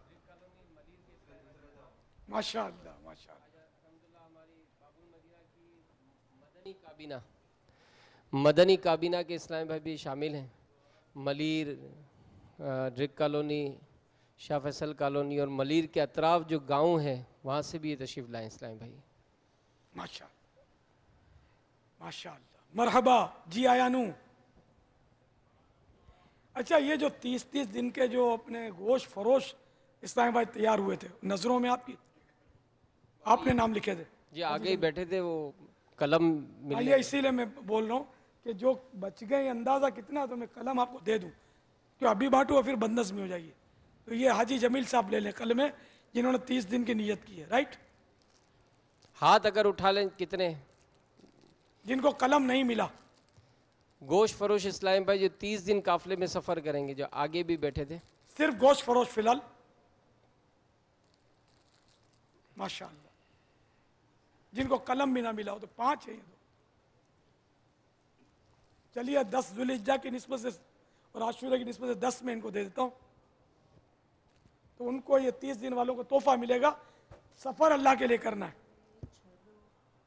माशाअल्लाह माशाअल्लाह। मदनी काबीना के इस्लामी भाई भी शामिल हैं। मलीर, रिक कॉलोनी, शाह फैसल कॉलोनी और मलीर के अतराफ जो गांव हैं वहाँ से भी ये तशरीफ़ लाएँ इस्लामी भाई। माशाअल्लाह माशाअल्लाह। मरहबा जी आयानू। अच्छा ये जो 30 दिन के जो अपने गोश्त फरोश इस्लामी भाई तैयार हुए थे, नज़रों में आपकी आपने नाम लिखे थे जी, आगे ही बैठे थे, वो कलम मिल ये इसीलिए मैं बोल रहा हूँ कि जो बच गए अंदाज़ा कितना, तो मैं कलम आपको दे दूँ कि अभी बांटू और फिर बंदस में हो जाइए। तो ये हाजी जमील साहब ले लें कल में, जिन्होंने 30 दिन की नियत की है। राइट, हाथ अगर उठा लें कितने जिनको कलम नहीं मिला। गोश्त फरोश इस्लामी भाई जो 30 दिन काफिले में सफ़र करेंगे, जो आगे भी बैठे थे। सिर्फ गोश्त फरोश फिलहाल। माशाअल्लाह। जिनको कलम भी ना मिला हो तो 5 है ये तो। चलिए 10 जुल्हिज्जा की निस्बत से और आशूरा की निस्बत से 10 में इनको दे देता हूँ, तो उनको ये 30 दिन वालों को तोहफा मिलेगा। सफ़र अल्लाह के लिए करना है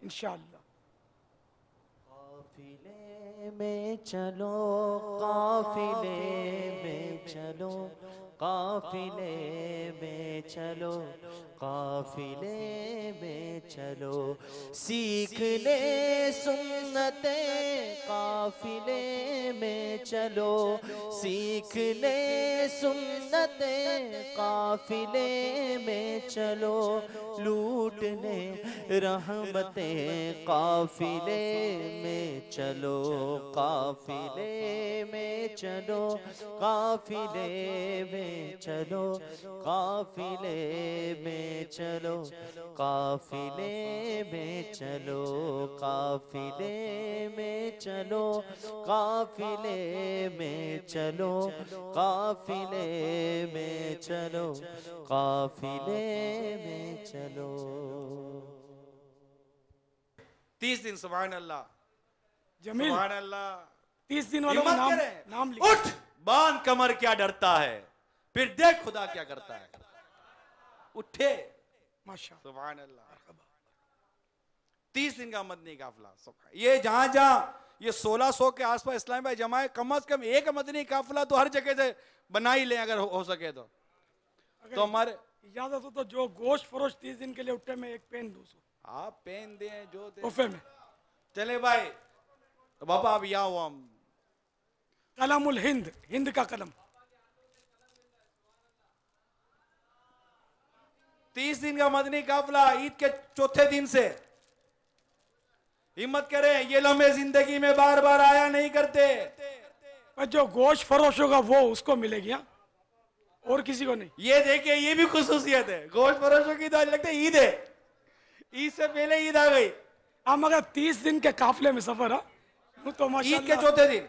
इंशाअल्लाह। काफिले में चलो, काफिले में चलो, काफिले में चलो, काफिले में चलो, सीख ले सुन्नते काफिले में चलो, सीख ले सुन्नते काफिले में चलो, लूट ले रहमते काफिले में चलो, काफिले में चलो, काफिले में चलो, काफिले में चलो, काफिले में चलो, काफिले में चलो, काफिले में चलो, काफिले में चलो, काफिले में चलो। 30 दिन सुभान अल्लाह जमील, सुभान अल्लाह। 30 दिन वालों का हिम्मत नाम करें। नाम उठ बांध कमर, क्या डरता है, फिर देख खुदा क्या करता है। उठे माशा सुभान अल्लाह। 30 दिन का मदनी काफिला। ये जहां जहां ये 1600 के आसपास इस्लामी भाई जमा है, कम से कम एक मदनी काफिला तो हर जगह से बना ही लें अगर हो सके तो। तो हमारे इजाजत हो तो जो गोश्त फरोश 30 दिन के लिए उठे, मैं एक पेन दूँ। आप पेन दें जो दें तोहफे में। चले भाई, तो बाबा अब यहाँ हुआ हम कलमुल हिंद, हिंद का कलम। 30 दिन का मदनी काफिला ईद के चौथे दिन से। हिम्मत करें, ये लम्हे जिंदगी में बार बार आया नहीं करते। पर जो गोश्त फरोश होगा वो उसको मिलेगी, हाँ, और किसी को नहीं। ये देखिए, ये भी खुसूसियत है गोश्त फरोशों की। तो लगता है ईद है, ईद से पहले ईद आ गई। हम अगर 30 दिन के काफिले में सफर है तो माशाअल्लाह ईद के चौथे दिन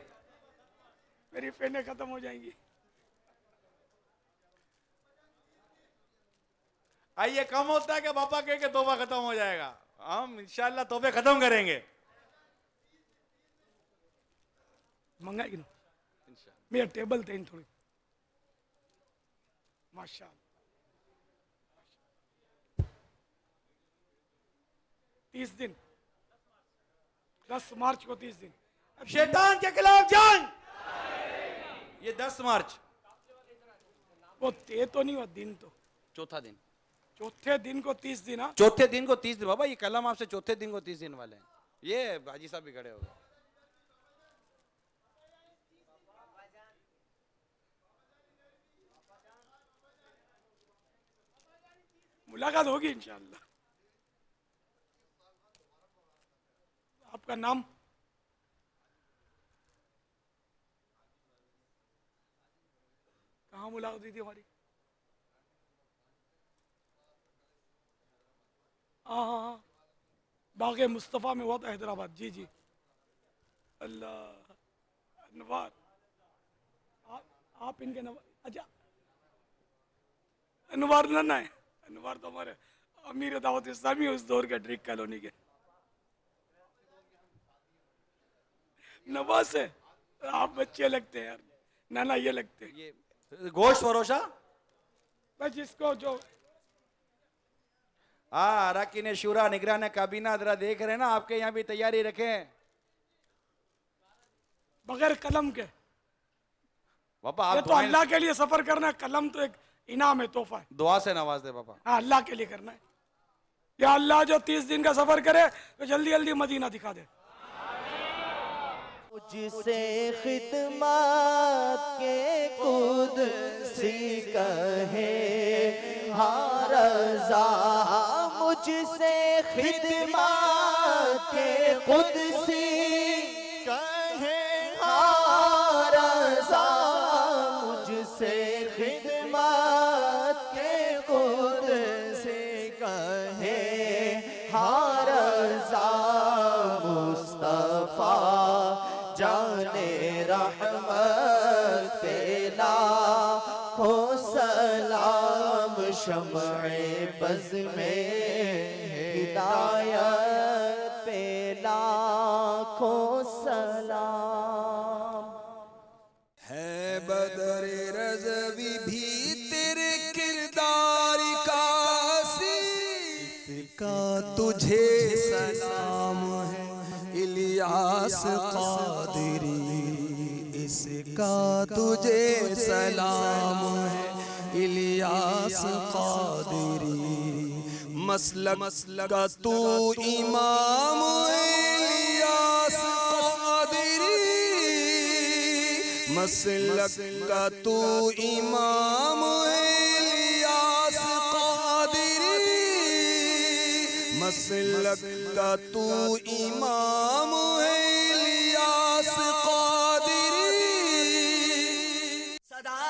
मेरी पेनें खत्म हो जाएंगी। आइए, कम होता है कि पापा कह के तोहफा खत्म हो जाएगा। हम इंशाल्लाह तोहफे खत्म करेंगे। मंगाएगी ना मेरा टेबल थे थोड़ी। माशाअल्लाह 30 दिन, 10 मार्च को 30 दिन शैतान के खिलाफ जंग। ये 10 मार्च वो ते तो नहीं हुआ दिन, तो चौथा दिन, चौथे दिन को 30 दिन। हाँ, चौथे दिन को 30 दिन। बाबा ये कलम आपसे चौथे दिन को 30 दिन वाले हैं। ये बाजी साहब भी खड़े हो गए। मुलाकात होगी इंशाअल्लाह। आपका नाम? कहाँ मुलाकात हुई थी हमारी? हाँ हाँ हाँ, बाग़े मुस्तफ़ा में हुआ था हैदराबाद। जी जी। अल्लाह, अनवार, आप इनके नवार? अच्छा, अनवार ना है, अनवार तो हमारे अमीर दावत इस्लामी उस दौर के ड्रिक कॉलोनी के नवाज है। आप बच्चे लगते हैं यार, नाना ये लगते हैं। ये गोश्त फरोशा? बस जिसको जो अरकान शूरा निगरान काबीना जरा देख रहे हैं ना, आपके यहाँ भी तैयारी रखें। बगैर कलम के पापा ये आप तो अल्लाह के लिए सफर करना है, कलम तो एक इनाम है, तोहफा है। दुआ से नवाज दे पापा। हाँ, अल्लाह के लिए करना है। या अल्लाह जो 30 दिन का सफर करे तो जल्दी जल्दी मदीना दिखा दे। मुझसे खिदमत के कुदसी कहे हाँ रज़ा, मुझसे खिदमत के कुदसी कहे हाँ रज़ा, मुझसे खिदमत के कुदसी कहे हाँ रज़ा, मुस्तफ़ा जाने रहमत पे लाखों सलाम, शम्ए बज़ में हिदायत पे लाखों सलाम। है बदरे रज़वी भी तेरे किरदार का इसका तुझे सलाम है, इलियास क़ादरी इसका तुझे सलाम है, इलियास क़ादरी मसलक का तू इमाम इलियास क़ादरी, मसलक का तू इमाम इलियास क़ादरी, मसलक का तू इमाम है इलियास क़ादरी। सदा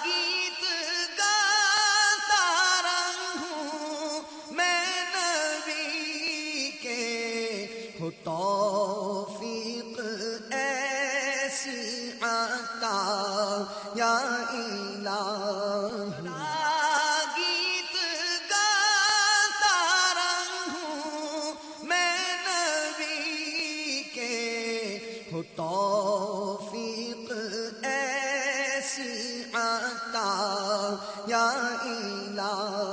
गीत गाता रहूं मैं नबी के, हो तौफीक ऐसी आता या इलाही। गीत गाता रहूं मैं नबी के, हो तौफीक ऐसी आता या इलाही।